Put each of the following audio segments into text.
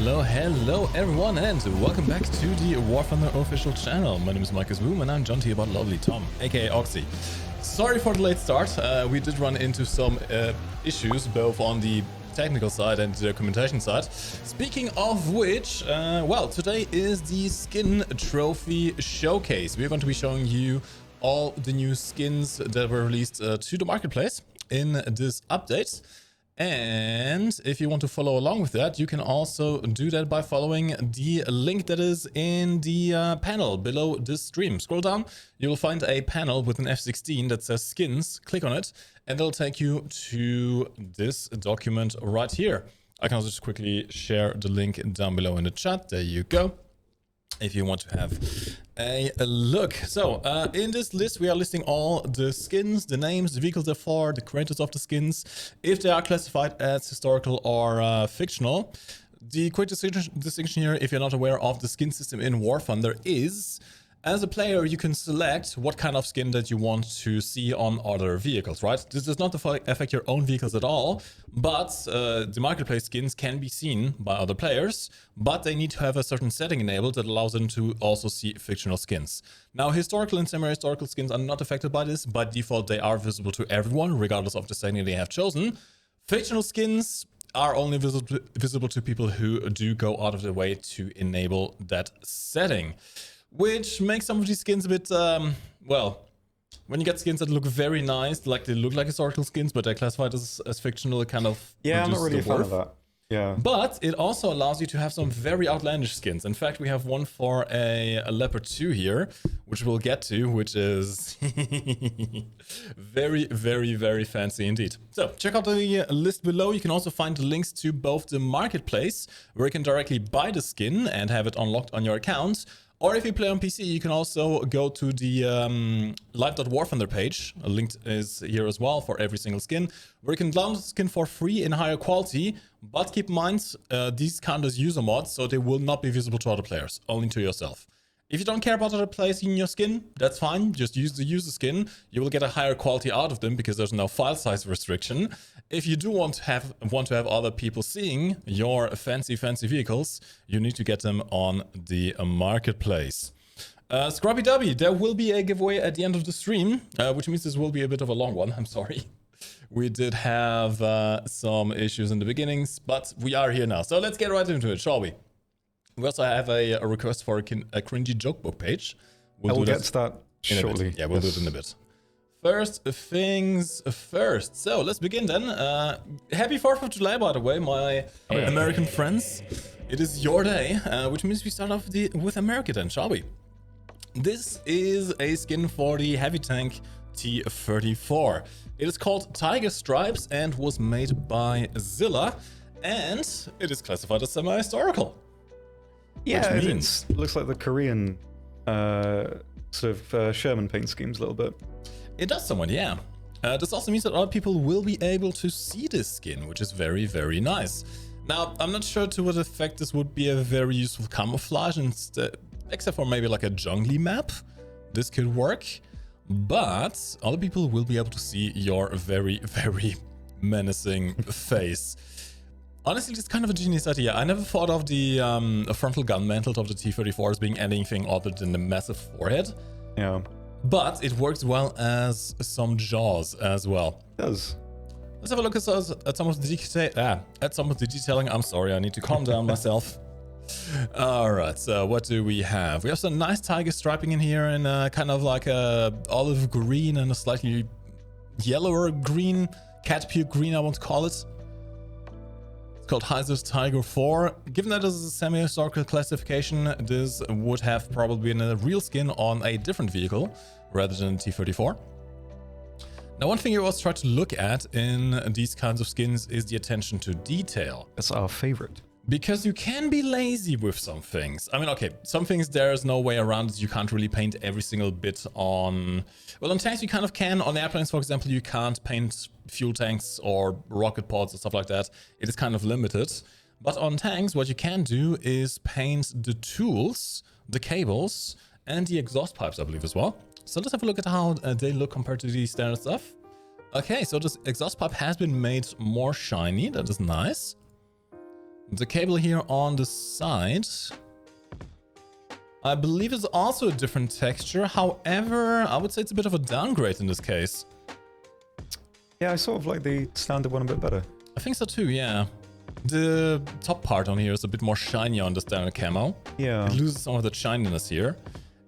Hello everyone, and welcome back to the War Thunder official channel. My name is MikeGoesBoom, and I'm joined here by lovely Tom, aka Oxy. Sorry for the late start. We did run into some issues, both on the technical side and the documentation side. Speaking of which, well, today is the skin trophy showcase. We're going to be showing you all the new skins that were released to the marketplace in this update. And if you want to follow along with that, you can also do that by following the link that is in the panel below this stream. Scroll down, you will find a panel with an F16 that says skins. Click on it, and it'll take you to this document right here. I can also just quickly share the link down below in the chat. There you go, if you want to have a look. So in this list, we are listing all the skins, the names, the vehicles they're for, the creators of the skins, if they are classified as historical or fictional. The quick distinction here, if you're not aware of the skin system in War Thunder, is as a player, you can select what kind of skin that you want to see on other vehicles, right? This does not affect your own vehicles at all, but the marketplace skins can be seen by other players, but they need to have a certain setting enabled that allows them to also see fictional skins. Now, historical and semi-historical skins are not affected by this. By default, they are visible to everyone, regardless of the setting they have chosen. Fictional skins are only visible to people who do go out of their way to enable that setting. Which makes some of these skins a bit, well, when you get skins that look very nice, like they look like historical skins, but they're classified as fictional, it kind of... Yeah, I'm not really a fan of that. Yeah. But it also allows you to have some very outlandish skins. In fact, we have one for a Leopard 2 here, which we'll get to, which is very, very, very fancy indeed. So check out the list below. You can also find links to both the marketplace, where you can directly buy the skin and have it unlocked on your account. Or if you play on PC, you can also go to the live.warthunder page. A link is here as well for every single skin, where you can download the skin for free in higher quality. But keep in mind, these count as user mods, so they will not be visible to other players, only to yourself. If you don't care about other players seeing your skin, that's fine. Just use the user skin. You will get a higher quality out of them because there's no file size restriction. If you do want to have other people seeing your fancy vehicles, you need to get them on the marketplace. Scrubby Dubby, there will be a giveaway at the end of the stream, which means this will be a bit of a long one. I'm sorry. We did have some issues in the beginnings, but we are here now. So let's get right into it, shall we? We also have a request for a cringy joke book page. We'll get to that shortly. Yeah, we'll do it in a bit. First things first. So let's begin then. Happy 4th of July, by the way, my American friends. It is your day, which means we start off with America then, shall we? This is a skin for the heavy tank T34. It is called Tiger Stripes and was made by Zilla, and it is classified as semi-historical. Yeah, it looks like the Korean sort of Sherman paint schemes a little bit. It does somewhat, yeah. This also means that other people will be able to see this skin, which is very, very nice. Now, I'm not sure to what effect this would be a very useful camouflage, except for maybe like a jungly map. This could work, but other people will be able to see your very, very menacing face. Honestly, it's kind of a genius idea. I never thought of the frontal gun mantle of the T34 as being anything other than the massive forehead. Yeah. But it works well as some jaws as well. It does. Let's have a look at some of the detailing. I'm sorry, I need to calm down myself. All right, so what do we have? We have some nice tiger striping in here, and kind of like a olive green and a slightly yellower green, cat puke green, I want to call it. Called Harrier's Tiger 4. Given that this is a semi-historical classification, this would have probably been a real skin on a different vehicle rather than T34. Now, one thing you always try to look at in these kinds of skins is the attention to detail. That's our favorite. Because you can be lazy with some things. I mean, okay, some things there's no way around it. You can't really paint every single bit on... Well, on tanks you kind of can. On airplanes, for example, you can't paint fuel tanks or rocket pods or stuff like that. It is kind of limited. But on tanks, what you can do is paint the tools, the cables, and the exhaust pipes, I believe, as well. So let's have a look at how they look compared to the standard stuff. Okay, so this exhaust pipe has been made more shiny. That is nice. The cable here on the side, I believe is also a different texture. However, I would say it's a bit of a downgrade in this case. Yeah, I sort of like the standard one a bit better. I think so too, yeah. The top part on here is a bit more shiny on the standard camo. Yeah. It loses some of the shininess here.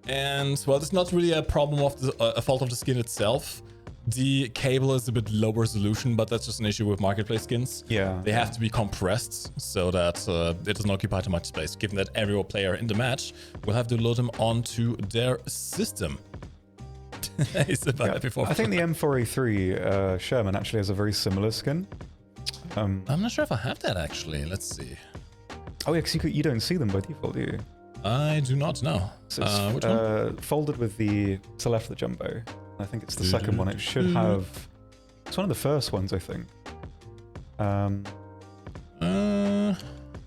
And, well, it's not really a problem of a fault of the skin itself. The cable is a bit low resolution, but that's just an issue with marketplace skins. Yeah. They have to be compressed so that it doesn't occupy too much space, given that every player in the match will have to load them onto their system. I said that before. I think the M4A3 Sherman actually has a very similar skin. I'm not sure if I have that actually. Let's see. Oh yeah, because you don't see them by default, do you? I do not know. So it's which one? Folded with the to left of the jumbo. I think it's the second one. It should have. It's one of the first ones, I think.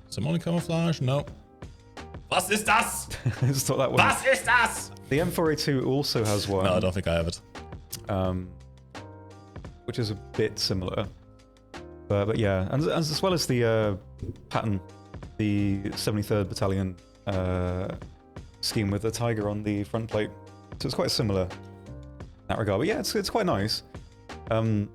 Simone camouflage? No. Was ist das? It's not that one. Was ist das? The M4A2 also has one. No, I don't think I have it. Which is a bit similar. But yeah, and as well as the pattern, the 73rd Battalion scheme with the tiger on the front plate. So it's quite similar in that regard. But yeah, it's quite nice. I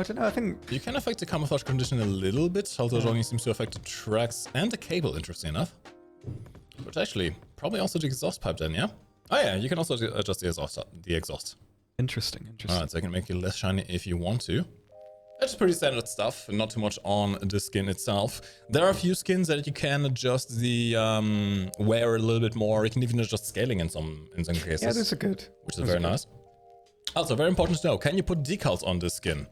don't know, I think... You can affect the camouflage condition a little bit, although it only seems to affect the tracks and the cable, interesting enough. But actually, probably also the exhaust pipe then, yeah? Oh yeah, you can also adjust the exhaust. Interesting. Alright, so I can make it less shiny if you want to. That's pretty standard stuff, not too much on the skin itself. There are a few skins that you can adjust the wear a little bit more. You can even adjust scaling in some cases. Yeah, those are good. Which is very nice. Also, very important to know, can you put decals on this skin?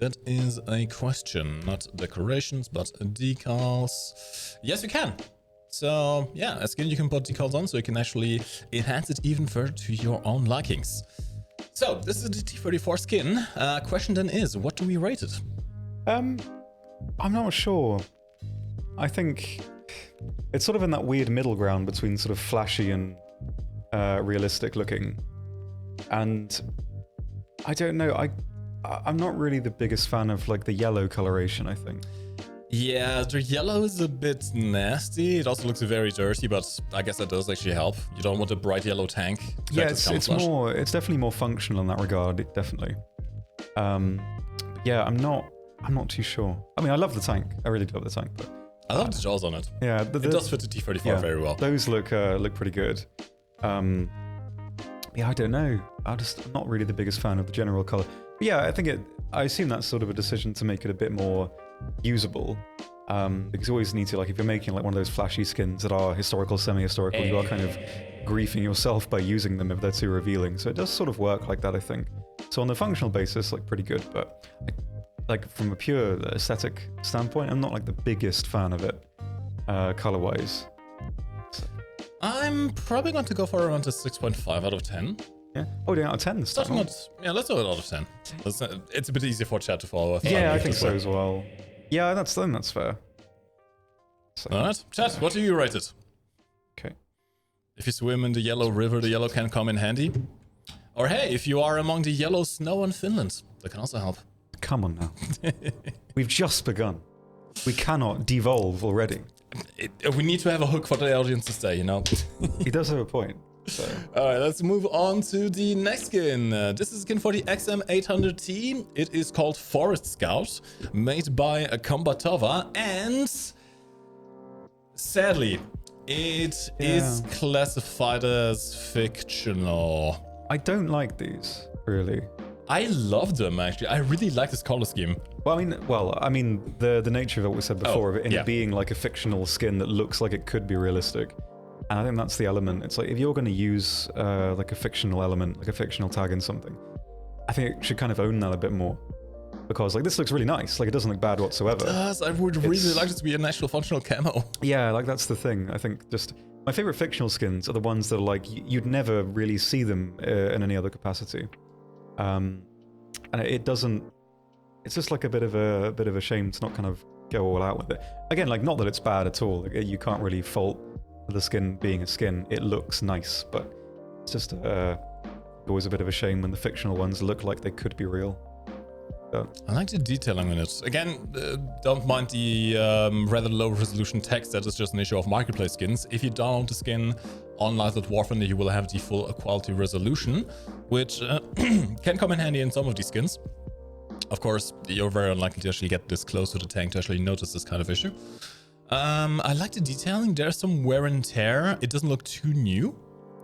That is a question. Not decorations, but decals. Yes, you can. So, yeah, a skin you can put decals on, so you can actually enhance it even further to your own likings. So, this is the T34 skin. Question then is, what do we rate it? I'm not sure. I think it's sort of in that weird middle ground between sort of flashy and realistic looking. And I don't know, I'm not really the biggest fan of like the yellow coloration, I think. Yeah, the yellow is a bit nasty. It also looks very dirty, but I guess that does actually help. You don't want a bright yellow tank. Yeah, it's definitely more functional in that regard, definitely. Yeah, I'm not too sure. I mean, I love the tank. I really do love the tank, but I love the jaws on it. Yeah, it does fit the T34 very well. Those look pretty good. Yeah, I don't know. I'm not really the biggest fan of the general color. But yeah, I assume that's sort of a decision to make it a bit more usable. Because you always need to, like, if you're making like one of those flashy skins that are historical, semi-historical, you are kind of griefing yourself by using them if they're too revealing. So it does sort of work like that, I think. So on the functional basis, like, pretty good. But like from a pure aesthetic standpoint, I'm not like the biggest fan of it, color-wise. So. I'm probably going to go for around a 6.5 out of 10. Yeah. Oh, doing out of 10 this time. Yeah, let's do it out of 10. It's a bit easier for chat to follow. Yeah, I think so as well. Yeah, that's fair. So. Alright, chat, what do you rate it? Okay. If you swim in the yellow river, the yellow can come in handy. Or hey, if you are among the yellow snow in Finland, that can also help. Come on now. We've just begun. We cannot devolve already. We need to have a hook for the audience to stay, you know? He does have a point. So. Alright, let's move on to the next skin. This is a skin for the XM800T. It is called Forest Scout, made by Combatova, and sadly, it is classified as fictional. I don't like these, really. I love them, actually. I really like this color scheme. Well, I mean, the nature of what we said before, of it being like a fictional skin that looks like it could be realistic. And I think that's the element. It's like, if you're going to use like a fictional element, like a fictional tag in something, I think it should kind of own that a bit more. Because like this looks really nice. Like it doesn't look bad whatsoever. It does. I would really like it to be an actual functional camo. Yeah, like that's the thing. I think just my favorite fictional skins are the ones that are like, you'd never really see them in any other capacity. And it doesn't, it's just like a bit of a shame to not kind of go all out with it. Again, like not that it's bad at all. Like, you can't really fault the skin being a skin. It looks nice, but it's just always a bit of a shame when the fictional ones look like they could be real. I like the detailing on it. Again, don't mind the rather low resolution text. That is just an issue of marketplace skins. If you download the skin on Licensed Warframe, you will have the full quality resolution, which can come in handy in some of these skins. Of course, you're very unlikely to actually get this close to the tank to actually notice this kind of issue. I like the detailing. There's some wear and tear. It doesn't look too new.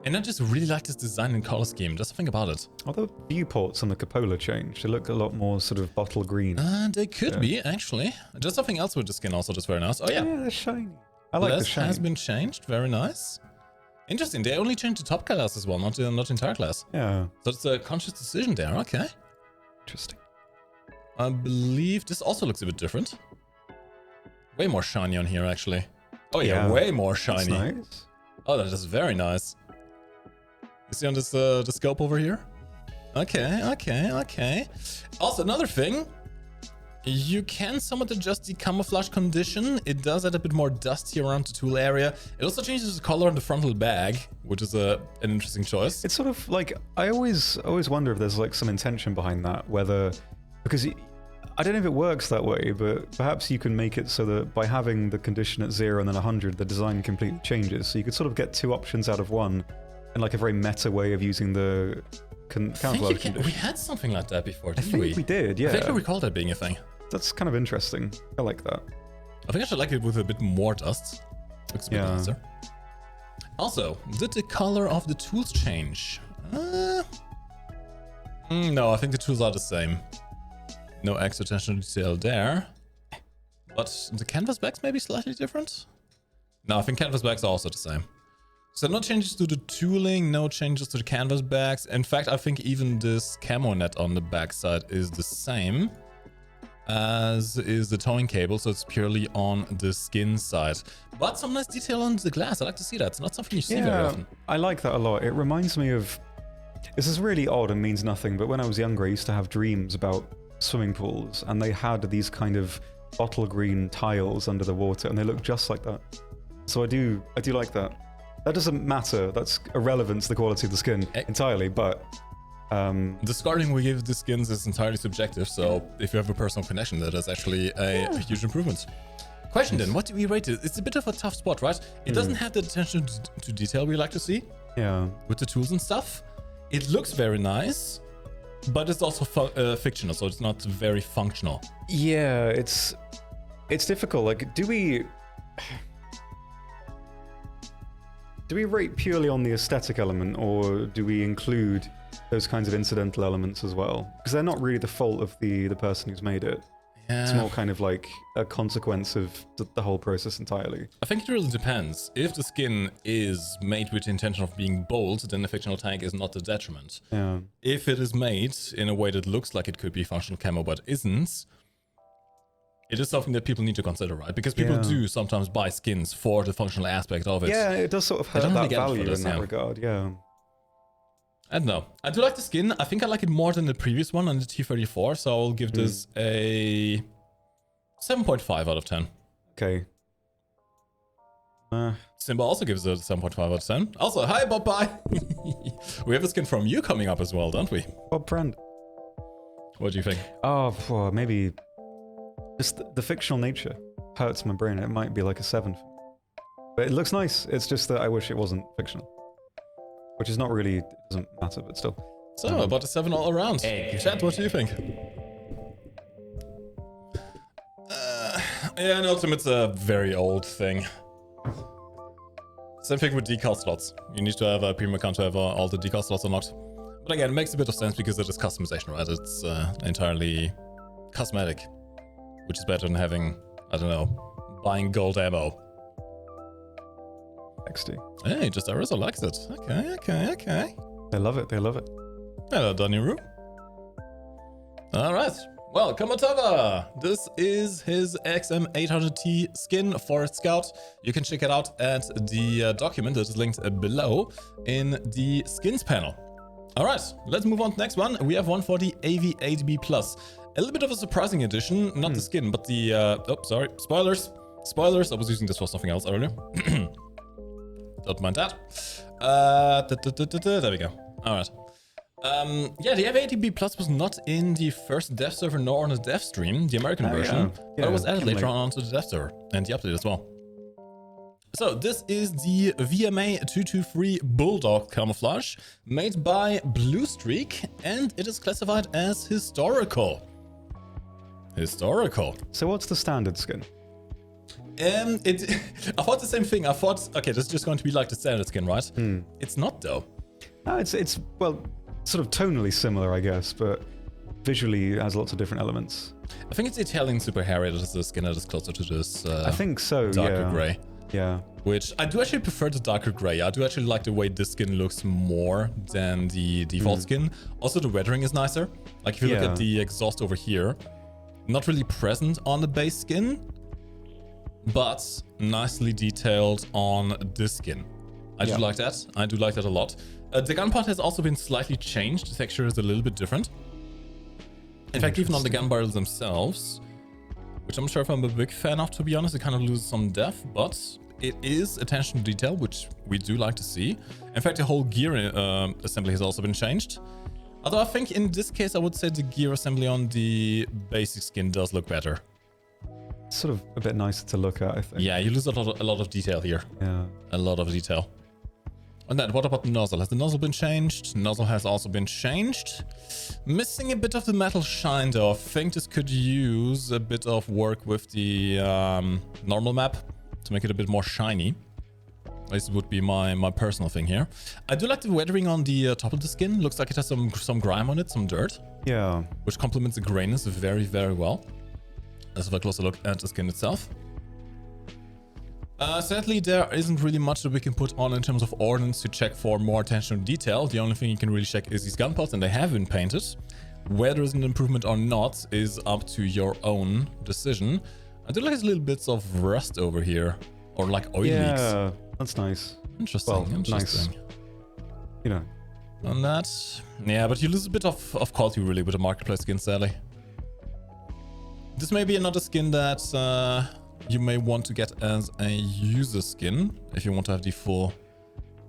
And I just really like this design and color scheme. Just think about it. Are the viewports on the cupola changed? They look a lot more sort of bottle green. They could be, actually. There's something else with the skin also that's very nice. Oh, yeah. Yeah, they're shiny. I like the shine. has been changed. Very nice. Interesting. They only changed the top class as well, not the entire class. Yeah. So it's a conscious decision there. Okay. Interesting. I believe this also looks a bit different. Way more shiny on here, actually. Oh, yeah, way more shiny. That's nice. Oh, that is very nice. You see on this the scope over here? Okay. Also, another thing. You can somewhat adjust the camouflage condition. It does add a bit more dusty around the tool area. It also changes the color on the frontal bag, which is an interesting choice. It's sort of like, I always wonder if there's like some intention behind that, whether, because I don't know if it works that way, but perhaps you can make it so that by having the condition at 0 and then 100, the design completely changes. So you could sort of get two options out of one in like a very meta way of using the camouflage condition. We had something like that before, didn't we? I think we did, yeah. I think I recall that being a thing. That's kind of interesting. I like that. I think I should like it with a bit more dust. Looks a bit nicer. Also, did the color of the tools change? No, I think the tools are the same. No extra attention to detail there. But the canvas backs may be slightly different? No, I think canvas backs are also the same. So no changes to the tooling, no changes to the canvas backs. In fact, I think even this camo net on the backside is the same as is the towing cable, so it's purely on the skin side. But some nice detail on the glass. I like to see that. It's not something you see very often. I like that a lot. It reminds me of... This is really odd and means nothing, but when I was younger, I used to have dreams about swimming pools, and they had these kind of bottle green tiles under the water, and they look just like that. So I do like that. That doesn't matter. That's irrelevant to the quality of the skin entirely, but... the scarring we give the skins is entirely subjective, so if you have a personal connection, that is actually a huge improvement. Question then, what do we rate it? It's a bit of a tough spot, right? It doesn't have the attention to detail we like to see. Yeah. With the tools and stuff. It looks very nice, but it's also fictional, so it's not very functional. Yeah, it's difficult. Like, do we rate purely on the aesthetic element, or do we include those kinds of incidental elements as well? Because they're not really the fault of the person who's made it. Yeah. It's more kind of like a consequence of the whole process entirely. I think it really depends. If the skin is made with the intention of being bold, then the fictional tank is not a detriment. Yeah. If it is made in a way that looks like it could be functional camo but isn't, it is something that people need to consider, right? Because people do sometimes buy skins for the functional aspect of it. Yeah, it does sort of hurt that value in that regard, yeah. I don't know. I do like the skin. I think I like it more than the previous one on the T34, so I'll give this a 7.5 out of 10. Okay. Simba also gives it a 7.5 out of 10. Also, hi Bob Pie! We have a skin from you coming up as well, don't we? Bob Friend. What do you think? Oh, well, maybe just the fictional nature hurts my brain. It might be like a 7. But it looks nice. It's just that I wish it wasn't fictional. Which is not really, doesn't matter, but still. So, about a 7 all around. Hey, chat, what do you think? Yeah, in Ultimate, it's a very old thing. Same thing with decal slots. You need to have a premium account to have all the decal slots unlocked. But again, it makes a bit of sense because it is customization, right? It's entirely cosmetic. Which is better than having, I don't know, buying gold ammo. XD. Hey, just Arisa likes it. Okay. They love it. Hello, Doniru. Alright. Well, Kamotava. This is his XM800T skin for Scout. You can check it out at the document that is linked below in the skins panel. Alright, let's move on to the next one. We have one for the AV8B+. A little bit of a surprising addition. Not the skin, but the... oh, sorry. Spoilers. I was using this for something else earlier. Don't mind that. There we go. All right. Yeah, the F80B Plus was not in the first dev server nor on the dev stream, the American version, but it was added later on onto the dev server and the update as well. So this is the VMA 223 Bulldog camouflage made by Blue Streak, and it is classified as historical. Historical. So what's the standard skin? I thought the same thing. I thought, okay, this is just going to be like the standard skin, right? It's not though. No, it's well, sort of tonally similar, I guess, but visually it has lots of different elements. I think it's the Italian Super Harrier that is the skin that is closer to this. I think so. Darker gray. Yeah. Which I do actually prefer the darker gray. I do actually like the way this skin looks more than the default skin. Also, the weathering is nicer. Like if you look at the exhaust over here, not really present on the base skin, but nicely detailed on this skin. I do like that. I do like that a lot. The gun part has also been slightly changed. The texture is a little bit different. In fact, even on the gun barrels themselves, which I'm not sure if I'm a big fan of, to be honest. It kind of loses some depth, but it is attention to detail, which we do like to see. In fact, the whole gear assembly has also been changed. Although I think in this case, I would say the gear assembly on the basic skin does look better. It's sort of a bit nicer to look at, I think. Yeah, you lose a lot of detail here. Yeah. A lot of detail. And then, what about the nozzle? Has the nozzle been changed? Nozzle has also been changed. Missing a bit of the metal shine, though. I think this could use a bit of work with the normal map to make it a bit more shiny. This would be my personal thing here. I do like the weathering on the top of the skin. Looks like it has some grime on it, some dirt. Yeah. Which complements the grayness very, very well. Let's have a closer look at the skin itself. Sadly, there isn't really much that we can put on in terms of ordnance to check for more attention to detail. The only thing you can really check is these gun parts, and they have been painted. Whether there's an improvement or not is up to your own decision. I do like there's little bits of rust over here, or like oil leaks. Yeah, that's nice. Interesting, well, interesting. Nice. You know. On that, yeah, but you lose a bit of quality really with the marketplace skin, sadly. This may be another skin that you may want to get as a user skin if you want to have the full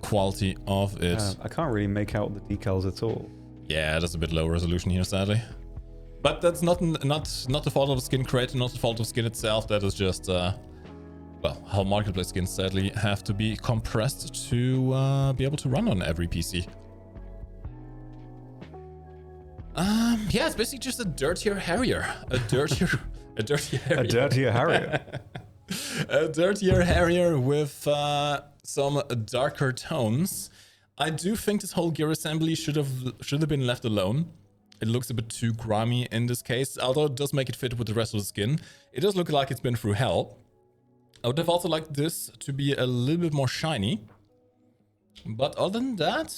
quality of it. I can't really make out the decals at all. Yeah, that's a bit low resolution here, sadly. But that's not the fault of the skin creator, not the fault of skin itself. That is just, well, how marketplace skins sadly have to be compressed to be able to run on every PC. Yeah, it's basically just a dirtier Harrier. A dirtier Harrier. A dirtier Harrier. A dirtier Harrier with some darker tones. I do think this whole gear assembly should have been left alone. It looks a bit too grimy in this case, although it does make it fit with the rest of the skin. It does look like it's been through hell. I would have also liked this to be a little bit more shiny. But other than that,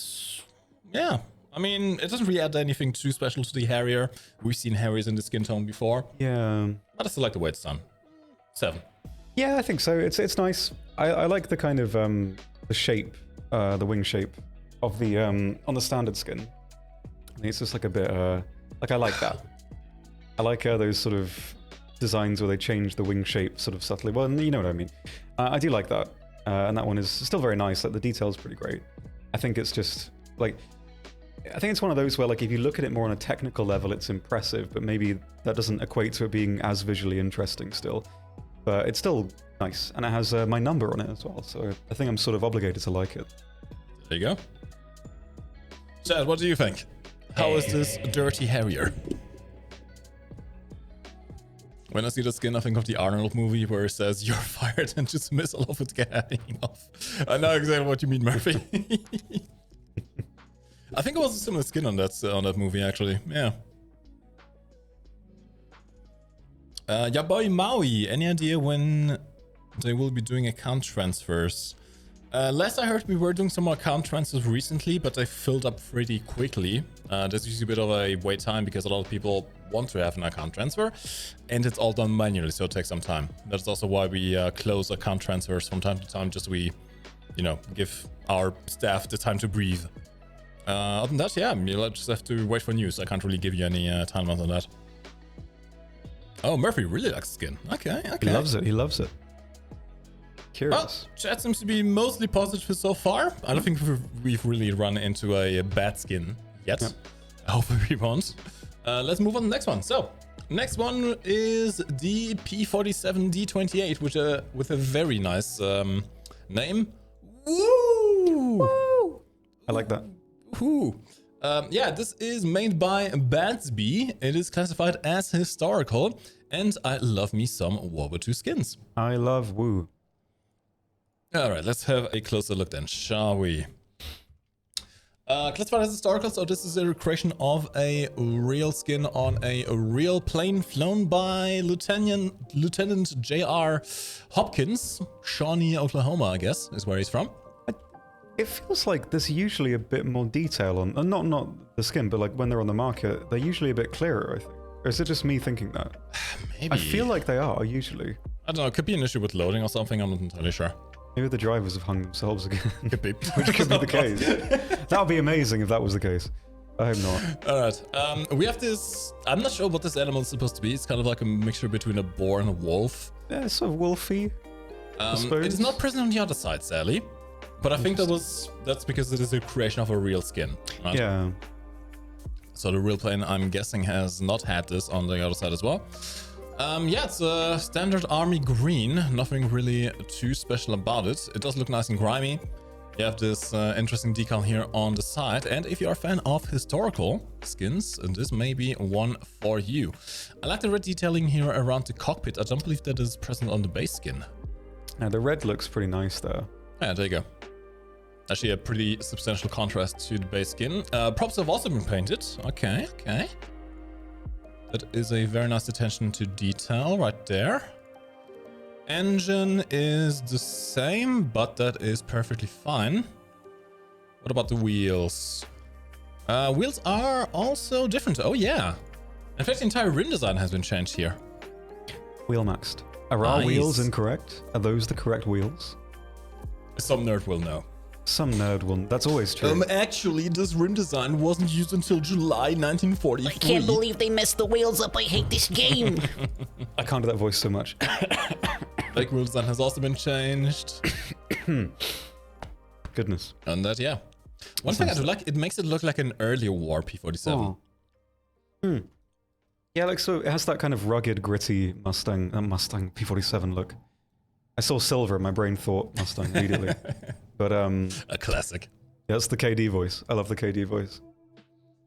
yeah. I mean, it doesn't really add anything too special to the Harrier. We've seen Harriers in the skin tone before. Yeah. But I still like the way it's done. 7. Yeah, I think so. It's nice. I like the kind of the shape, the wing shape of the on the standard skin. I think it's just like a bit like I like that. I like those sort of designs where they change the wing shape sort of subtly. Well, you know what I mean. I do like that, and that one is still very nice. Like the detail's pretty great. I think it's just like. I think it's one of those where, like, if you look at it more on a technical level, it's impressive, but maybe that doesn't equate to it being as visually interesting still. But it's still nice, and it has my number on it as well, so I think I'm sort of obligated to like it. There you go. Chad, what do you think? How is this dirty Harrier? When I see the skin, I think of the Arnold movie where it says, "You're fired," and just a missile of it getting off. I know exactly what you mean, Murphy. I think it was a similar skin on that movie, actually. Yeah. Yeah, boy Maui. Any idea when they will be doing account transfers? Last I heard, we were doing some more account transfers recently, but they filled up pretty quickly. There's usually a bit of a wait time because a lot of people want to have an account transfer, and it's all done manually, so it takes some time. That's also why we close account transfers from time to time, just so we, you know, give our staff the time to breathe. Other than that, yeah, you'll just have to wait for news. I can't really give you any timeline on that. Oh, Murphy really likes skin. Okay. He loves it. He loves it. Curious. Well, chat seems to be mostly positive so far. I don't think we've really run into a bad skin yet. Yep. Hopefully we won't. Let's move on to the next one. So, next one is the P47 D28, which with a very nice name. Woo! Woo! I like that. Woo! Yeah, this is made by Badsby. It is classified as historical, and I love me some World 2 skins. I love Wooo. All right, let's have a closer look then, shall we? Classified as historical, so this is a recreation of a real skin on a real plane flown by Lieutenant J.R. Hopkins. Shawnee, Oklahoma, I guess, is where he's from. It feels like there's usually a bit more detail on, not the skin, but like when they're on the market, they're usually a bit clearer, I think. Or is it just me thinking that? Maybe. I feel like they are, usually. I don't know, it could be an issue with loading or something, I'm not entirely sure. Maybe the drivers have hung themselves again. Could be. Which could be the case. That would be amazing if that was the case. I hope not. Alright, we have this... I'm not sure what this animal is supposed to be. It's kind of like a mixture between a boar and a wolf. Yeah, it's sort of wolfy, I suppose. It is not present on the other side, sadly. But I think that's because it is a creation of a real skin, right? Yeah. So the real plane, I'm guessing, has not had this on the other side as well. Yeah, it's a standard army green. Nothing really too special about it. It does look nice and grimy. You have this interesting decal here on the side. And if you are a fan of historical skins, this may be one for you. I like the red detailing here around the cockpit. I don't believe that is present on the base skin. Yeah, the red looks pretty nice there. Yeah, there you go. Actually, a pretty substantial contrast to the base skin. Props have also been painted. Okay, okay. That is a very nice attention to detail right there. Engine is the same, but that is perfectly fine. What about the wheels? Wheels are also different. Oh, yeah. In fact, the entire rim design has been changed here. Wheel maxed. Are our wheels incorrect? Are those the correct wheels? Some nerd will know. Some nerd will. That's always true. Actually, this rim design wasn't used until July 1943. I can't believe they messed the wheels up. I hate this game. I can't do that voice so much. Like, wheel design has also been changed. Goodness. And that, yeah. One thing I do like, it makes it look like an earlier war P47. Oh. Yeah, like, so it has that kind of rugged, gritty Mustang P47 look. I saw silver, my brain thought Mustang immediately. But a classic. Yeah, that's the KD voice. I love the KD voice.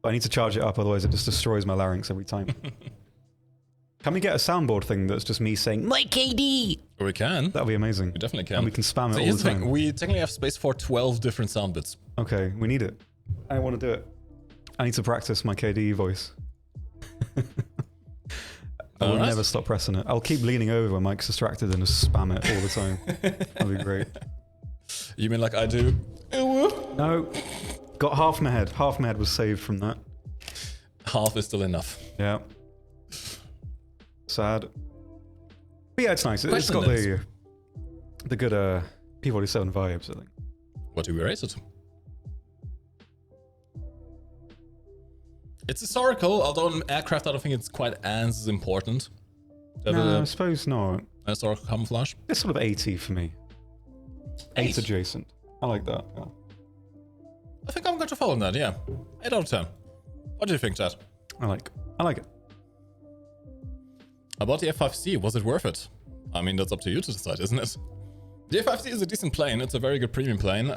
But I need to charge it up, otherwise it just destroys my larynx every time. Can we get a soundboard thing that's just me saying, "My KD"? We can. That'd be amazing. We definitely can. And we can spam it all the time. We technically have space for 12 different sound bits. Okay, we need it. I want to do it. I need to practice my KD voice. I will never stop pressing it. I'll keep leaning over when Mike's distracted and just spam it all the time. That'd be great. You mean like I do? No. Got half my head. Half my head was saved from that. Half is still enough. Yeah. Sad. But yeah, it's nice. It's got the good P47 vibes, I think. What do we rate it? It's historical, although in aircraft I don't think it's quite as important. No, I suppose not. Historical camouflage? It's sort of 80 for me. 8 adjacent. I like that. Yeah. I think I'm going to follow that, yeah. 8 out of 10. What do you think, Chad? I like it. About the F5C, was it worth it? I mean, that's up to you to decide, isn't it? The F5C is a decent plane. It's a very good premium plane.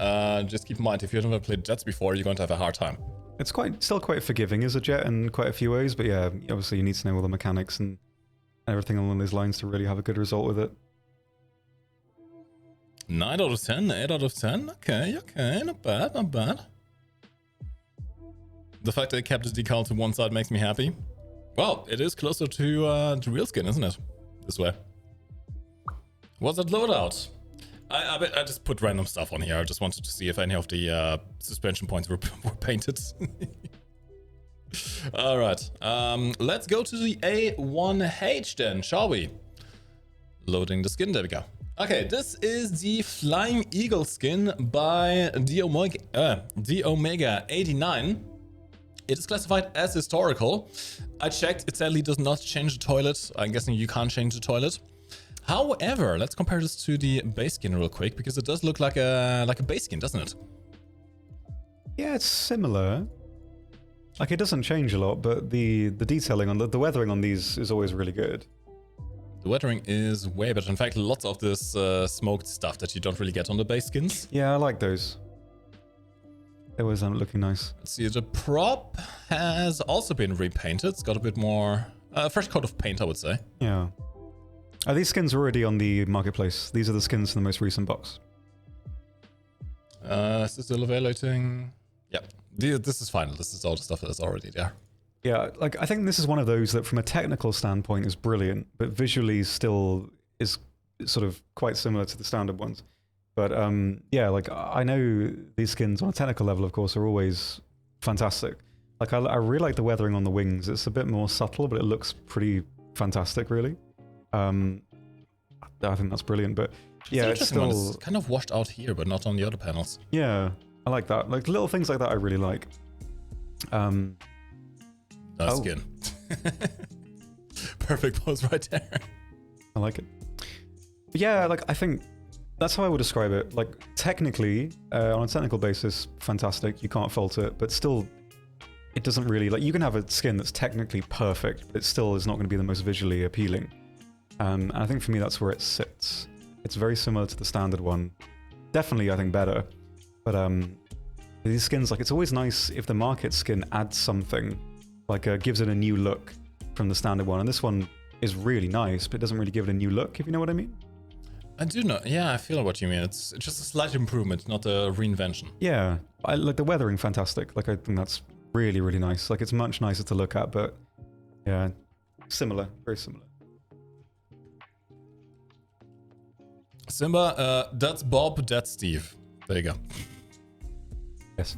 Just keep in mind, if you've never played jets before, you're going to have a hard time. It's still quite forgiving as a jet in quite a few ways, but yeah, obviously you need to know all the mechanics and everything along those lines to really have a good result with it. 9 out of 10, 8 out of 10. Okay, not bad, not bad. The fact that it kept the decal to one side makes me happy. Well, it is closer to real skin, isn't it? This way. What's that loadout? I just put random stuff on here. I just wanted to see if any of the suspension points were painted. All right. Let's go to the A1H then, shall we? Loading the skin. There we go. Okay, this is the Flying Eagle skin by the Omega 89. It is classified as historical. I checked. It sadly does not change the toilet. I'm guessing you can't change the toilet. However, let's compare this to the base skin real quick, because it does look like a base skin, doesn't it? Yeah, it's similar. Like, it doesn't change a lot, but the detailing on the weathering on these is always really good. The weathering is way better. In fact, lots of this smoked stuff that you don't really get on the base skins. Yeah, I like those. They always end up looking nice. Let's see, the prop has also been repainted. It's got a bit more... fresh coat of paint, I would say. Yeah. Are these skins already on the marketplace? These are the skins in the most recent box. Is this still evaluating? Yeah, this is final. This is all the stuff that's already there. Yeah, like, I think this is one of those that from a technical standpoint is brilliant, but visually still is sort of quite similar to the standard ones. But yeah, like, I know these skins on a technical level, of course, are always fantastic. Like, I really like the weathering on the wings. It's a bit more subtle, but it looks pretty fantastic, really. I think that's brilliant, but yeah, it's still... It's kind of washed out here, but not on the other panels. Yeah, I like that. Like, little things like that I really like. Nice skin. Perfect pose right there. I like it. But yeah, like, I think that's how I would describe it. Like, technically, on a technical basis, fantastic. You can't fault it, but still, it doesn't really... Like, you can have a skin that's technically perfect, but it still is not going to be the most visually appealing. And I think for me, that's where it sits. It's very similar to the standard one. Definitely, I think, better. But these skins, like, it's always nice if the market skin adds something, like gives it a new look from the standard one. And this one is really nice, but it doesn't really give it a new look, if you know what I mean. I do know. Yeah, I feel what you mean. It's just a slight improvement, not a reinvention. Yeah, I like the weathering, fantastic. Like, I think that's really, really nice. Like, it's much nicer to look at, but yeah, similar, very similar. Simba, that's Bob, that's Steve. There you go. Yes.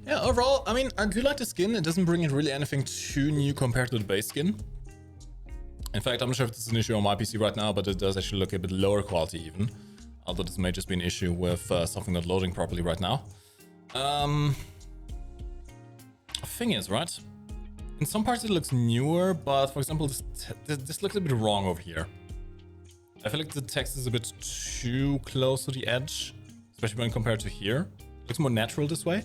Yeah, overall, I mean, I do like the skin. It doesn't bring in really anything too new compared to the base skin. In fact, I'm not sure if this is an issue on my PC right now, but it does actually look a bit lower quality even. Although this may just be an issue with something not loading properly right now. Thing is, right? In some parts it looks newer, but for example, this looks a bit wrong over here. I feel like the text is a bit too close to the edge, especially when compared to here. It looks more natural this way.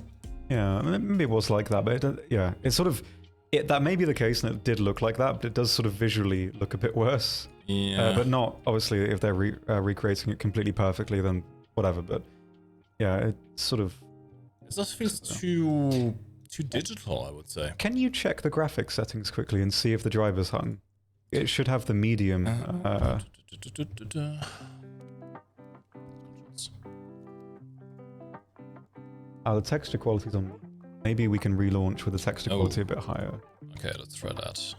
Yeah, maybe it was like that, but yeah, it's sort of... that may be the case, and it did look like that, but it does sort of visually look a bit worse. Yeah. But not, obviously, if they're recreating it completely perfectly, then whatever, but yeah, it sort of... It just feels too digital, I would say. Can you check the graphics settings quickly and see if the driver's hung? It should have the medium. The texture quality's on. Maybe we can relaunch with the texture quality a bit higher. Okay, let's try that.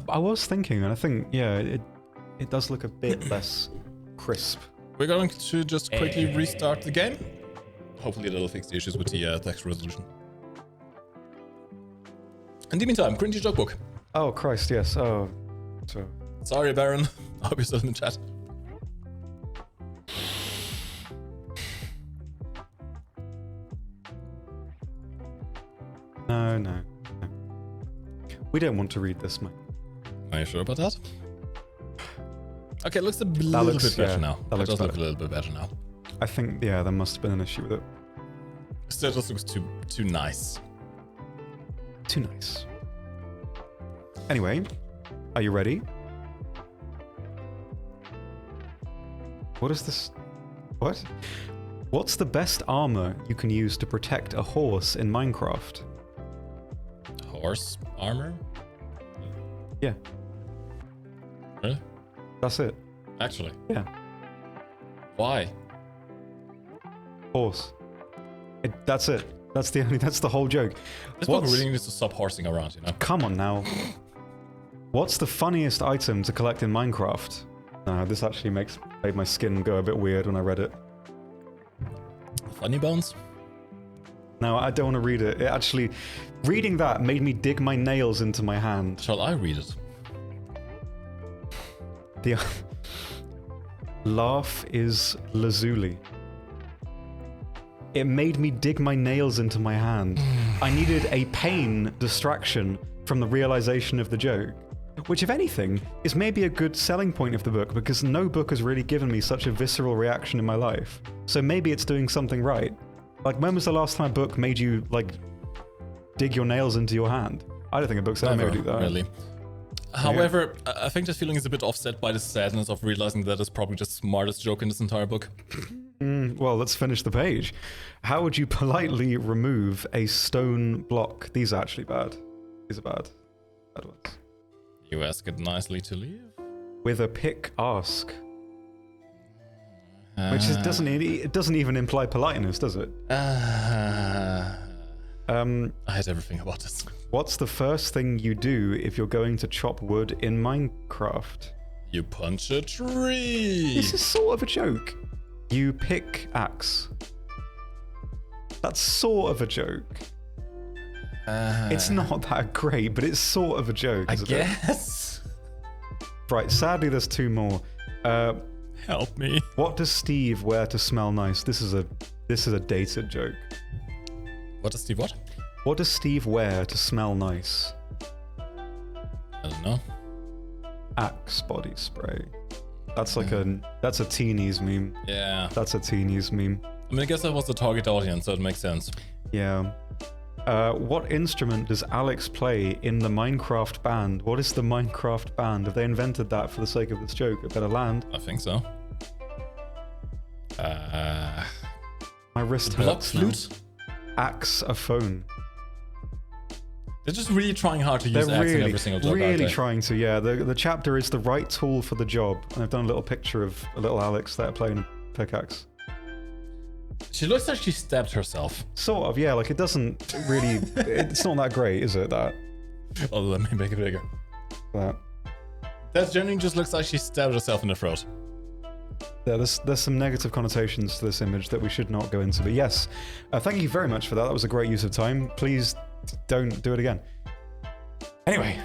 I was thinking, and I think, yeah, it does look a bit less crisp. We're going to just quickly restart the game. Hopefully that'll fix the issues with the text resolution. In the meantime, cringy joke book. Oh, Christ, yes. Oh, sorry, Baron. I hope you're still in the chat. No. We don't want to read this, Mike. Are you sure about that? Okay, it looks a little bit better now. It does look a little bit better now. I think, yeah, there must have been an issue with it. Still just looks too nice. Too nice. Anyway, are you ready? What is this? What? What's the best armor you can use to protect a horse in Minecraft? Horse armor? Yeah. Really? That's it. Actually? Yeah. Why? Horse. That's it. That's the whole joke. This book really needs to stop horsing around, you know? Come on now. What's the funniest item to collect in Minecraft? No, this actually made my skin go a bit weird when I read it. Funny bones? No, I don't want to read it. It actually... Reading that made me dig my nails into my hand. Shall I read it? The laugh is lazuli. It made me dig my nails into my hand. I needed a pain distraction from the realization of the joke. Which, if anything, is maybe a good selling point of the book, because no book has really given me such a visceral reaction in my life. So maybe it's doing something right. Like, when was the last time a book made you, like, dig your nails into your hand? I don't think a book's ever made you do that. Really. However, I think this feeling is a bit offset by the sadness of realizing that it's probably the smartest joke in this entire book. Well, let's finish the page. How would you politely remove a stone block? These are actually bad. These are bad. Bad ones. You ask it nicely to leave. With a pick ask. Which it doesn't even imply politeness, does it? I hate everything about this. What's the first thing you do if you're going to chop wood in Minecraft? You punch a tree. This is sort of a joke. You pick axe. That's sort of a joke. It's not that great, but it's sort of a joke. I guess. Right, sadly there's two more. Help me. What does Steve wear to smell nice? This is a dated joke. What does Steve what? What does Steve wear to smell nice? I don't know. Axe body spray. That's like that's a teenies meme. Yeah. That's a teenies meme. I mean, I guess that was the target audience, so it makes sense. Yeah. What instrument does Alex play in the Minecraft band? What is the Minecraft band? Have they invented that for the sake of this joke? It better land. I think so. My wrist Block hurts flute? Axe a phone. They're just really trying hard to use axe in every single joke. Really trying to, yeah. The chapter is the right tool for the job. And I've done a little picture of a little Alex there playing a pickaxe. She looks like she stabbed herself. Sort of, yeah. Like, it doesn't really... it's not that great, is it, that? Oh, let me make it bigger. That genuinely just looks like she stabbed herself in the throat. Yeah, there's some negative connotations to this image that we should not go into. But yes, thank you very much for that. That was a great use of time. Please don't do it again. Anyway.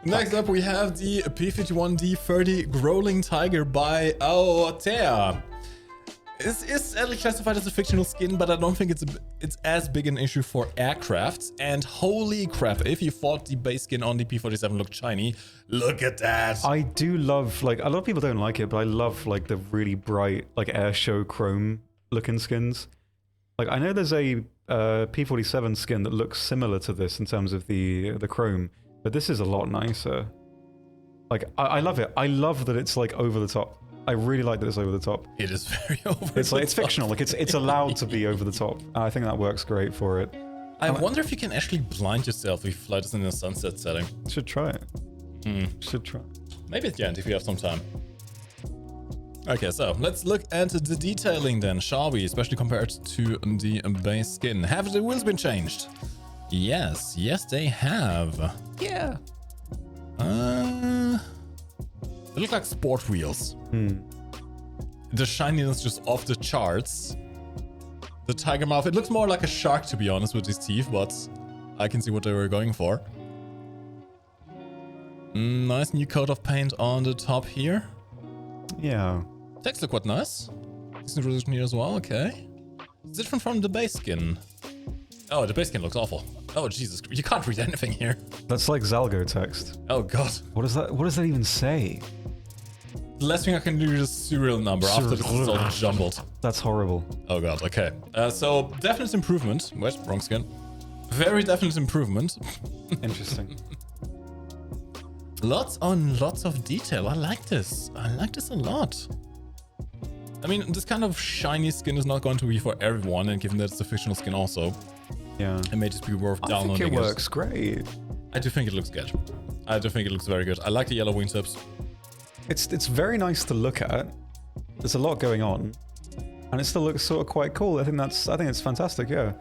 Next up, we have the P51D30 Growling Tiger by Aotea. It's sadly classified as a fictional skin, but I don't think it's as big an issue for aircraft. And holy crap, if you thought the base skin on the P47 looked shiny, look at that. I do love, like, a lot of people don't like it, but I love, like, the really bright, like, air show chrome looking skins. Like, I know there's a P47 skin that looks similar to this in terms of the chrome, but this is a lot nicer. Like, I love it. I love that it's, like, over the top. I really like that it's over the top. It is very over the top. It's like, it's fictional. Like, it's allowed to be over the top. And I think that works great for it. I wonder if you can actually blind yourself if you fly this in a sunset setting. Should try it. Should try. Maybe at the end if you have some time. Okay, so let's look at the detailing then, shall we? Especially compared to the base skin. Have the wheels been changed? Yes, they have. Yeah. They look like sport wheels. The shininess just off the charts. The tiger mouth, it looks more like a shark to be honest with his teeth, but I can see what they were going for. Nice new coat of paint on the top here. Yeah. Text look quite nice. Decent resolution here as well, okay. It's different from the base skin. Oh, the base skin looks awful. Oh, Jesus, you can't read anything here. That's like Zalgo text. Oh, God. What does that even say? The last thing I can do is serial number after this is all jumbled. That's horrible. Oh, God, okay. So, definite improvement. Wait, wrong skin. Very definite improvement. Interesting. Lots on lots of detail. I like this. I like this a lot. I mean, this kind of shiny skin is not going to be for everyone, and given that it's a fictional skin also, yeah, it may just be worth downloading. I think it works great. I do think it looks good. I do think it looks very good. I like the yellow wingtips. It's very nice to look at. There's a lot going on, and it still looks sort of quite cool. I think it's fantastic. Yeah,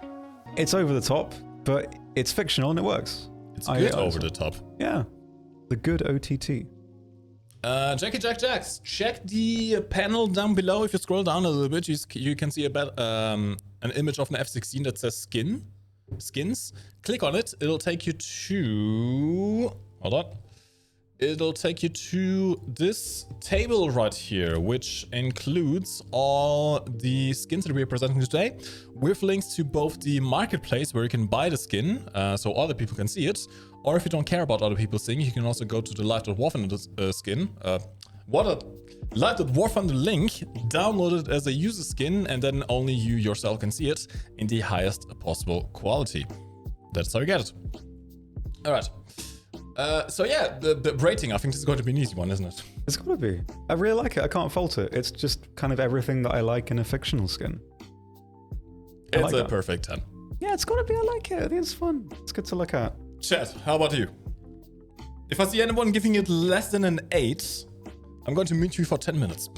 it's over the top, but it's fictional and it works. It's good over the top. Yeah, the good OTT. Jackie Jacks, check the panel down below. If you scroll down a little bit, you can see an image of an F-16 that says skins. Click on it. It'll take you to... Hold on. It'll take you to this table right here, which includes all the skins that we're presenting today, with links to both the marketplace where you can buy the skin, so other people can see it, or if you don't care about other people seeing, you can also go to the live.waffen skin. What a Light the War Thunder link, download it as a user skin, and then only you yourself can see it in the highest possible quality. That's how you get it. All right. So yeah, the rating, I think this is going to be an easy one, isn't it? It's gotta be. I really like it. I can't fault it. It's just kind of everything that I like in a fictional skin. It's a perfect 10. Yeah, it's gotta be. I like it. I think it's fun. It's good to look at. Chat, how about you? If I see anyone giving it less than an 8, I'm going to mute you for 10 minutes.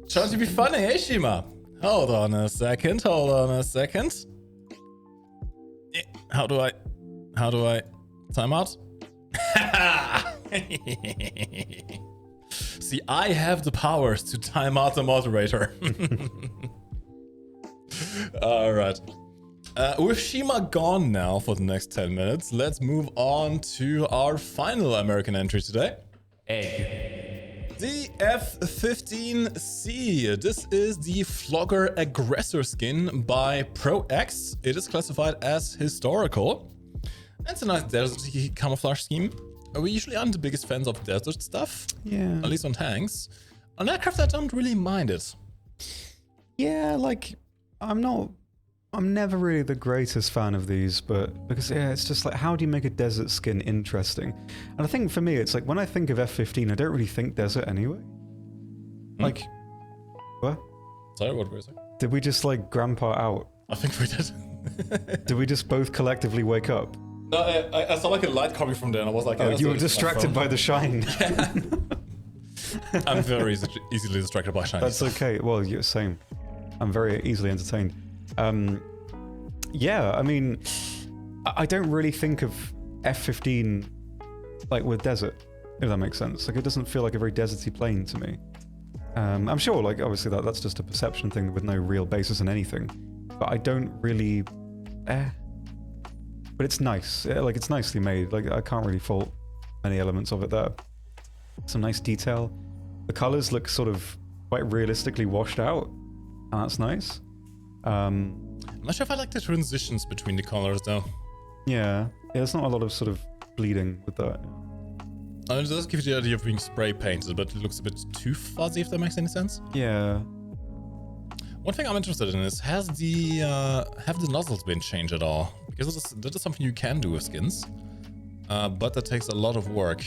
Trying to be funny, eh, Shima? Hold on a second. How do I time out? See, I have the powers to time out the moderator. All right. With Shima gone now for the next 10 minutes, let's move on to our final American entry today. The F15C. This is the Flogger Aggressor skin by Pro X. It is classified as historical. It's a nice deserty camouflage scheme. We usually aren't the biggest fans of desert stuff. Yeah. At least on tanks. On aircraft, I don't really mind it. Yeah, like, I'm never really the greatest fan of these, but because, yeah, it's just like, how do you make a desert skin interesting? And I think for me, it's like, when I think of F15, I don't really think desert anyway. Like, what? Sorry, what were you saying? Did we just, like, grandpa out? I think we did. Did we just both collectively wake up? No, I saw like a light coming from there, and I was like... Oh, you were distracted by the shine. I'm very easily distracted by shine. That's okay. Well, you're same. I'm very easily entertained. Yeah, I mean, I don't really think of F15 like with desert, if that makes sense. Like, it doesn't feel like a very deserty plane to me. I'm sure, like, obviously that's just a perception thing with no real basis in anything. But I don't really... But it's nice. Like, it's nicely made. Like, I can't really fault many elements of it there. Some nice detail. The colors look sort of quite realistically washed out. And that's nice. I'm not sure if I like the transitions between the colors, though. Yeah. There's not a lot of sort of bleeding with that. I mean, it does give you the idea of being spray painted, but it looks a bit too fuzzy, if that makes any sense. Yeah. One thing I'm interested in is, have the nozzles been changed at all? Because that is something you can do with skins, but that takes a lot of work.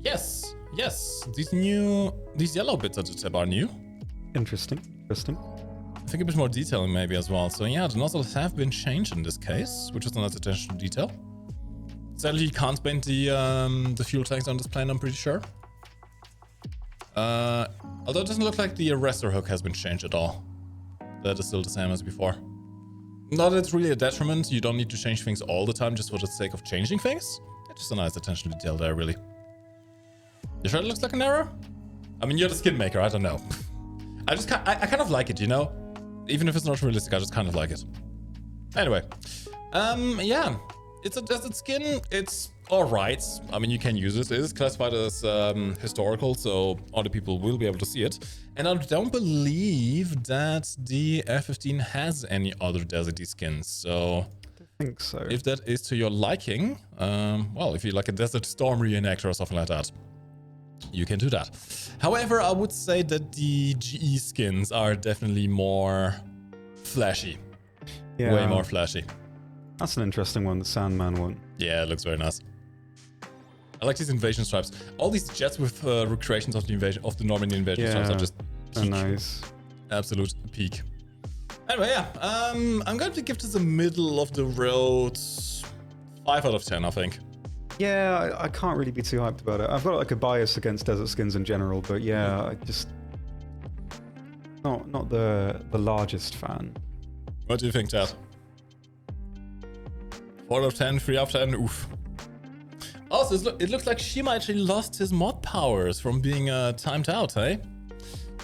Yes. These yellow bits at the tip are new. Interesting. I think a bit more detailing maybe as well. So yeah, the nozzles have been changed in this case, which is a nice attention to detail. Sadly, you can't paint the fuel tanks on this plane, I'm pretty sure. Although it doesn't look like the arrestor hook has been changed at all. That is still the same as before. Not that it's really a detriment. You don't need to change things all the time just for the sake of changing things. It's just a nice attention to detail there, really. You sure it looks like an error? I mean, you're the skin maker, I don't know. I kind of like it, you know? Even if it's not realistic, I just kind of like it. Anyway. Yeah. It's a desert skin. It's alright. I mean, you can use it. It is classified as historical, so other people will be able to see it. And I don't believe that the F15 has any other deserty skins, so... I think so. If that is to your liking, well, if you like a Desert Storm reenactor or something like that, you can do that. However, I would say that the GE skins are definitely more flashy. Yeah. Way more flashy. That's an interesting one, the Sandman one. Yeah, it looks very nice. I like these invasion stripes. All these jets with recreations of the Normandy invasion stripes are just peak. Nice. Absolute peak. Anyway, yeah, I'm going to give this a middle of the road 5 out of 10, I think. Yeah, I can't really be too hyped about it. I've got like a bias against desert skins in general, but yeah, I just not the largest fan. What do you think, Chad? 4 out of 10, 3 out of 10, oof. Also, it looks like Shima actually lost his mod powers from being timed out, hey?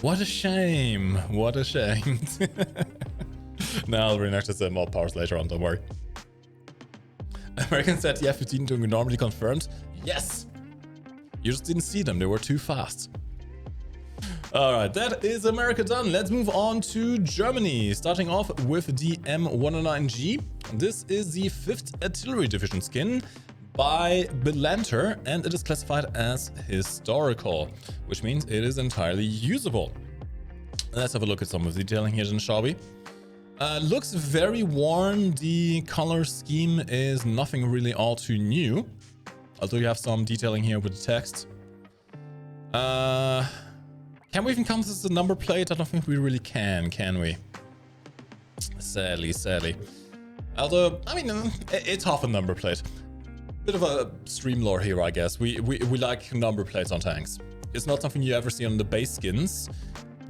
What a shame. What a shame. No, I'll reenact his mod powers later on, don't worry. American said the F-15 doing normally confirmed. Yes! You just didn't see them, they were too fast. All right, that is America done. Let's move on to Germany. Starting off with the M109G. This is the 5th Artillery Division skin by Belanter, and it is classified as historical, which means it is entirely usable. Let's have a look at some of the detailing here, then, shall we? Looks very worn. The color scheme is nothing really all too new, although you have some detailing here with the text. Can we even count this as a number plate? I don't think we really can we? Sadly. Although, I mean, it's half a number plate. Bit of a stream lore here, I guess. We like number plates on tanks. It's not something you ever see on the base skins.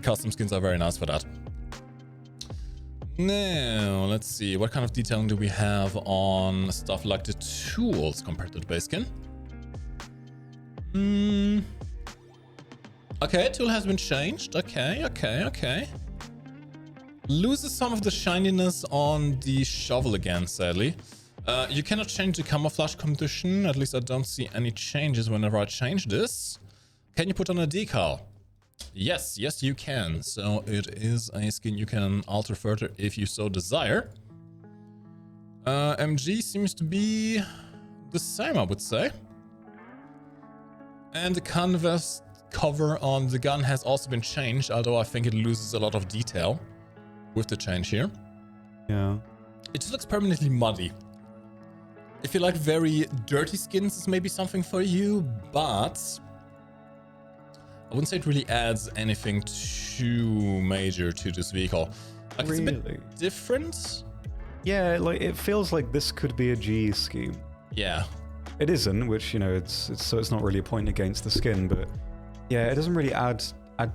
Custom skins are very nice for that. Now, let's see. What kind of detailing do we have on stuff like the tools compared to the base skin? Okay, tool has been changed. Okay. Loses some of the shininess on the shovel again, sadly. You cannot change the camouflage condition. At least I don't see any changes whenever I change this. Can you put on a decal? Yes, you can. So it is a skin you can alter further if you so desire. MG seems to be the same, I would say. And the canvas cover on the gun has also been changed, although I think it loses a lot of detail with the change here. Yeah. It just looks permanently muddy. If you like very dirty skins, it's maybe something for you, but I wouldn't say it really adds anything too major to this vehicle. Like, really? It's a bit different. Yeah, like it feels like this could be a G scheme. Yeah. It isn't, which, you know, it's not really a point against the skin, but yeah, it doesn't really add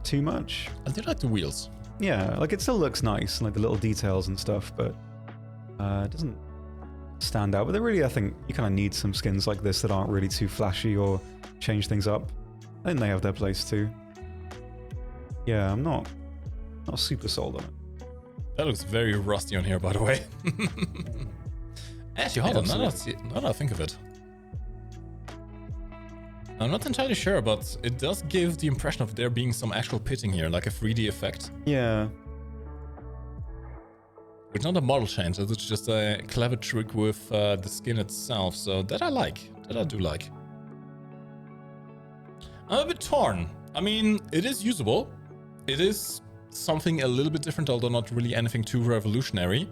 too much. I do like the wheels. Yeah, like it still looks nice, like the little details and stuff, but it doesn't stand out. But really, I think you kind of need some skins like this that aren't really too flashy or change things up. I think they have their place too. Yeah, I'm not super sold on it. That looks very rusty on here, by the way. Actually, hold on, now that I think of it. I'm not entirely sure, but it does give the impression of there being some actual pitting here, like a 3D effect. Yeah. It's not a model change, it's just a clever trick with the skin itself, so that I like. That I do like. I'm a bit torn. I mean, it is usable. It is something a little bit different, although not really anything too revolutionary.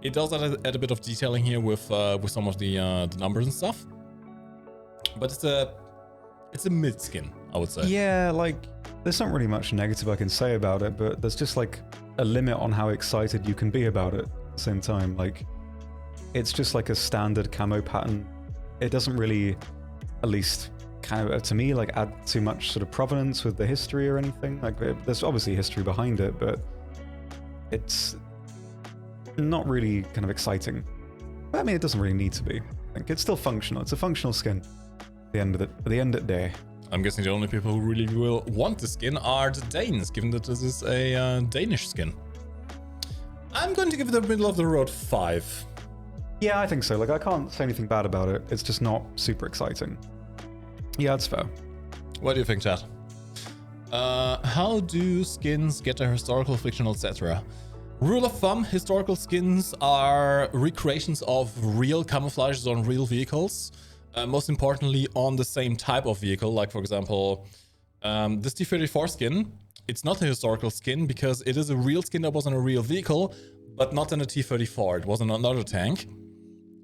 It does add a bit of detailing here with some of the numbers and stuff. But it's a mid skin, I would say. Yeah, like there's not really much negative I can say about it, but there's just like a limit on how excited you can be about it at the same time. Like it's just like a standard camo pattern. It doesn't really, at least kind of to me, like add too much sort of provenance with the history or anything. Like there's obviously history behind it, but it's not really kind of exciting. I mean, it doesn't really need to be. I think it's still functional. It's a functional skin. At the end of the day. I'm guessing the only people who really will want the skin are the Danes, given that this is a Danish skin. I'm going to give it a middle of the road 5. Yeah, I think so. Like, I can't say anything bad about it. It's just not super exciting. Yeah, that's fair. What do you think, chat? How do skins get a historical, fictional, etc.? Rule of thumb, historical skins are recreations of real camouflages on real vehicles. Most importantly, on the same type of vehicle. Like, for example, this T34 skin, it's not a historical skin because it is a real skin that was on a real vehicle, but not in a T34. It was on another tank.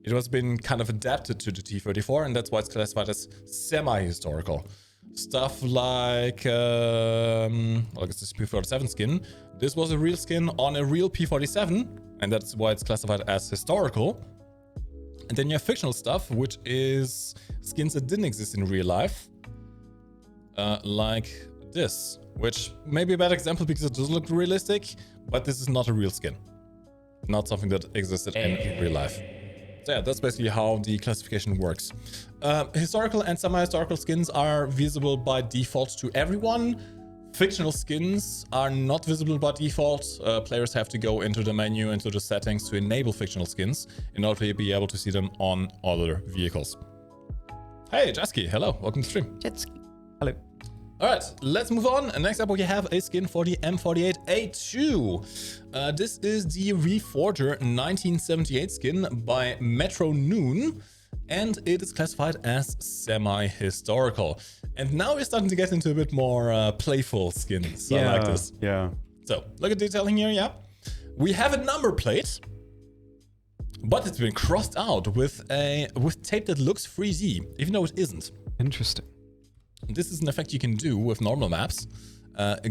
It has been kind of adapted to the T34, and that's why it's classified as semi-historical. Stuff like it's this P47 skin. This was a real skin on a real P47, and that's why it's classified as historical. And then you have fictional stuff, which is skins that didn't exist in real life. Like this, which may be a bad example because it does look realistic, but this is not a real skin. Not something that existed in real life. So yeah, that's basically how the classification works. Historical and semi-historical skins are visible by default to everyone. Fictional skins are not visible by default. Players have to go into the menu, into the settings to enable fictional skins in order to be able to see them on other vehicles. Hey, Jetski, hello, welcome to the stream. Jetski. Hello. All right, let's move on. And next up, we have a skin for the M48A2. This is the Reforger 1978 skin by Metro Noon, and it is classified as semi-historical. And now we're starting to get into a bit more playful skins. Yeah, I like this. Yeah. So, look at detailing here, yeah. We have a number plate, but it's been crossed out with tape that looks 3D, even though it isn't. Interesting. This is an effect you can do with normal maps.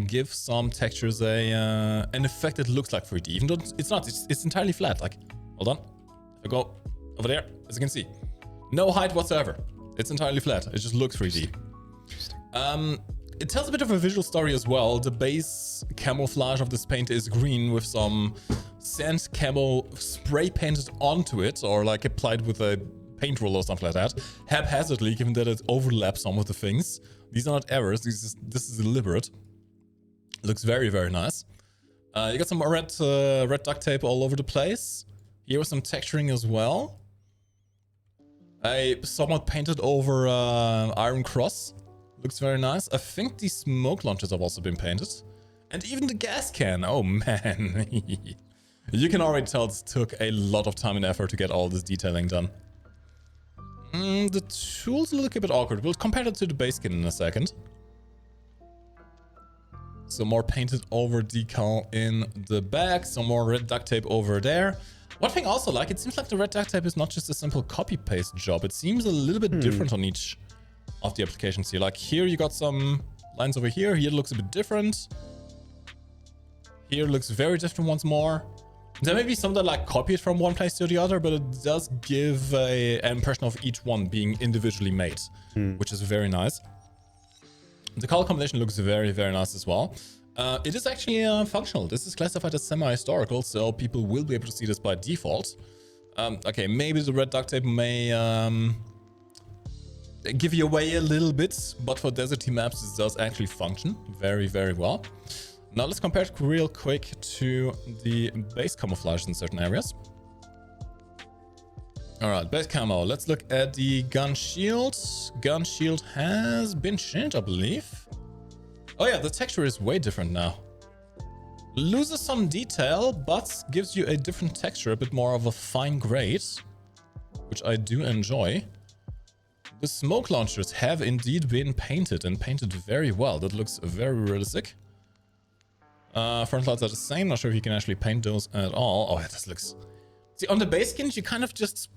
Give some textures an effect that looks like 3D, even though it's not. It's entirely flat. Like, hold on. If I go over there, as you can see, no height whatsoever. It's entirely flat. It just looks 3D. It tells a bit of a visual story as well. The base camouflage of this paint is green with some sand camo spray painted onto it, or like applied with a paint roller or something like that, haphazardly, given that it overlaps some of the things. These are not errors. This is deliberate. Looks very, very nice. You got some red duct tape all over the place. Here was some texturing as well. A somewhat painted over iron cross. Looks very nice. I think the smoke launchers have also been painted. And even the gas can. Oh, man. You can already tell this took a lot of time and effort to get all this detailing done. The tools look a bit awkward. We'll compare it to the base skin in a second. Some more painted over decal in the back. Some more red duct tape over there. One thing I also like, it seems like the red duct tape is not just a simple copy-paste job. It seems a little bit different on each of the applications here. Like here you got some lines over here. Here it looks a bit different. Here it looks very different once more. There may be some that like copy it from one place to the other, but it does give an impression of each one being individually made, which is very nice. The color combination looks very, very nice as well. It is actually functional. This is classified as semi-historical, so people will be able to see this by default. Okay, maybe the red duct tape may give you away a little bit, but for deserty maps, this does actually function very, very well. Now let's compare it real quick to the base camouflage in certain areas. Alright, base camo. Let's look at the gun shield. Gun shield has been changed, I believe. Oh yeah, the texture is way different now. Loses some detail, but gives you a different texture, a bit more of a fine grade, which I do enjoy. The smoke launchers have indeed been painted, and painted very well. That looks very realistic. Front lights are the same. Not sure if you can actually paint those at all. Oh, yeah, this looks... See, on the base skins, you kind of just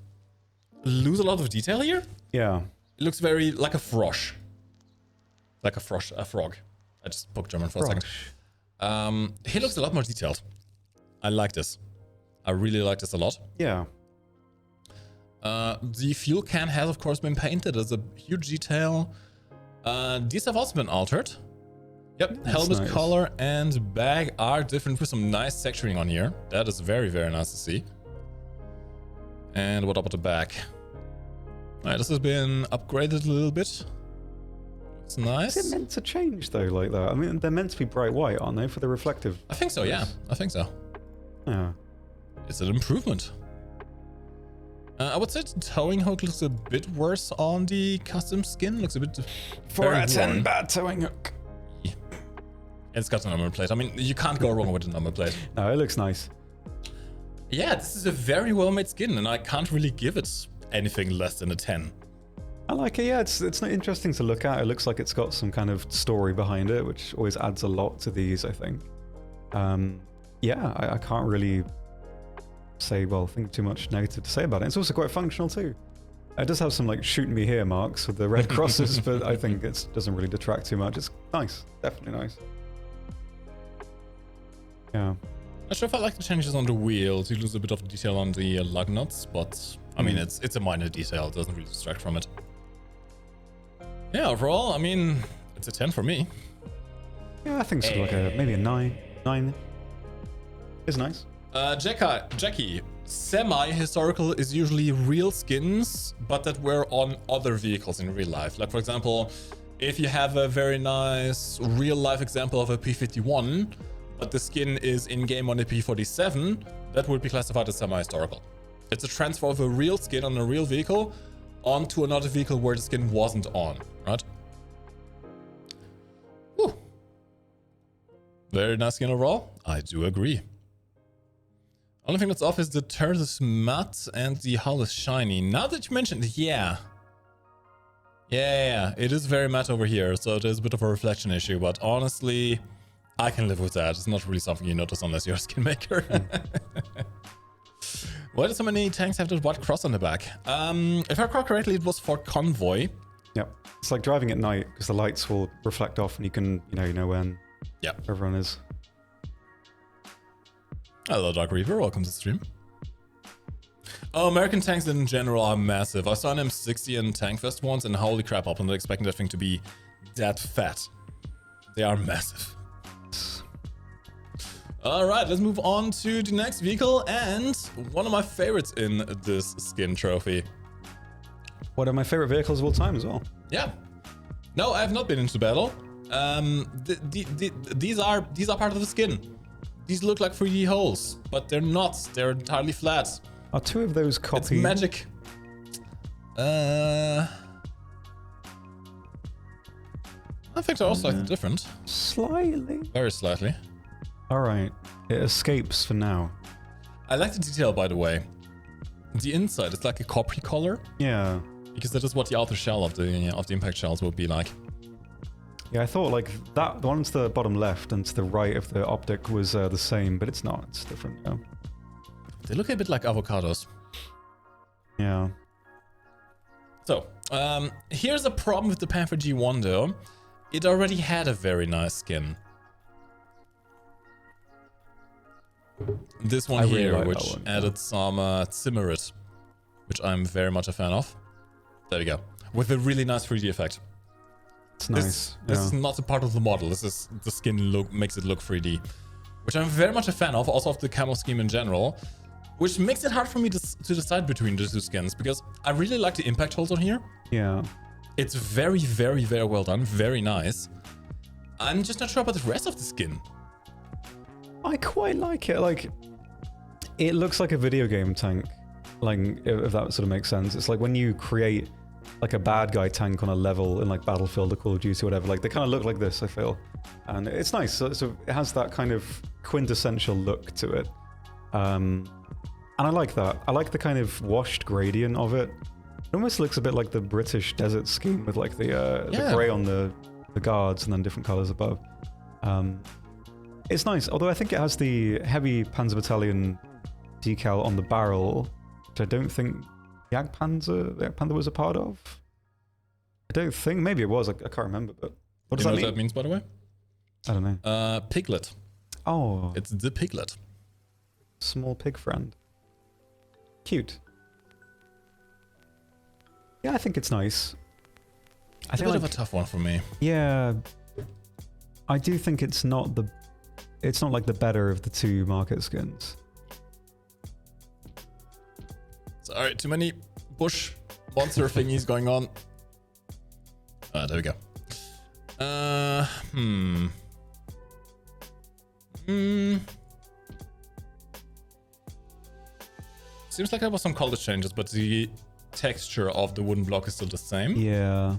lose a lot of detail here. Yeah. It looks very like a frosh. Like a frog. I just spoke German for a second. He looks a lot more detailed. I like this. I really like this a lot. Yeah. The fuel can has, of course, been painted. There's a huge detail. These have also been altered. Yep, that's helmet nice. color and bag are different with some nice texturing on here. That is very, very nice to see. And what about the back? Alright, this has been upgraded a little bit. It's nice. Is it meant to change though, like that? I mean, they're meant to be bright white, aren't they, for the reflective? I think so, yeah. I think so. Yeah. It's an improvement. I would say the towing hook looks a bit worse on the custom skin. Looks a bit... 4 out of 10 worn. bad towing hook. It's got a number plate. I mean, you can't go wrong with a number plate. No, it looks nice. Yeah, this is a very well-made skin, and I can't really give it anything less than a 10. I like it, yeah. It's interesting to look at. It looks like it's got some kind of story behind it, which always adds a lot to these, I think. Yeah, I can't really think too much negative to say about it. It's also quite functional too. It does have some like shoot me here marks with the red crosses, but I think it doesn't really detract too much. It's nice, definitely nice. Yeah. Not sure if I like the changes on the wheels. You lose a bit of detail on the lug nuts, but I mean, it's a minor detail. It doesn't really distract from it. Yeah, overall, I mean, it's a 10 for me. Yeah, I think sort of like maybe a 9. 9 is nice. Jackie, semi-historical is usually real skins, but that were on other vehicles in real life. Like, for example, if you have a very nice real-life example of a P51, but the skin is in-game on a P47, that would be classified as semi-historical. It's a transfer of a real skin on a real vehicle onto another vehicle where the skin wasn't on, right? Very nice skin overall. I do agree. Only thing that's off is the turret is matte and the hull is shiny. Now that you mentioned it, yeah. Yeah, it is very matte over here, so it is a bit of a reflection issue, but honestly, I can live with that. It's not really something you notice unless you're a skin maker. Why do so many tanks have that white cross on the back? If I recall correctly, it was for convoy. Yep. It's like driving at night because the lights will reflect off and you know when everyone is. Hello, Dark Reaper. Welcome to the stream. Oh, American tanks in general are massive. I saw an M60 in Tank Fest once, and holy crap, I'm not expecting that thing to be that fat. They are massive. Alright, let's move on to the next vehicle, and one of my favorites in this skin trophy. One of my favorite vehicles of all time as well. Yeah. No, I have not been into battle. These are part of the skin. These look like 3D holes, but they're not. They're entirely flat. Are two of those copies? It's magic. I think they're all slightly different. Slightly. Very slightly. Alright. It escapes for now. I like the detail, by the way. The inside is like a coppery color. Yeah. Because that is what the outer shell of the impact shells would be like. Yeah, I thought like that, the one to the bottom left and to the right of the optic was the same, but it's not. It's different, yeah. They look a bit like avocados. Yeah. So, here's a problem with the Panther G1 though. It already had a very nice skin. This one here, really like which added some Zimmerit, which I'm very much a fan of. There we go. With a really nice 3D effect. It's nice. This is not a part of the model. This is the skin makes it look 3D, which I'm very much a fan of. Also of the camo scheme in general, which makes it hard for me to decide between the two skins because I really like the impact holes on here. Yeah. It's very, very, very well done. Very nice. I'm just not sure about the rest of the skin. I quite like it. Like, it looks like a video game tank. Like, if that sort of makes sense. It's like when you create like a bad guy tank on a level in like Battlefield or Call of Duty or whatever, like they kind of look like this, I feel. And it's nice. So it has that kind of quintessential look to it. And I like that. I like the kind of washed gradient of it. It almost looks a bit like the British desert scheme with like the grey on the guards and then different colours above. It's nice, although I think it has the heavy Panzer Battalion decal on the barrel, which I don't think Jagdpanzer was a part of. I don't think. Maybe it was. I can't remember. But what does that mean? What that means, by the way? I don't know. Piglet. Oh. It's the piglet. Small pig friend. Cute. Yeah, I think it's nice. It's a bit of a tough one for me. Yeah. I do think it's not like the better of the two market skins. Sorry, too many bush monster thingies going on. There we go. Seems like there was some color changes, but the texture of the wooden block is still the same. Yeah.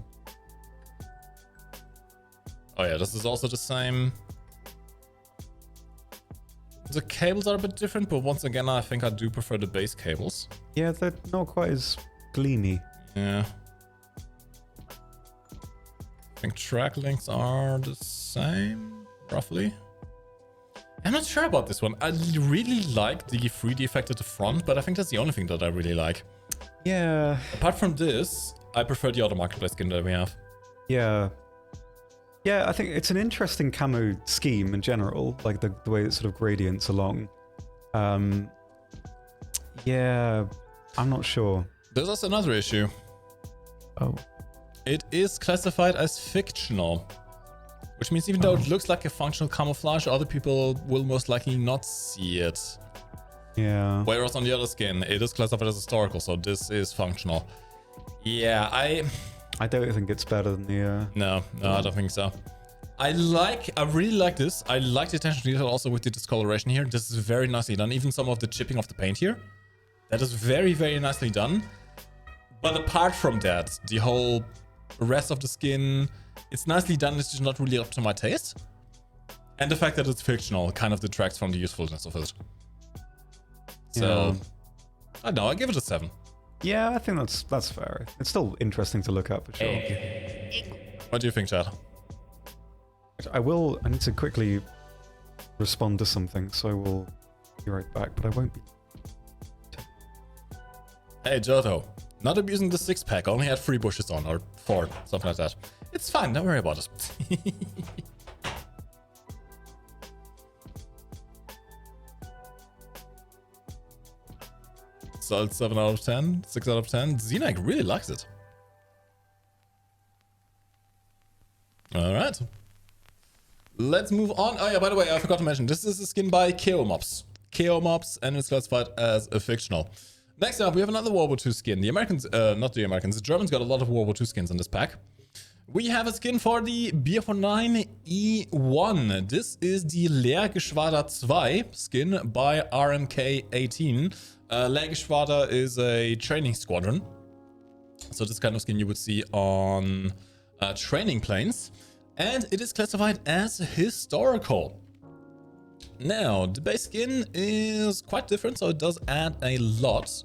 Oh yeah, this is also the same. The cables are a bit different, but once again, I think I do prefer the base cables. Yeah, they're not quite as gleamy. Yeah. I think track links are the same, roughly. I'm not sure about this one. I really like the 3D effect at the front, but I think that's the only thing that I really like. Yeah. Apart from this, I prefer the other marketplace skin that we have. Yeah. Yeah, I think it's an interesting camo scheme in general, like the way it sort of gradients along. Yeah, I'm not sure. There's also another issue. Oh. It is classified as fictional, which means even though it looks like a functional camouflage, other people will most likely not see it. Yeah. Whereas on the other skin, it is classified as historical, so this is functional. Yeah, I don't think it's better than the... No, I don't think so. I really like this. I like the attention to detail also with the discoloration here. This is very nicely done. Even some of the chipping of the paint here. That is very, very nicely done. But apart from that, the whole rest of the skin, it's nicely done. It's just not really up to my taste. And the fact that it's fictional kind of detracts from the usefulness of it. So, Yeah. I don't know, I give it a 7. Yeah, I think that's fair. It's still interesting to look at for sure. What do you think, Chad? I need to quickly respond to something, so I will be right back, but I won't be. Hey, Joto. Not abusing the 6-pack, only had 3 bushes on, or 4, something like that. It's fine, don't worry about it. Solid 7 out of 10, 6 out of 10. Xenak really likes it. Alright. Let's move on. Oh yeah, by the way, I forgot to mention, this is a skin by Keomobs. Keomobs, and it's classified as a fictional. Next up, we have another World War II skin. The Americans, not the Americans, the Germans got a lot of World War II skins in this pack. We have a skin for the BF9 E1. This is the Lehrgeschwader 2 skin by RMK18. Lehrgeschwader is a training squadron. So this kind of skin you would see on training planes. And it is classified as historical. Now, the base skin is quite different, so it does add a lot.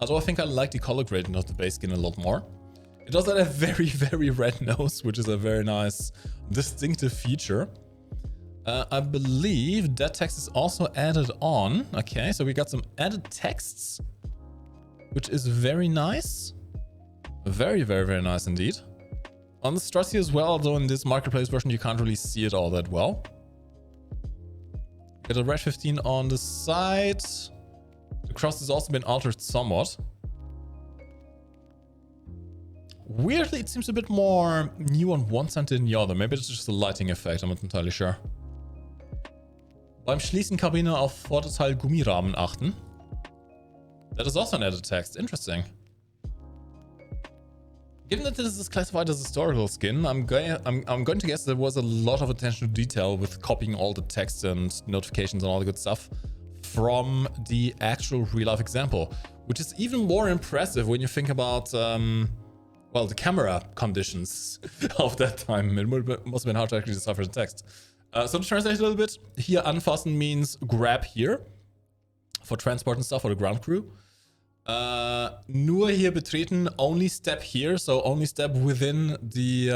Although I think I like the color gradient of the base skin a lot more. It does add a very, very red nose, which is a very nice, distinctive feature. I believe that text is also added on. Okay, so we got some added texts, which is very nice. Very, very, very nice indeed. On the struts here as well, although in this marketplace version you can't really see it all that well. Got a red 15 on the side. The cross has also been altered somewhat. Weirdly, it seems a bit more new on one side than the other. Maybe it's just a lighting effect, I'm not entirely sure. Beim Schließen Kabine auf Vorderteil Gummirahmen achten. That is also an added text. Interesting. Given that this is classified as a historical skin, I'm going to guess there was a lot of attention to detail with copying all the text and notifications and all the good stuff from the actual real-life example, which is even more impressive when you think about, well, the camera conditions of that time. It must have been hard to actually decipher the text. So to translate a little bit, here anfassen means grab here for transport and stuff for the ground crew. Nur hier betreten, only step here, so only step within the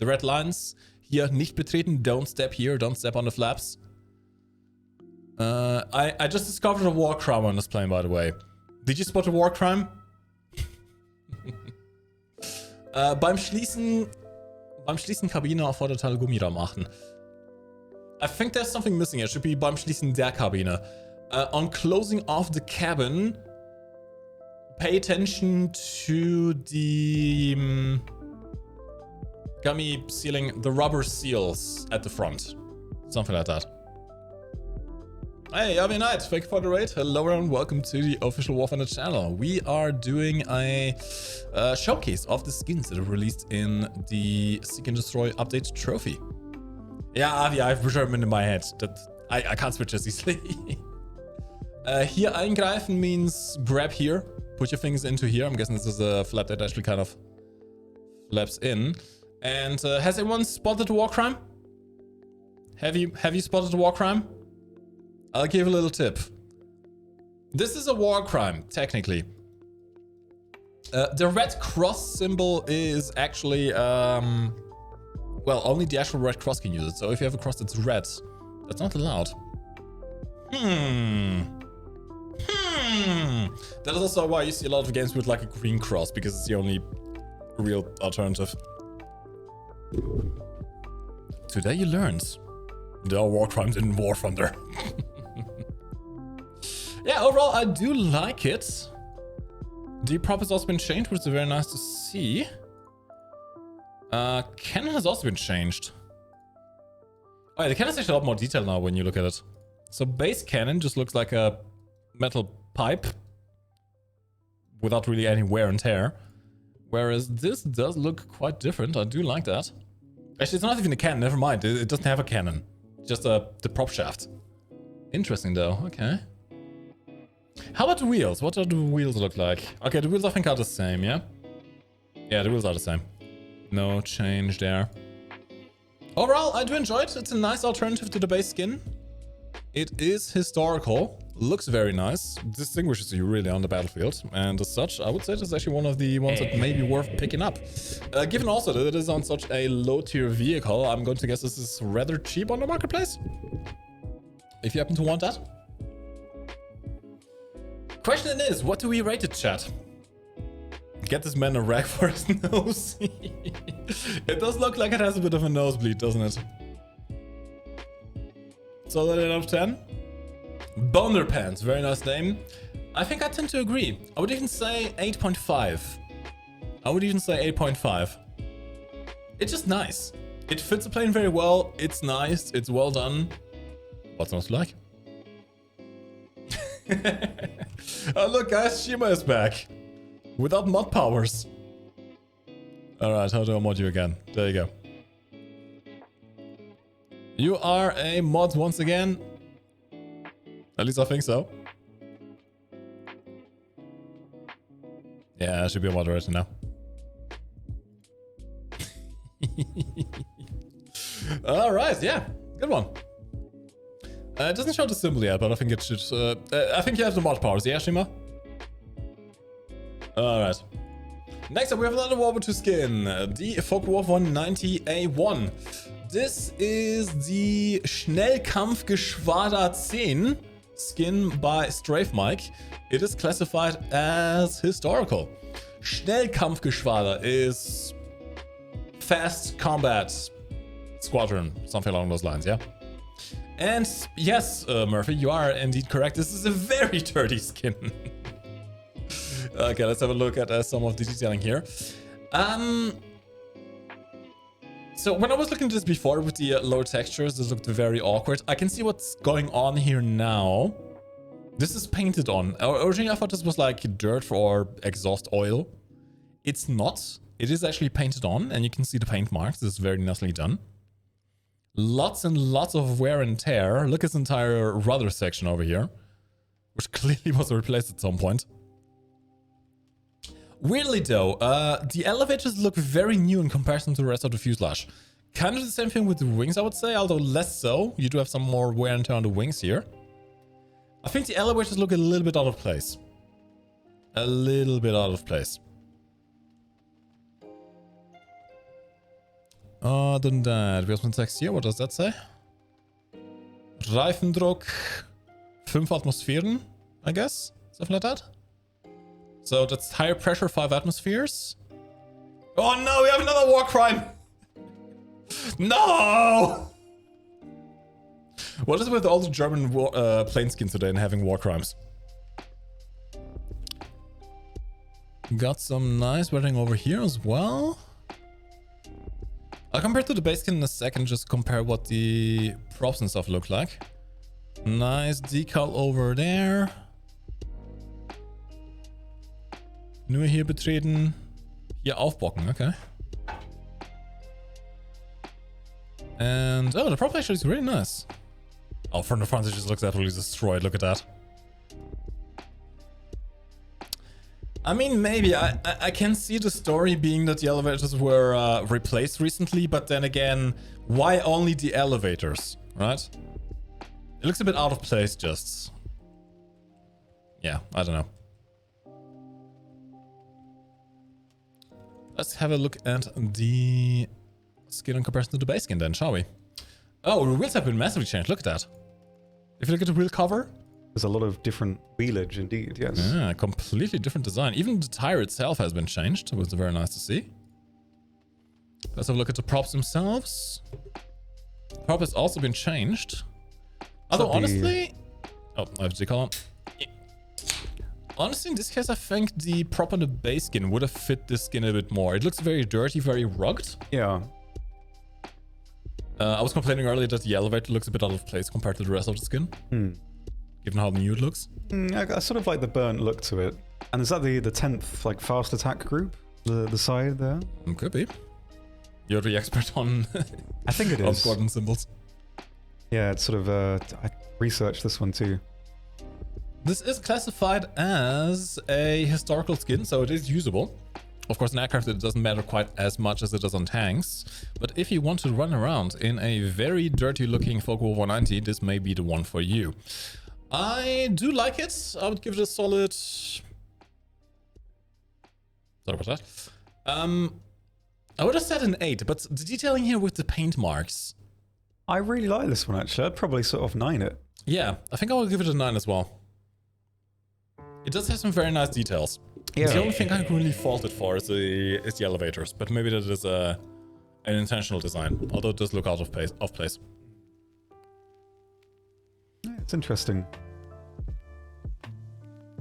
red lines. Hier nicht betreten, don't step here, don't step on the flaps. I just discovered a war crime on this plane, by the way. Did you spot a war crime? Beim Schließen Kabine auf Vorderteil Gummirahmen achten. I think there's something missing. It should be beim Schließen der Kabine. On closing off the cabin, pay attention to the gummy sealing, the rubber seals at the front. Something like that. Hey, Yavi Knight, thank you for the raid. Hello and welcome to the official War Thunder channel. We are doing a showcase of the skins that are released in the Seek and Destroy update trophy. Yeah, Avi, I've reserved them in my head. That I can't switch as easily. Hier eingreifen means grab here. Put your fingers into here. I'm guessing this is a flap that actually kind of flaps in. And has anyone spotted a war crime? Have you spotted a war crime? I'll give a little tip. This is a war crime, technically. The red cross symbol is actually, well, only the actual red cross can use it. So if you have a cross that's red, that's not allowed. That is also why you see a lot of games with like a green cross, because it's the only real alternative. Today you learned there are war crimes in War Thunder. Yeah, overall I do like it. The prop has also been changed, which is very nice to see. Cannon has also been changed. Oh yeah, the cannon is actually a lot more detailed now when you look at it. So base cannon just looks like a metal pipe without really any wear and tear. Whereas this does look quite different. I do like that. Actually, it's not even a cannon, never mind. It doesn't have a cannon. Just the prop shaft. Interesting though, okay. How about the wheels? What do the wheels look like? Okay, the wheels I think are the same, yeah? Yeah, the wheels are the same. No change there. Overall, I do enjoy it. It's a nice alternative to the base skin. It is historical, looks very nice, distinguishes you really on the battlefield, and as such, I would say this is actually one of the ones that may be worth picking up. Given also that it is on such a low-tier vehicle, I'm going to guess this is rather cheap on the marketplace. If you happen to want that. Question is, what do we rate it, chat? Get this man a rag for his nose. It does look like it has a bit of a nosebleed, doesn't it? Solid 8 out of 10. Boner Pants, very nice name. I think I tend to agree. I would even say 8.5. I would even say 8.5. It's just nice. It fits the plane very well. It's nice. It's well done. What's not to like? Oh look guys, Shima is back. Without mod powers. Alright, how do I mod you again? There you go. You are a mod once again. At least I think so. Yeah, I should be a moderator now. Alright, yeah. Good one. It doesn't show the symbol yet, but I think it should... I think you have the mod powers, yeah, Shima? Alright. Next up, we have another World War II skin. The Folklore 190A1. This is the Schnellkampfgeschwader 10 skin by Strafe Mike. It is classified as historical. Schnellkampfgeschwader is fast combat squadron, something along those lines, yeah? And yes, Murphy, you are indeed correct. This is a very dirty skin. Okay, let's have a look at some of the detailing here. So when I was looking at this before with the lower textures, this looked very awkward. I can see what's going on here now. This is painted on. Originally, I thought this was like dirt or exhaust oil. It's not. It is actually painted on, and you can see the paint marks. This is very nicely done. Lots and lots of wear and tear. Look at this entire rudder section over here, which clearly was replaced at some point. Weirdly though, the elevators look very new in comparison to the rest of the fuselage. Kind of the same thing with the wings, I would say, although less so. You do have some more wear and tear on the wings here. I think the elevators look a little bit out of place. A little bit out of place. Other than that, we have some text here. What does that say? Reifendruck 5 Atmosphären, I guess? Something like that? So that's higher pressure, 5 atmospheres. Oh no, we have another war crime! No! What is it with all the German plane skins today and having war crimes? Got some nice weathering over here as well. I'll compare it to the base skin in a second, just compare what the props and stuff look like. Nice decal over there. Nur hier betreten. Hier aufbocken, okay. And, oh, the prop actually is really nice. Oh, from the front it just looks absolutely destroyed, look at that. I mean, maybe. I can see the story being that the elevators were replaced recently, but then again, why only the elevators, right? It looks a bit out of place, just. Yeah, I don't know. Let's have a look at the skin in comparison to the base skin then, shall we? Oh, the wheels have been massively changed, look at that. If you look at the wheel cover, there's a lot of different wheelage indeed, yes. Yeah, completely different design. Even the tire itself has been changed, which is very nice to see. Let's have a look at the props themselves. Prop has also been changed. Although honestly... Oh, I have decal on. Honestly, in this case, I think the prop on the base skin would have fit this skin a bit more. It looks very dirty, very rugged. Yeah. I was complaining earlier that the elevator looks a bit out of place compared to the rest of the skin. Given how new it looks. I sort of like the burnt look to it. And is that the 10th like fast attack group? The side there? Could be. You're the expert on I think it is. squadron symbols. Yeah, it's sort of I researched this one too. This is classified as a historical skin, so it is usable. Of course, in aircraft it doesn't matter quite as much as it does on tanks, but if you want to run around in a very dirty looking Focke-Wulf 190, this may be the one for you. I do like it. I would give it a solid... Sorry about that. I would have said an 8, but the detailing here with the paint marks... I really like this one, actually. I'd probably sort of 9 it. Yeah, I think I will give it a 9 as well. It does have some very nice details. Yeah. The only thing I can really fault it for is the elevators, but maybe that is an intentional design, although it does look out of place. Yeah, it's interesting.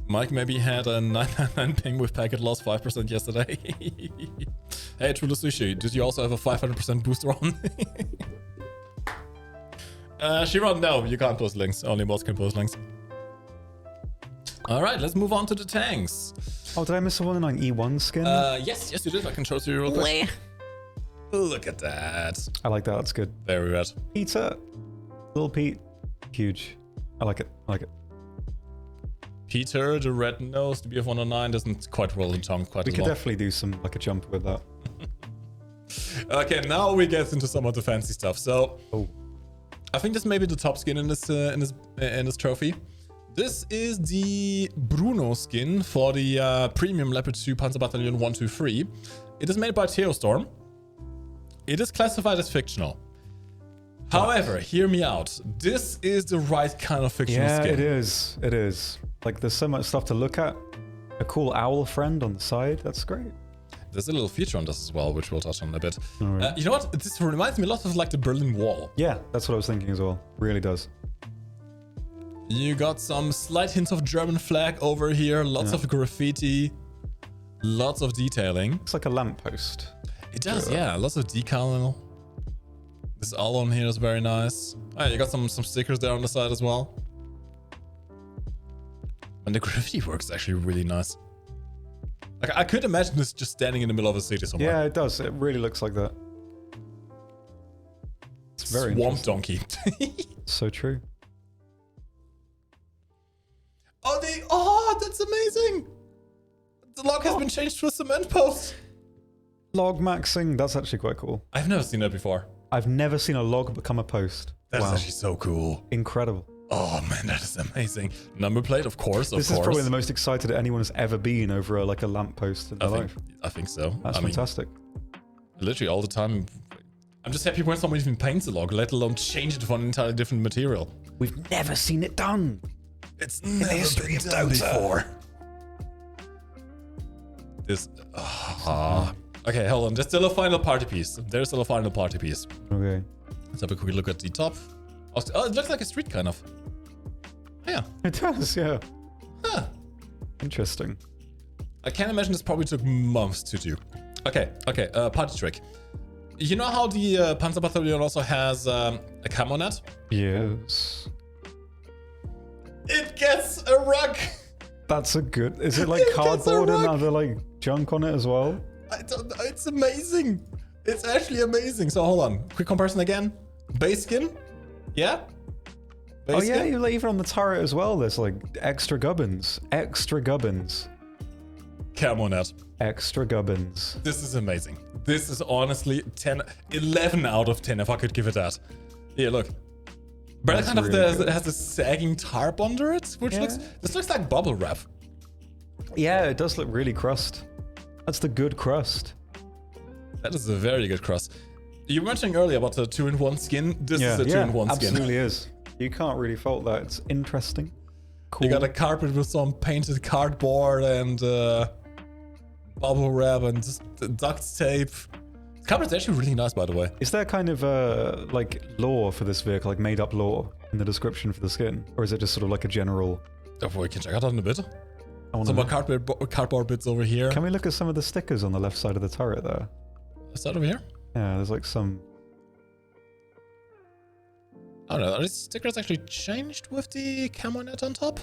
Mike maybe had a 999 ping with packet loss 5% yesterday. Hey, True Sushi, did you also have a 500% booster on? Shiron, no, you can't post links. Only bots can post links. Alright, let's move on to the tanks. Oh, did I miss a 109 E1 skin? Yes, you did. I can show it to you real quick. Look at that. I like that, that's good. Very red. Peter. Little Pete. Huge. I like it, I like it. Peter, the red nose, the BF-109 doesn't quite roll the tongue quite We as could well. definitely do some, like a jump with that. Okay, now we get into some of the fancy stuff. So, I think this may be the top skin in this trophy. This is the Bruno skin for the Premium Leopard 2 Panzer Battalion 123. It is made by Theostorm. It is classified as fictional. However, hear me out. This is the right kind of fictional skin. Yeah, it is. It is. Like, there's so much stuff to look at. A cool owl friend on the side. That's great. There's a little feature on this as well, which we'll touch on a bit. Right. You know what? This reminds me a lot of like the Berlin Wall. Yeah, that's what I was thinking as well. Really does. You got some slight hints of German flag over here. Lots of graffiti. Lots of detailing. Looks like a lamppost. It does, yeah. Lots of decal. This owl on here is very nice. Oh, you got some stickers there on the side as well. And the graffiti work is actually really nice. Like, I could imagine this just standing in the middle of a city somewhere. Yeah, it does. It really looks like that. It's very Swamp donkey. So true. Oh, that's amazing. The log has been changed to a cement post. Log maxing. That's actually quite cool. I've never seen that before. I've never seen a log become a post. That's actually so cool. Incredible. Oh man, that is amazing. Number plate, of course, This is probably the most excited anyone has ever been over like a lamppost in their life. I think so. That's fantastic. Literally all the time. I'm just happy when someone even paints a log, let alone change it for an entirely different material. We've never seen it done. It's never been done before. This. Okay, hold on. There's still a final party piece. There's still a final party piece. Okay. Let's have a quick look at the top. Oh, it looks like a street, kind of. Yeah. It does, yeah. Huh. Interesting. I can imagine this probably took months to do. Okay, party trick. You know how the Panzer Battalion also has a camo net? Yes. It gets a rug! That's a good... Is it like cardboard and other like junk on it as well? I don't know, it's amazing. It's actually amazing. So hold on, quick comparison again. Base skin, yeah? Base Yeah, skin? even on the turret as well, there's like extra gubbins. Extra gubbins. Camo net. Extra gubbins. This is amazing. This is honestly 11 out of 10 if I could give it that. Here, look. But it kind of has a sagging tarp under it, which this looks like bubble wrap. Yeah, it does look really crust. That's the good crust. That is a very good crust. You were mentioning earlier about the 2-in-1 skin. This is a 2-in-1 skin. Absolutely is. You can't really fault that. It's interesting. Cool. You got a carpet with some painted cardboard and bubble wrap and just duct tape. The carpet's actually really nice, by the way. Is there kind of like lore for this vehicle, like made up lore in the description for the skin? Or is it just sort of like a general... Therefore, we can check out that in a bit. Some more cardboard bits over here. Can we look at some of the stickers on the left side of the turret there? Is that over here? Yeah, there's like some... I don't know, are these stickers actually changed with the camo net on top?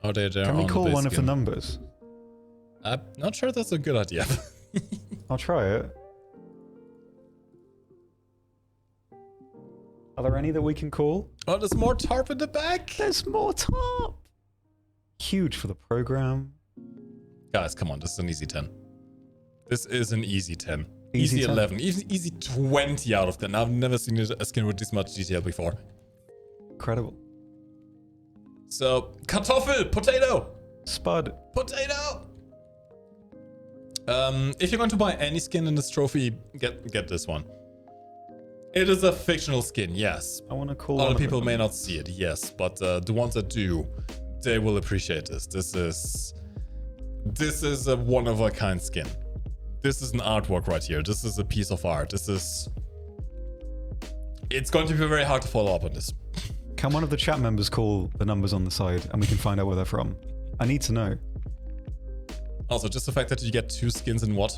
Oh, they're Can we call one of the numbers? I'm not sure that's a good idea. I'll try it. Are there any that we can call? Oh, there's more tarp in the back. There's more tarp! Huge for the program. Guys, come on. This is an easy 10. This is an easy 10. Easy Easy 10. 11. Even easy 20 out of 10. I've never seen a skin with this much detail before. Incredible. So, Kartoffel, potato, Spud. potato. If you're going to buy any skin in this trophy, get this one. It is a fictional skin, yes. I want to call Other people may not see it, yes, but the ones that do, they will appreciate this. This is a one-of-a-kind skin. This is an artwork right here. This is a piece of art. It's going to be very hard to follow up on this. Can one of the chat members call the numbers on the side and we can find out where they're from? I need to know. Also, just the fact that you get 2 skins in what?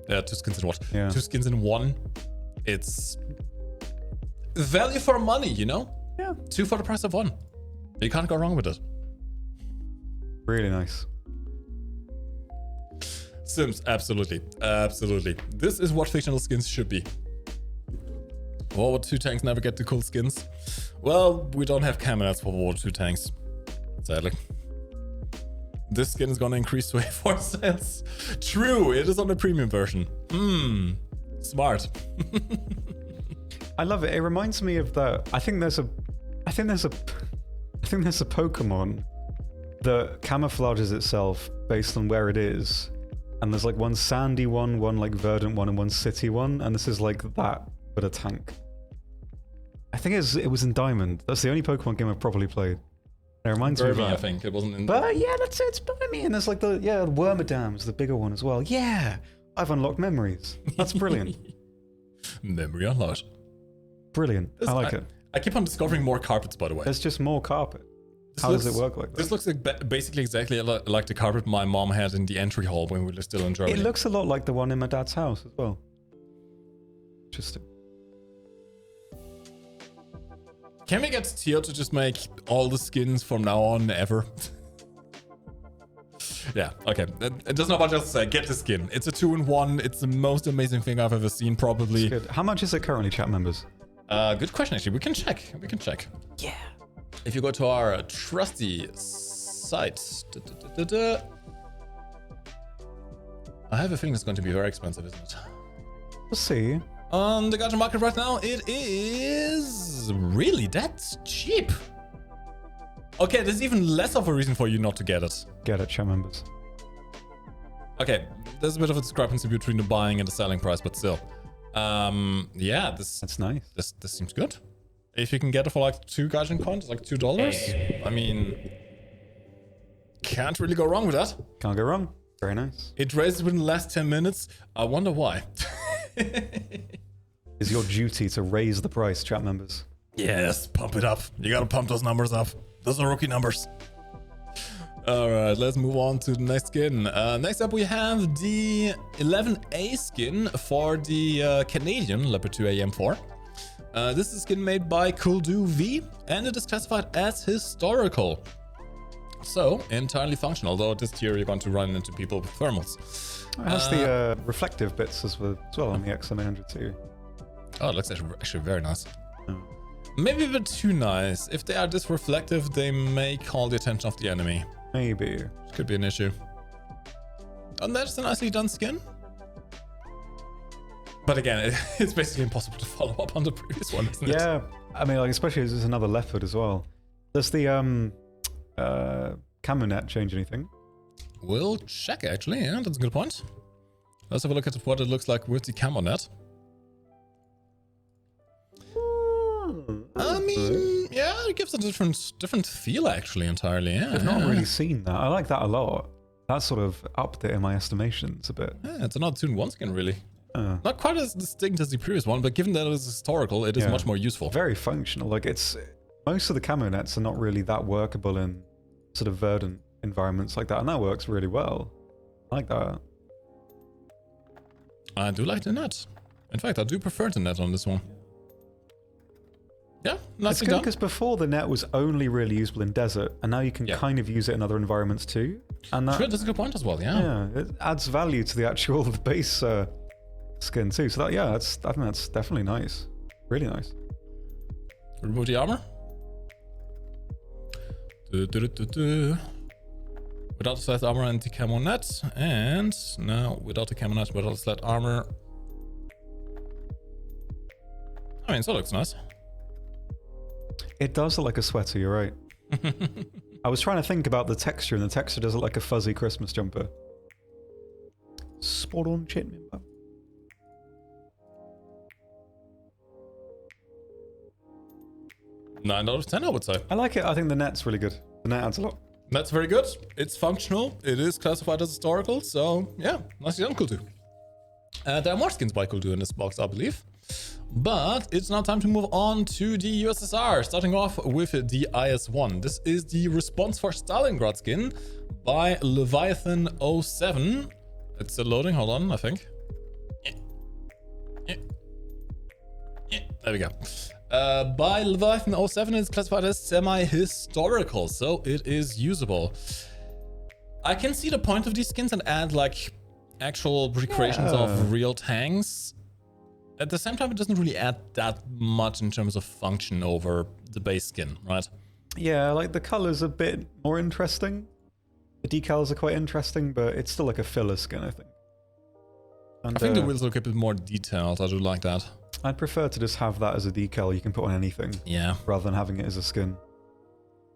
2 skins in what? Yeah. 2 skins in 1. It's value for money, you know? Yeah. 2 for the price of 1. You can't go wrong with it. Really nice. Sims, absolutely. Absolutely. This is what fictional skins should be. World War 2 tanks never get the cool skins. Well, we don't have caminets for World War 2 tanks. Sadly. This skin is gonna increase to A4 sales. True, it is on the premium version. Smart. I love it. It reminds me of the. I think there's a Pokemon that camouflages itself based on where it is, and there's like one sandy one like verdant one, and one city one, and this is like that but a tank. I think it was in Diamond. That's the only Pokemon game I've probably played. It reminds me of Burmy, that. I think it wasn't in. But yeah, that's it. It's Burmy, and there's like the Wormadam's the bigger one as well. Yeah, I've unlocked memories. That's brilliant. Memory unlocked. Brilliant. I like it. I keep on discovering more carpets, by the way. There's just more carpet. How does it work like that? This looks like basically exactly like the carpet my mom had in the entry hall when we were still in Germany. It looks a lot like the one in my dad's house as well. Interesting. Can we get Tio to just make all the skins from now on ever? Yeah, okay. It does not much else to say. Get the skin. It's a 2-in-1. It's the most amazing thing I've ever seen, probably. Good. How much is it currently, chat members? Good question, actually. We can check. Yeah. If you go to our trusty site. I have a feeling it's going to be very expensive, isn't it? We'll see. On the gacha market right now, it is really that's cheap. Okay, there's even less of a reason for you not to get it. Get it, chat members. Okay, there's a bit of a discrepancy between the buying and the selling price, but still. Yeah, That's nice. This seems good. If you can get it for like 2 gacha coins, like $2, I mean, can't really go wrong with that. Can't go wrong. Very nice. It raised within the last 10 minutes. I wonder why. It's your duty to raise the price, chat members. Yes, pump it up. You gotta pump those numbers up. Those are rookie numbers. Alright, let's move on to the next skin. Next up we have the 11A skin for the Canadian Leopard 2 AM4. This is a skin made by Cooldo V, and it is classified as historical. So, entirely functional, although this tier you're going to run into people with thermals. It has the reflective bits as well on the XM800 too. Oh, it looks actually very nice. Oh. Maybe a bit too nice. If they are this reflective, they may call the attention of the enemy. Maybe. Which could be an issue. And that's a nicely done skin. But again, it's basically impossible to follow up on the previous one, isn't it? Yeah, I mean, like especially as there's another leopard as well. Does the camo net change anything? We'll check actually, yeah, that's a good point. Let's have a look at what it looks like with the camo net. I mean, yeah, it gives a different feel actually entirely, yeah. I've not really seen that. I like that a lot. That's sort of up there in my estimations a bit. Yeah, it's another 2-in-1 skin really. Not quite as distinct as the previous one, but given that it is historical, it is much more useful. Very functional. Like most of the camo nets are not really that workable in sort of verdant environments like that, and that works really well. I like that. I do like the net. In fact, I do prefer the net on this one. Yeah, That's nicely good done. because before the net was only really usable in desert, and now you can kind of use it in other environments too. And that, Sure, that's a good point as well, yeah. yeah, it adds value to the actual base skin too. So that, yeah, I think that's definitely nice. Really nice. Remove the armor. without the sled armor and the camo net. And now without the camo net, without the sled armor. I mean, so it looks nice. It does look like a sweater, you're right. I was trying to think about the texture, and the texture does look like a fuzzy Christmas jumper. Spot on, chat member. Nine out of 10, I would say. I like it. I think the net's really good. The net adds a lot. That's very good. It's functional. It is classified as historical. So, yeah, nicely done, Kultu. There are more skins by Kultu in this box, I believe. But it's now time to move on to the USSR, starting off with the IS-1. This is the Response for Stalingrad skin by Leviathan 07. It's still loading. Hold on, I think. There we go. By Leviathan 07, it's classified as semi-historical, so it is usable. I can see the point of these skins and add like actual recreations of real tanks. At the same time, it doesn't really add that much in terms of function over the base skin, right? Yeah, like the color's a bit more interesting. The decals are quite interesting, but it's still like a filler skin, I think. And, I think the wheels look a bit more detailed. I do like that. I'd prefer to just have that as a decal you can put on anything. Yeah. Rather than having it as a skin.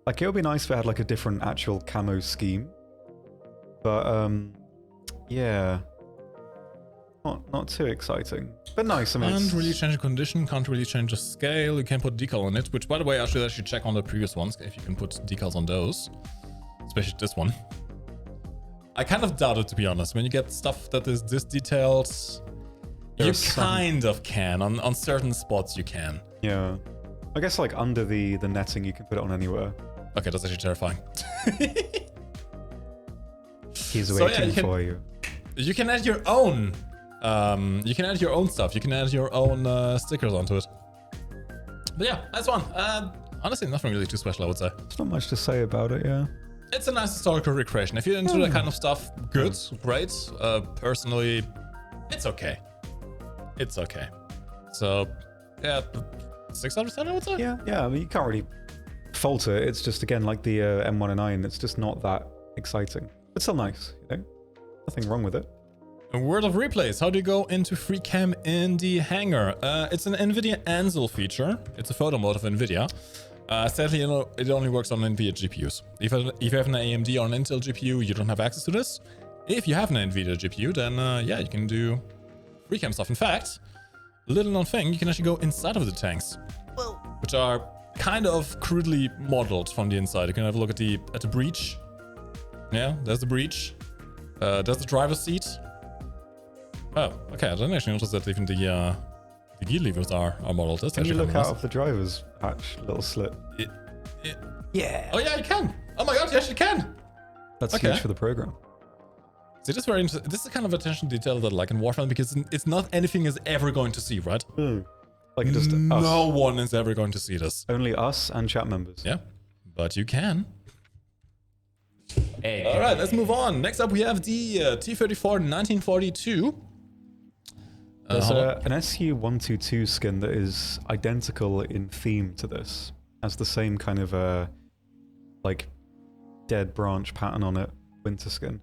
Like, it would be nice if it had like a different actual camo scheme. But, yeah. Not too exciting. But nice, I mean, Can't really change the condition, can't really change the scale. You can put decal on it, which, by the way, I should actually check on the previous ones if you can put decals on those. Especially this one. I kind of doubt it, to be honest. When you get stuff that is this detailed, you kind of can. On certain spots, you can. Yeah. I guess, like, under the netting, you can put it on anywhere. Okay, that's actually terrifying. He's waiting for you. You can add your own. You can add your own stuff. You can add your own stickers onto it. But yeah, that's one. Honestly, nothing really too special, I would say. There's not much to say about it, yeah. It's a nice historical recreation. If you're into that kind of stuff, good, great. Personally, it's okay. It's okay. So, yeah, 6 out of 10, I would say. Yeah, I mean, you can't really fault it. It's just, again, like the M109, it's just not that exciting. It's still nice, you know? Nothing wrong with it. A word of replays. How do you go into free cam in the hangar? It's an NVIDIA Ansel feature. It's a photo mode of NVIDIA. Sadly, you know, it only works on NVIDIA GPUs. If you have an AMD or an Intel GPU, you don't have access to this. If you have an NVIDIA GPU, then yeah, you can do free cam stuff. In fact, little known thing, you can actually go inside of the tanks, which are kind of crudely modeled from the inside. You can have a look at the breach. Yeah, there's the breach. There's the driver's seat. Oh, okay. I didn't actually notice that even the gear levers are modeled. That's can you look out of the driver's hatch little slit? Yeah. Oh yeah, you can. Oh my god, you actually can. That's huge for the program. See, this is very interesting. This is the kind of attention to detail that I like in Warframe, because it's not anything is ever going to see, right? Like just no one is ever going to see this. Only us and chat members. Yeah, but you can. Hey. All right, let's move on. Next up, we have the T34 1942. There's an SU-122 skin that is identical in theme to this. Has the same kind of like dead branch pattern on it, winter skin.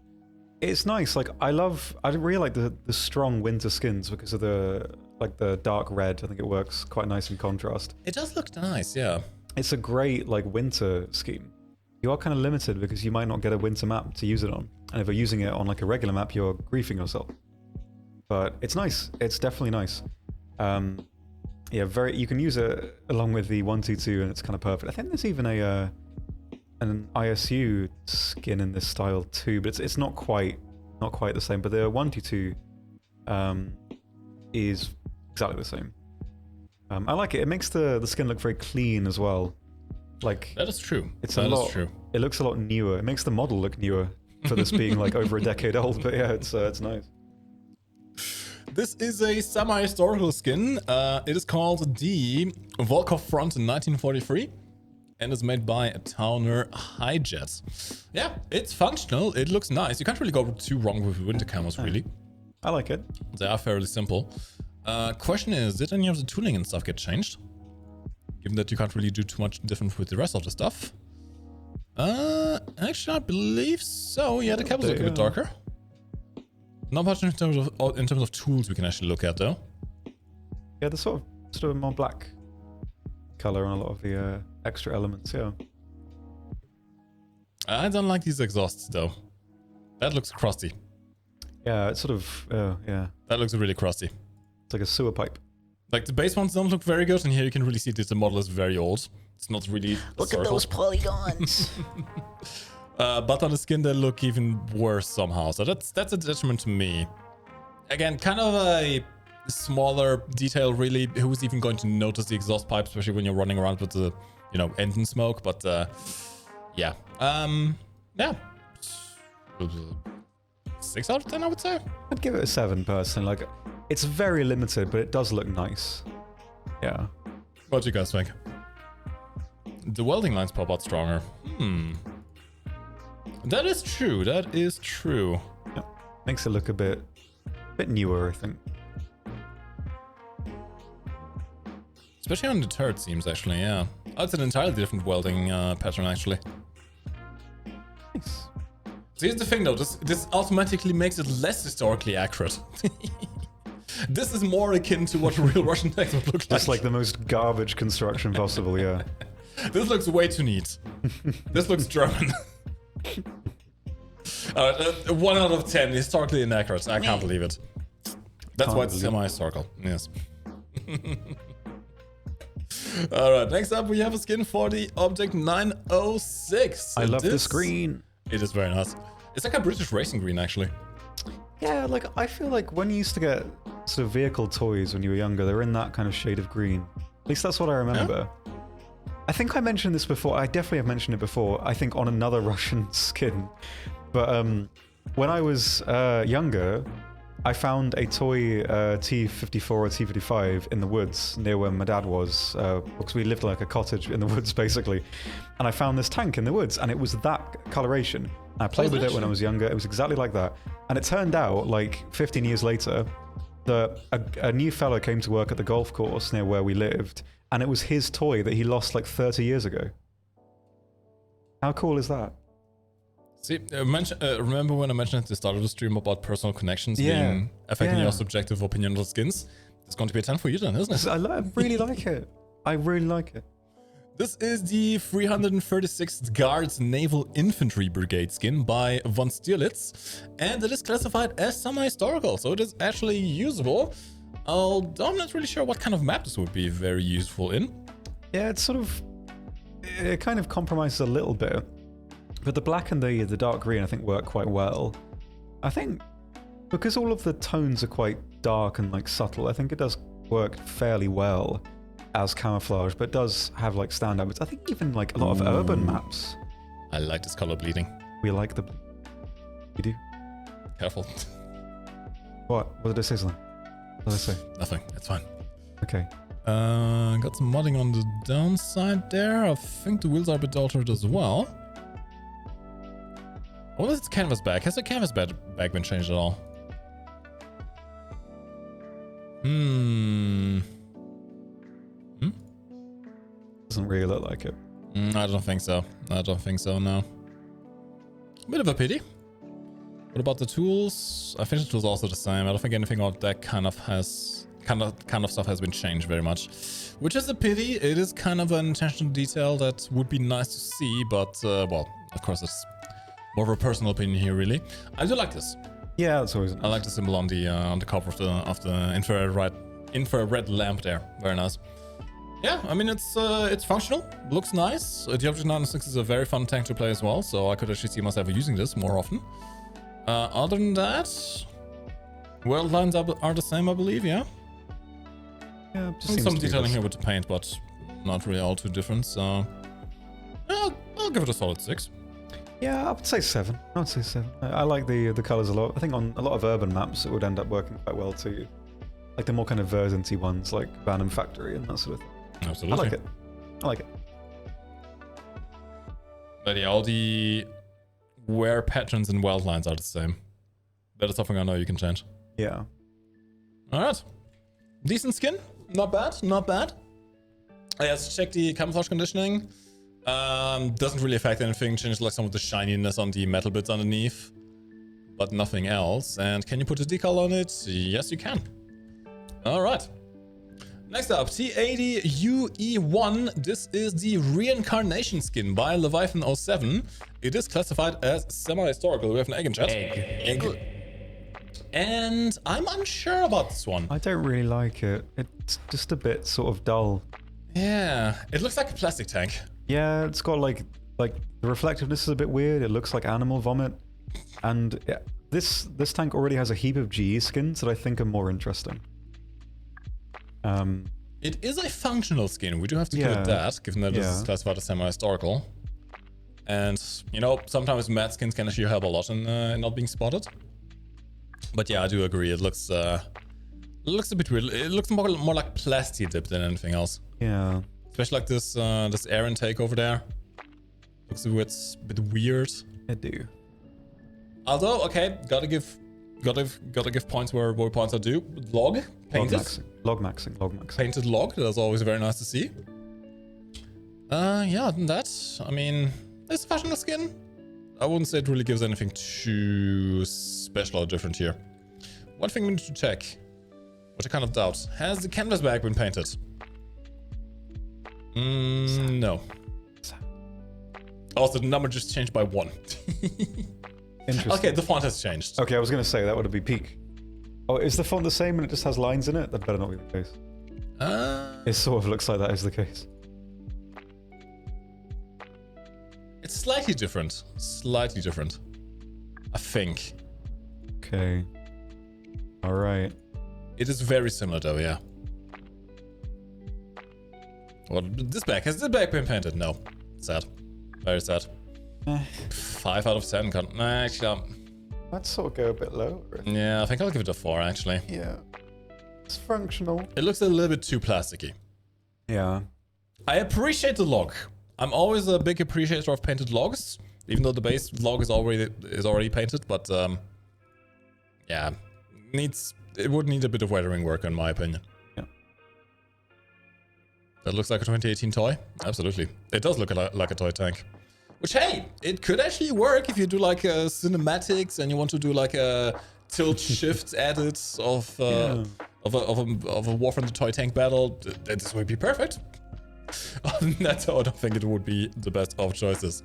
It's nice. Like I really like the strong winter skins because of the dark red. I think it works quite nice in contrast. It does look nice, yeah. It's a great like winter scheme. You are kind of limited because you might not get a winter map to use it on. And if you're using it on like a regular map, you're griefing yourself. But it's nice. It's definitely nice. Yeah, you can use it along with the 122 and it's kind of perfect. I think there's even an ISU skin in this style too, but it's not quite the same. But the 122 is exactly the same. I like it. It makes the skin look very clean as well. Like that is true. It's a lot. True. It looks a lot newer. It makes the model look newer for this being like over a decade old. But yeah, it's nice. This is a semi-historical skin. It is called the Volkov Front in 1943, and is made by Towner Highjet. Yeah, it's functional. It looks nice. You can't really go too wrong with winter camos, really. I like it. They are fairly simple. Question is, did any of the tooling and stuff get changed? Given that you can't really do too much different with the rest of the stuff. Actually, I believe so. Yeah, the cabins look a bit darker. Not much in terms of tools we can actually look at, though. Yeah, the sort of more black color on a lot of the extra elements. Yeah. I don't like these exhausts, though. That looks crusty. Yeah, it's sort of yeah. That looks really crusty. It's like a sewer pipe. Like the base ones don't look very good, and here you can really see that the model is very old. It's not really Look at those polygons. but on the skin they look even worse somehow. So that's a detriment to me. Again, kind of a smaller detail really. Who's even going to notice the exhaust pipe, especially when you're running around with the, engine smoke? But yeah. Yeah. 6 out of 10, I would say. I'd give it a 7 personally. Like, it's very limited, but it does look nice. Yeah. What do you guys think? The welding lines pop out stronger. That is true. That is true. Yeah. Makes it look a bit newer, I think. Especially on the turret seams, actually, yeah. Oh, it's an entirely different welding pattern, actually. Nice. So here's the thing, though. This automatically makes it less historically accurate. This is more akin to what a real Russian tank would look like. Just like the most garbage construction possible, yeah. This looks way too neat. This looks German. 1 out of 10, historically inaccurate. I can't believe it. That's why it's semi-historical. Yes. Alright, next up we have a skin for the Object 906. I love the screen. It is very nice. It's like a British racing green, actually. Yeah, like, I feel like when you used to get sort of vehicle toys when you were younger, they were in that kind of shade of green. At least that's what I remember. Yeah? I think I mentioned this before. I definitely have mentioned it before. I think on another Russian skin. But when I was younger, I found a toy T34 or T35 in the woods near where my dad was, because we lived like a cottage in the woods, basically. And I found this tank in the woods, and it was that coloration. I played with it when I was younger. It was exactly like that. And it turned out, like 15 years later, that a new fella came to work at the golf course near where we lived, and it was his toy that he lost like 30 years ago. How cool is that? See, remember when I mentioned at the start of the stream about personal connections being affecting your subjective opinion on skins? It's going to be a 10 for you then, isn't it? I really like it. I really like it. This is the 336th Guards Naval Infantry Brigade skin by von Stierlitz, and it is classified as semi-historical, so it is actually usable. Although I'm not really sure what kind of map this would be very useful in. Yeah, it's sort of... It kind of compromises a little bit. But the black and the dark green, I think, work quite well. I think because all of the tones are quite dark and like subtle, I think it does work fairly well as camouflage, but it does have like standout bits. I think even like a lot of urban maps. I like this color bleeding. We like the... We do? Careful. What did I say something? What did I say? Nothing, it's fine. Okay. Got some modding on the downside there. I think the wheels are a bit altered as well. What is its canvas bag? Has the canvas bag been changed at all? Doesn't really look like it. I don't think so. I don't think so, no. Bit of a pity. What about the tools? I think the tools are also the same. I don't think anything of that kind of stuff has been changed very much. Which is a pity. It is kind of an intentional detail that would be nice to see, but well, of course it's more of a personal opinion here, really. I do like this. Yeah, that's always nice. I like the symbol on the cover of the infrared lamp there. Very nice. Yeah, I mean it's functional, looks nice. The Object 906 is a very fun tank to play as well, so I could actually see myself using this more often. Other than that, world lines are the same, I believe. Yeah. Yeah, just some detailing here with the paint, but not really all too different. So I'll give it a solid 6. Yeah, I would say 7. I would say 7. I like the colors a lot. I think on a lot of urban maps it would end up working quite well too. Like the more kind of verdant-y ones, like Bantam Factory and that sort of thing. Absolutely. I like it. I like it. But yeah, all the wear patterns and weld lines are the same. That is something I know you can change. Yeah. Alright. Decent skin. Not bad. Not bad. Let's check the camouflage conditioning. Doesn't really affect anything. Changes like some of the shininess on the metal bits underneath, but nothing else. And can you put a decal on it? Yes, you can. All right. Next up, T80UE1. This is the Reincarnation skin by Leviathan07. It is classified as semi-historical. We have an egg in chat. Egg. And I'm unsure about this one. I don't really like it. It's just a bit sort of dull. Yeah, it looks like a plastic tank. Yeah, it's got like the reflectiveness is a bit weird. It looks like animal vomit. And yeah, this tank already has a heap of GE skins that I think are more interesting. It is a functional skin. We do have to give it that, given that this is classified as semi-historical. And, you know, sometimes matte skins can actually help a lot in not being spotted. But yeah, I do agree. It looks a bit weird. It looks more like plastic dip than anything else. Yeah. Especially like this air intake over there. Looks a bit weird. I do. Although, okay, gotta give points where points are due. Log painted. Log maxing. Painted log. That's always very nice to see. Yeah, than that, I mean, it's a fashionable skin. I wouldn't say it really gives anything too special or different here. One thing we need to check, which I kind of doubt, has the canvas bag been painted? No. Also, the number just changed by 1. Interesting. Okay, the font has changed. Okay, I was going to say that would be peak. Oh, is the font the same and it just has lines in it? That better not be the case. It sort of looks like that is the case. It's slightly different. Slightly different. I think. Okay. All right. It is very similar though, yeah. Well, has this bag been painted? No. Sad. Very sad. 5 out of 10. Actually, I'd sort of go a bit lower. yeah, I think I'll give it a 4 actually. Yeah. It's functional. It looks a little bit too plasticky. Yeah. I appreciate the log. I'm always a big appreciator of painted logs, even though the base log is already painted. But yeah, it would need a bit of weathering work, in my opinion. Yeah. That looks like a 2018 toy. Absolutely, it does look like a toy tank. Which, hey, it could actually work if you do like cinematics and you want to do like a tilt shift edit of a War from the Toy Tank battle. This would be perfect. Other than that, I don't think it would be the best of choices.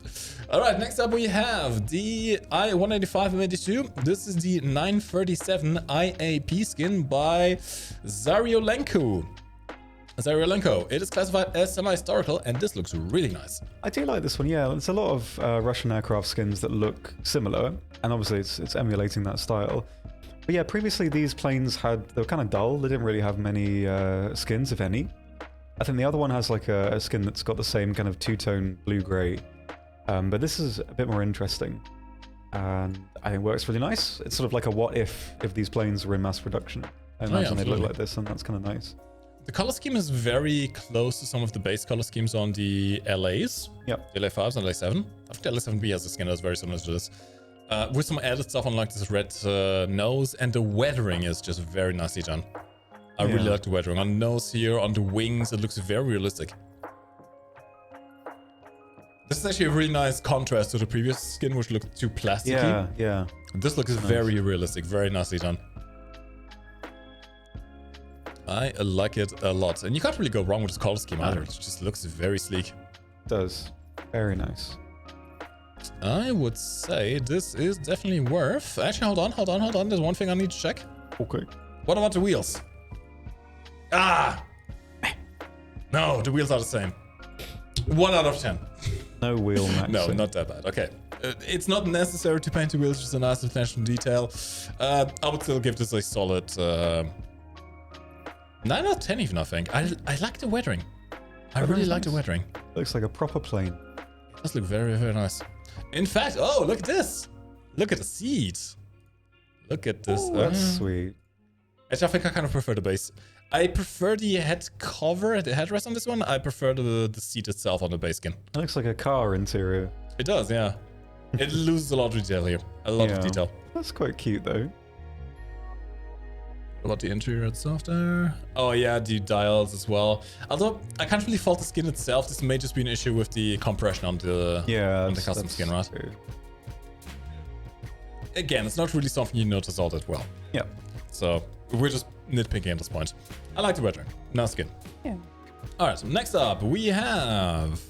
All right, next up we have the I-185M82. This is the 937 IAP skin by Zaryolenko. It is classified as semi-historical, and this looks really nice. I do like this one, yeah. There's a lot of Russian aircraft skins that look similar, and obviously it's emulating that style. But yeah, previously these planes they were kind of dull. They didn't really have many skins, if any. I think the other one has like a skin that's got the same kind of two-tone blue-grey. But this is a bit more interesting. And I think it works really nice. It's sort of like a what if these planes were in mass production. I imagine they'd look like this, and that's kind of nice. The color scheme is very close to some of the base color schemes on the LAs. Yep. The LA5s and LA7. I think the LA7B has a skin that's very similar to this. With some added stuff on like this red nose, and the weathering is just very nicely done. I really like the weathering. On the nose here, on the wings, it looks very realistic. This is actually a really nice contrast to the previous skin, which looked too plasticky. Yeah, yeah. This looks very realistic, very nicely done. I like it a lot. And you can't really go wrong with this color scheme either. It just looks very sleek. It does. Very nice. I would say this is definitely worth... Actually, hold on. There's one thing I need to check. Okay. What about the wheels? Ah! No, the wheels are the same. 1 out of 10. No wheel maxing. No, not that bad. Okay. It's not necessary to paint the wheels, just a nice attention to detail. I would still give this a solid 9 out of 10 even, I think. I like the weathering. I really like the weathering. Looks like a proper plane. It does look very, very nice. In fact, oh, look at this. Look at the seat. Look at this. Ooh, that's sweet. Actually, I think I kind of prefer the base. I prefer the head cover, the headrest on this one. I prefer the seat itself on the base skin. It looks like a car interior. It does, yeah. It loses a lot of detail here. A lot of detail. That's quite cute, though. What about the interior itself there? Oh yeah, the dials as well. Although I can't really fault the skin itself. This may just be an issue with the compression on the custom skin, right? True. Again, it's not really something you notice all that well. Yeah. So we're just nitpicking at this point. I like the weathering. Nice skin. Yeah. All right, so next up we have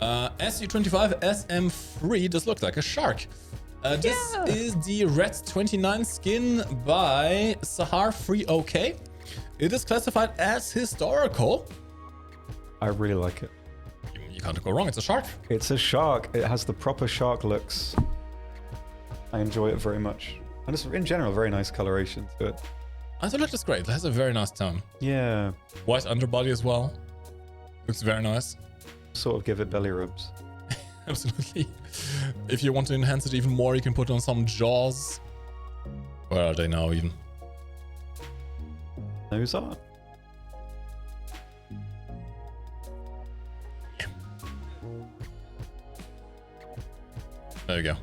SU25 SM3. This looks like a shark. This is the Red 29 skin by Sahar3OK. It is classified as historical. I really like it. You can't go wrong, it's a shark. It's a shark. It has the proper shark looks. I enjoy it very much. And it's, in general, very nice coloration to it. I thought it looks great. It has a very nice tone. Yeah. White underbody as well. Looks very nice. Sort of give it belly rubs. Absolutely. If you want to enhance it even more, you can put on some jaws. Where are they now even? Those are. There you go.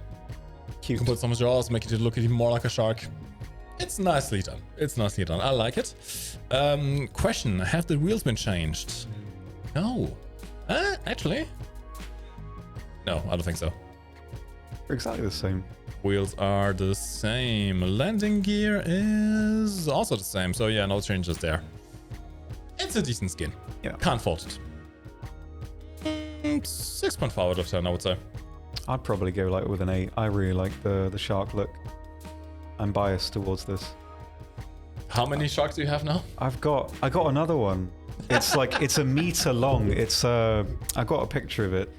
Cute. You can put some jaws, make it look even more like a shark. It's nicely done. It's nicely done. I like it. Question, have the wheels been changed? No. Actually? No, I don't think so. They're exactly the same. Wheels are the same. Landing gear is also the same. So yeah, no changes there. It's a decent skin. Yeah. Can't fault it. 6.5 out of 10, I would say. I'd probably go like with an 8. I really like the shark look. I'm biased towards this. How many sharks do you have now? I got another one. It's like it's a meter long. It's I got a picture of it.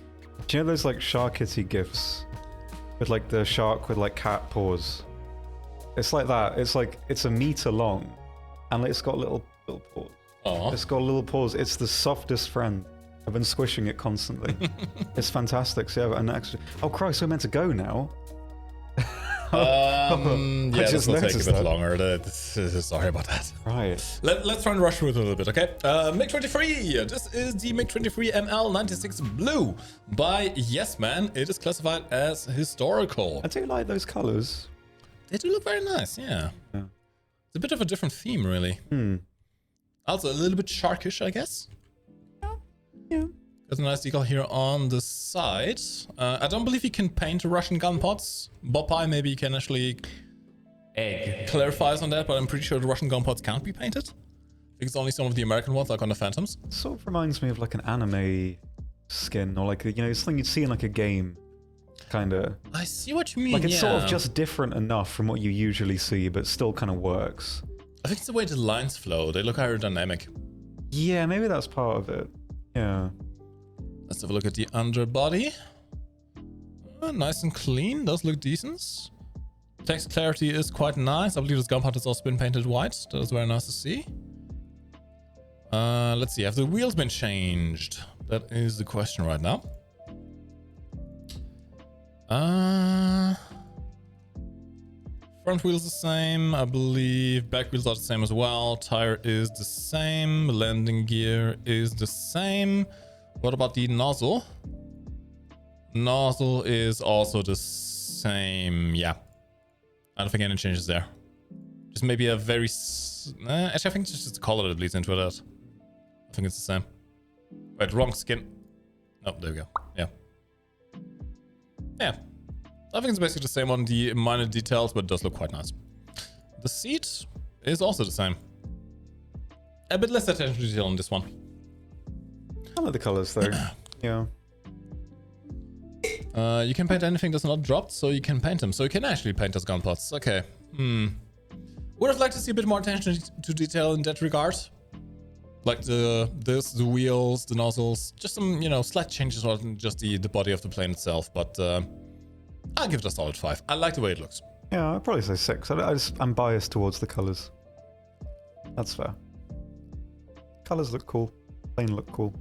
Do you know those like Sharkity gifs with like the shark with like cat paws? It's like that. It's like it's a meter long, and it's got little paws. Oh, It's got little paws. It's the softest friend. I've been squishing it constantly. It's fantastic. So yeah, an extra. Oh Christ, we're meant to go now. yeah, this just will take a noticed bit that. longer. Sorry about that. Right. Let's try and rush through it a little bit, okay? MiG-23. This is the MiG-23 ML96 Blue by Yes Man. It is classified as historical. I do like those colors. They do look very nice, yeah. Yeah. It's a bit of a different theme, really. Also, a little bit sharkish, I guess. Yeah. There's a nice decal here on the side. I don't believe you can paint Russian gun pods. Bopeye, maybe you can actually clarifies on that, but I'm pretty sure the Russian gun pods can't be painted. I think it's only some of the American ones, like on the Phantoms. Sort of reminds me of like an anime skin, or like, you know, something you'd see in like a game, kind of. I see what you mean, Like it's sort of just different enough from what you usually see, but still kind of works. I think it's the way the lines flow. They look aerodynamic. Yeah, maybe that's part of it. Yeah. Let's have a look at the underbody. Nice and clean. Does look decent. Text clarity is quite nice. I believe this gun part has also been painted white. That is very nice to see. Let's see. Have the wheels been changed? That is the question right now. Front wheel's the same. I believe back wheels are the same as well. Tire is the same. Landing gear is the same. What about the nozzle? Nozzle is also the same. Yeah. I don't think any changes there. Just maybe a very... actually, I think it's just the color that bleeds into that. I think it's the same. Wait, wrong skin. Oh, there we go. Yeah. Yeah. I think it's basically the same on the minor details, but it does look quite nice. The seat is also the same. A bit less attention to detail on this one. I like the colors though. Yeah. You can paint anything that's not dropped, so you can paint them. So you can actually paint those gun pots. Okay. Would have liked to see a bit more attention to detail in that regard. Like the wheels, the nozzles, just some, you know, slight changes rather than just the body of the plane itself. But I'll give it a solid 5. I like the way it looks. Yeah, I'd probably say 6. I'm biased towards the colors. That's fair. Colors look cool. Plane look cool.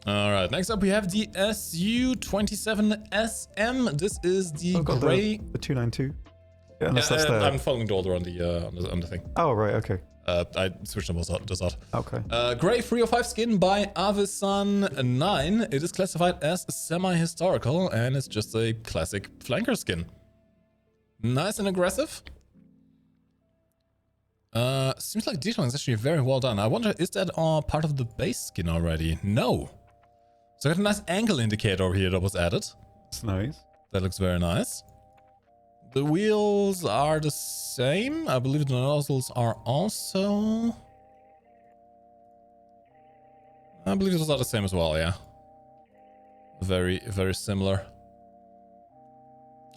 All right, next up we have the SU27SM. This is the gray... The 292. Yeah, unless that's there. I'm following the order on the thing. Oh, right, okay. I switched them just out. Okay. Gray 305 skin by Avisan9. It is classified as semi-historical, and it's just a classic flanker skin. Nice and aggressive. Seems like detailing is actually very well done. I wonder, is that all part of the base skin already? No. So I got a nice angle indicator over here that was added. It's nice. That looks very nice. The wheels are the same. I believe the nozzles are also... I believe those are the same as well, yeah. Very, very similar.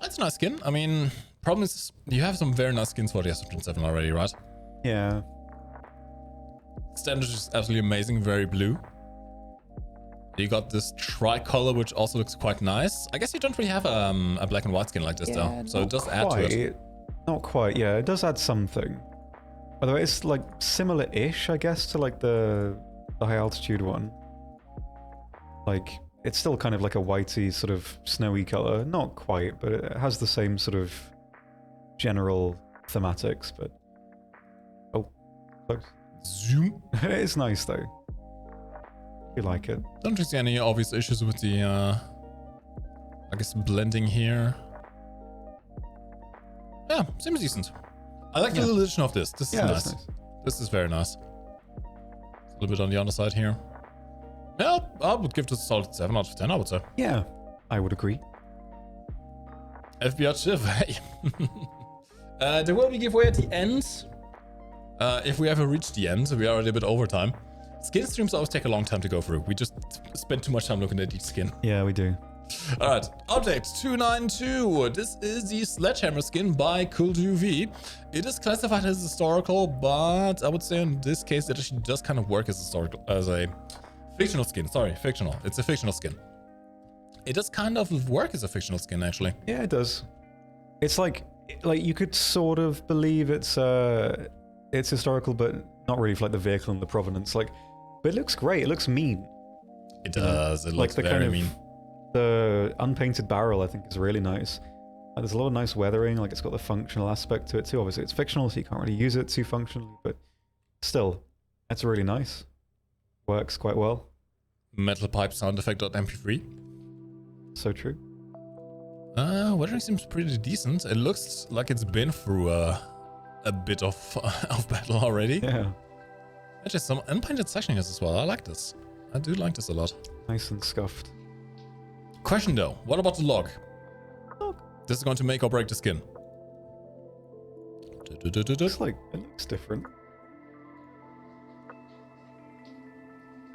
That's a nice skin. I mean, problem is you have some very nice skins for the S7 already, right? Yeah. Standard is absolutely amazing, very blue. You got this tricolor, which also looks quite nice. I guess you don't really have a black and white skin like this, though. So it does add to it. Not quite, yeah. It does add something. By the way, it's like similar-ish, I guess, to like the high altitude one. Like, it's still kind of like a whitey sort of snowy color. Not quite, but it has the same sort of general thematics, but... Oh, close. Zoom. It is nice, though. You like it. Don't see any obvious issues with the, I guess, blending here. Yeah, seems decent. I like the little addition of this. This is nice. This is very nice. A little bit on the underside here. Yeah, I would give this a solid 7 out of 10, I would say. Yeah, I would agree. FBI Chiv, hey. There will be giveaway at the end. If we ever reach the end, we are already a bit over time. Skin streams always take a long time to go through. We just spend too much time looking at each skin. Yeah, we do. Alright, update 292. This is the Sledgehammer skin by Cool2V. It is classified as historical, but I would say in this case it actually does kind of work as historical, as a fictional skin. Sorry, fictional. It's a fictional skin. It does kind of work as a fictional skin, actually. Yeah, it does. It's like you could sort of believe it's historical, but not really for like the vehicle and the provenance. Like, but it looks great. It looks mean. It does. It looks like the very kind of, mean. The unpainted barrel, I think, is really nice. There's a lot of nice weathering. Like, it's got the functional aspect to it too. Obviously, it's fictional, so you can't really use it too functionally, but still, it's really nice. Works quite well. Metal pipe sound effect .mp3. So true. Weathering seems pretty decent. It looks like it's been through a bit of battle already. Yeah. Actually, some unpainted sectioning as well. I like this. I do like this a lot. Nice and scuffed. Question though, what about the log? This is going to make or break the skin. Looks like it looks different.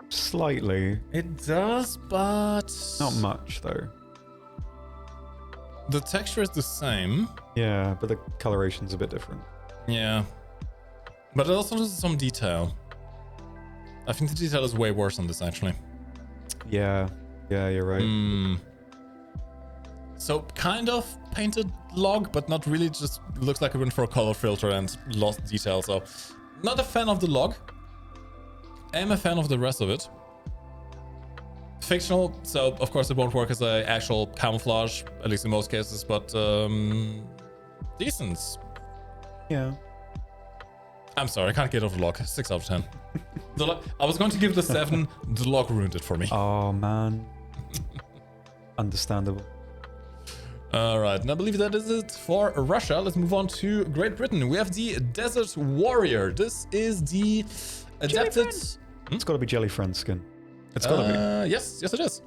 Slightly. It does, but Not much though. the texture is the same. Yeah, but the coloration's a bit different. Yeah, but it also has some detail. I think the detail is way worse on this actually. Yeah, you're right. So kind of painted log, but not really. Just looks like it went for a color filter and lost detail. So not a fan of the log. I am a fan of the rest of it. Fictional, so of course it won't work as an actual camouflage, at least in most cases, but decent. Yeah. I'm sorry, I can't get over the log. 6 out of 10. I was going to give it a 7. The log ruined it for me. Oh man. Understandable. All right, and I believe that is it for Russia. Let's move on to Great Britain. We have the Desert Warrior. This is the adapted... It's got to be Jellyfriend skin. It's got to be. Yes, it is.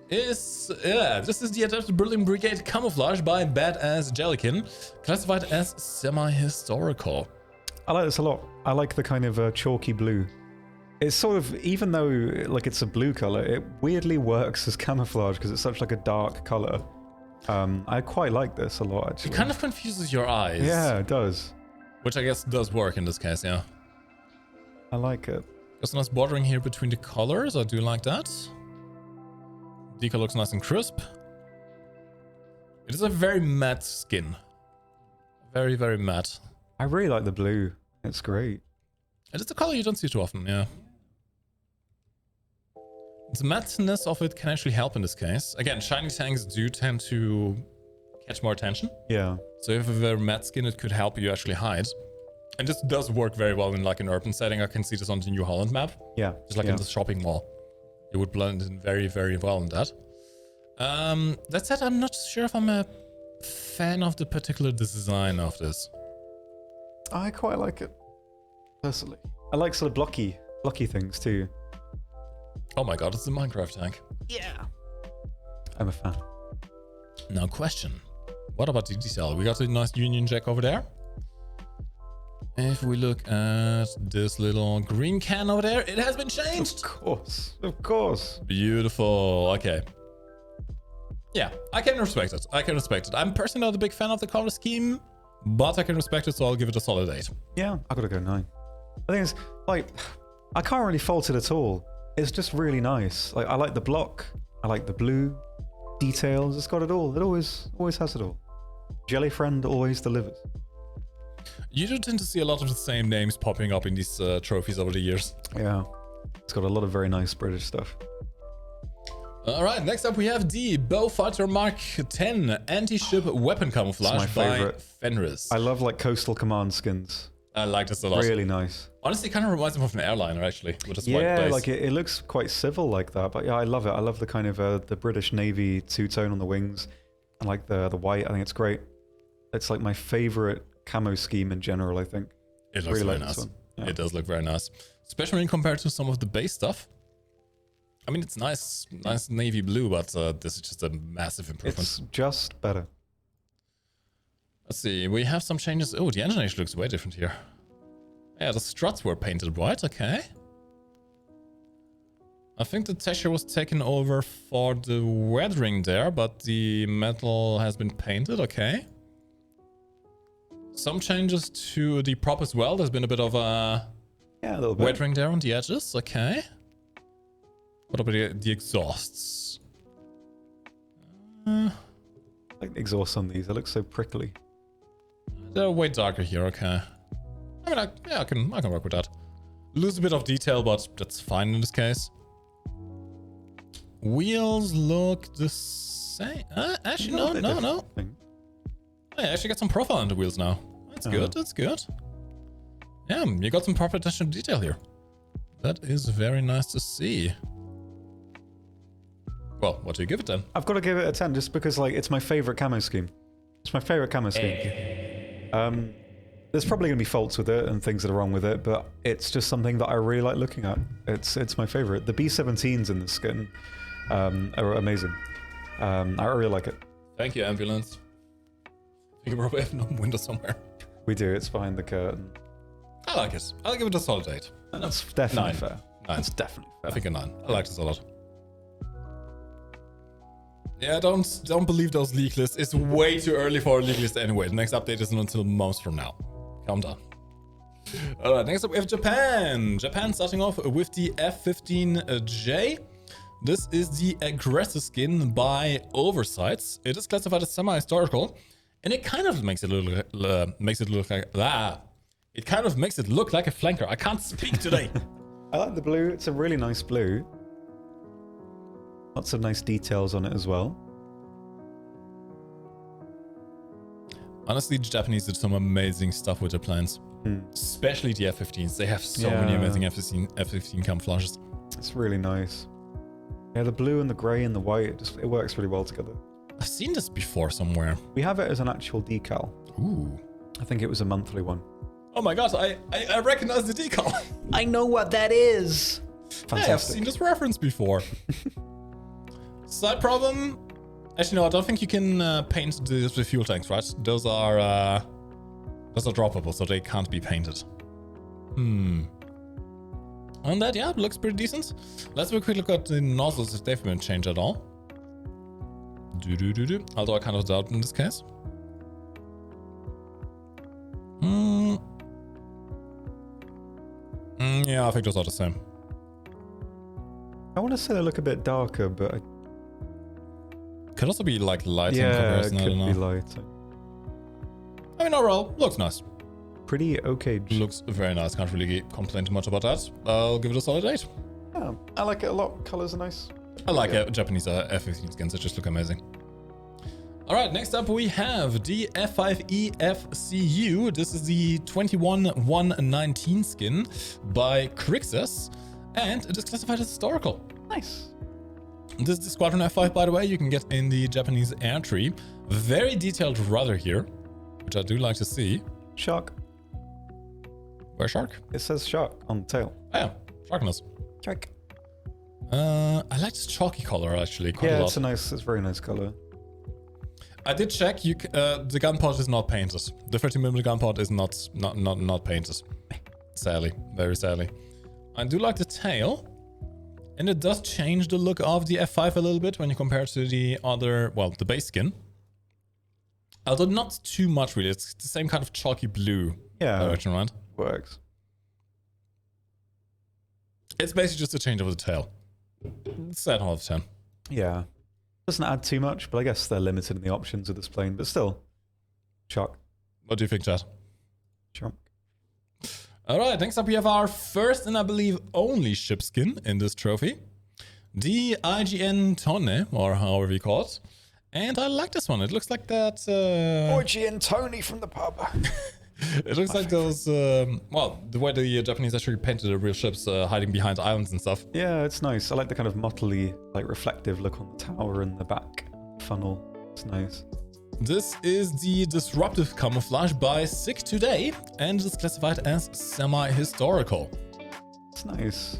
This is the adapted Berlin Brigade camouflage by Badass Jellikin, classified as semi-historical. I like this a lot. I like the kind of chalky blue. It's sort of, even though like it's a blue color, it weirdly works as camouflage because it's such like a dark color. I quite like this a lot, actually. It kind of confuses your eyes. Yeah, it does. Which I guess does work in this case, yeah. I like it. There's a nice bordering here between the colors. I do like that. Decal looks nice and crisp. It is a very matte skin. Very, very matte. I really like the blue. It's great. It is a color you don't see too often, yeah. The matteness of it can actually help in this case. Again, shiny tanks do tend to catch more attention. Yeah. So if you have a very matte skin, it could help you actually hide. And this does work very well in like an urban setting. I can see this on the New Holland map. Yeah. Just like in the shopping mall. It would blend in very, very well in that. That said, I'm not sure if I'm a fan of the particular design of this. I quite like it. personally. I like sort of blocky things too. Oh my god, it's the Minecraft tank. Yeah. I'm a fan. Now question. What about the detail? We got a nice Union Jack over there. If we look at this little green can over there, it has been changed. Of course. Beautiful. Okay. Yeah, I can respect it. I'm personally not a big fan of the color scheme, but I can respect it, so I'll give it a solid 8. Yeah, I gotta go 9. The thing is, like, I can't really fault it at all. It's just really nice. Like, I like the block. I like the blue details. It's got it all. It always has it all. Jelly Friend always delivers. You do tend to see a lot of the same names popping up in these trophies over the years. Yeah, it's got a lot of very nice British stuff. All right, next up we have the Bowfighter Mark 10 anti-ship weapon camouflage by Fenris. I love like Coastal Command skins. I like this a lot. Really nice. Honestly, it kind of reminds me of an airliner actually, with a white Yeah, base. like it looks quite civil like that. But yeah, I love it. I love the kind of the British Navy two-tone on the wings, and like the white. I think it's great. It's like my favorite camo scheme in general. I think It looks really very nice. Yeah. It does look very nice, especially when compared to some of the base stuff. I mean, it's nice navy blue, but this is just a massive improvement. It's just better. Let's see, we have some changes. Oh, the engine actually looks way different here. Yeah, the struts were painted white, okay. I think the texture was taken over for the weathering there, but the metal has been painted, okay. Some changes to the prop as well. There's been a bit of a little bit. weathering there on the edges, okay. What about the exhausts? I like the exhaust on these. They look so prickly. They're way darker here, okay. I mean, I can work with that. Lose a bit of detail, but that's fine in this case. Wheels look the same. Actually, no. I actually got some profile on the wheels now. That's good, that's good. Yeah, you got some proper attention to detail here. That is very nice to see. Well, what do you give it then? I've got to give it a 10 just because like it's my favorite camo scheme. It's my favorite camo scheme. There's probably going to be faults with it and things that are wrong with it, but it's just something that I really like looking at. It's my favorite. The B-17s in this skin are amazing. I really like it. Thank you, ambulance. I think we probably have no window somewhere. We do. It's behind the curtain. I like it. I'll give it a solid 8. That's definitely 9. fair. 9. That's definitely fair. I think a 9. I like this a lot. Yeah, don't believe those leak lists. It's way too early for a leak list anyway. The next update isn't until months from now. Calm down. Alright, next up we have Japan. Japan starting off with the F-15J. This is the aggressor skin by Oversights. It is classified as semi-historical, and it kind of makes it look like It kind of makes it look like a flanker. I can't speak today. I like the blue. It's a really nice blue. Lots of nice details on it as well. Honestly, the Japanese did some amazing stuff with their plans. Especially the F-15s. They have so many amazing F-15 camouflages. It's really nice. Yeah, the blue and the grey and the white, it works really well together. I've seen this before somewhere. We have it as an actual decal. Ooh. I think it was a monthly one. Oh my god, I recognize the decal. I know what that is. Fantastic. Hey, I've seen this reference before. Side problem. Actually, no, I don't think you can paint the fuel tanks, right? Those are droppable, so they can't be painted. On that, yeah, it looks pretty decent. Let's have a quick look at the nozzles if they've been changed at all. Although I kind of doubt in this case. Yeah, I think those are the same. I want to say they look a bit darker, but Could also be like light in yeah, it comparison, I could don't be know. lighter. I mean, overall, looks nice. Pretty okay. Looks very nice. Can't really complain too much about that. I'll give it a solid 8. Yeah, I like it a lot. Colors are nice. I like Japanese F-15 skins. They just look amazing. All right, next up we have the F5E FCU. This is the 21-119 skin by Crixus, and it is classified as historical. Nice. This is the Squadron F5, by the way. You can get in the Japanese air tree. Very detailed rudder here, which I do like to see. Shark. Where's shark? It says shark on the tail. Oh, yeah, sharkness. Shark. I like this chalky color actually quite a Yeah, lot. it's a very nice color. I did check. The gun pod is not painted. The 30mm gun pod is not painted. Sadly, very sadly. I do like the tail, and it does change the look of the F5 a little bit when you compare it to the other, well, the base skin. Although not too much really. It's the same kind of chalky blue direction, right? Works. It's basically just a change of the tail. 7 out of 10. Yeah. Doesn't add too much, but I guess they're limited in the options of this plane. But still, shark. What do you think, Chad? Shark. All right, next up we have our first and I believe only ship skin in this trophy. The IGN Tonne, or however you call it. And I like this one. It looks like that... Orgy and Tony from the pub. It looks like those... well, the way the Japanese actually painted the real ships hiding behind islands and stuff. Yeah, it's nice. I like the kind of mottly, like reflective look on the tower and the back funnel. It's nice. This is the disruptive camouflage by Sick Today, and it is classified as semi-historical. It's nice.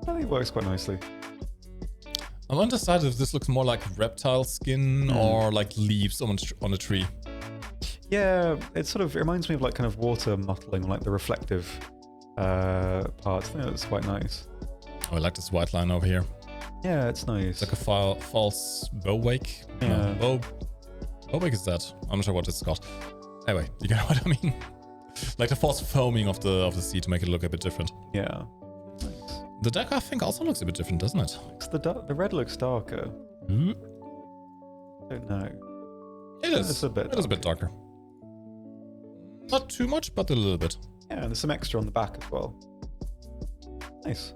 I think it works quite nicely. I'm undecided if this looks more like reptile skin or like leaves on a tree. Yeah, it reminds me of like kind of water mottling, like the reflective parts. I think that's quite nice. Oh, I like this white line over here. Yeah, it's nice. It's like a false bow wake. Yeah. No, bow wake is that? I'm not sure what it's called. Anyway, you get what I mean. Like the false foaming of the sea to make it look a bit different. Yeah. Nice. The deck I think also looks a bit different, doesn't it? The red looks darker. Mm. I don't know. It is. It's a bit. It is a bit darker. Not too much, but a little bit. Yeah, and there's some extra on the back as well. Nice.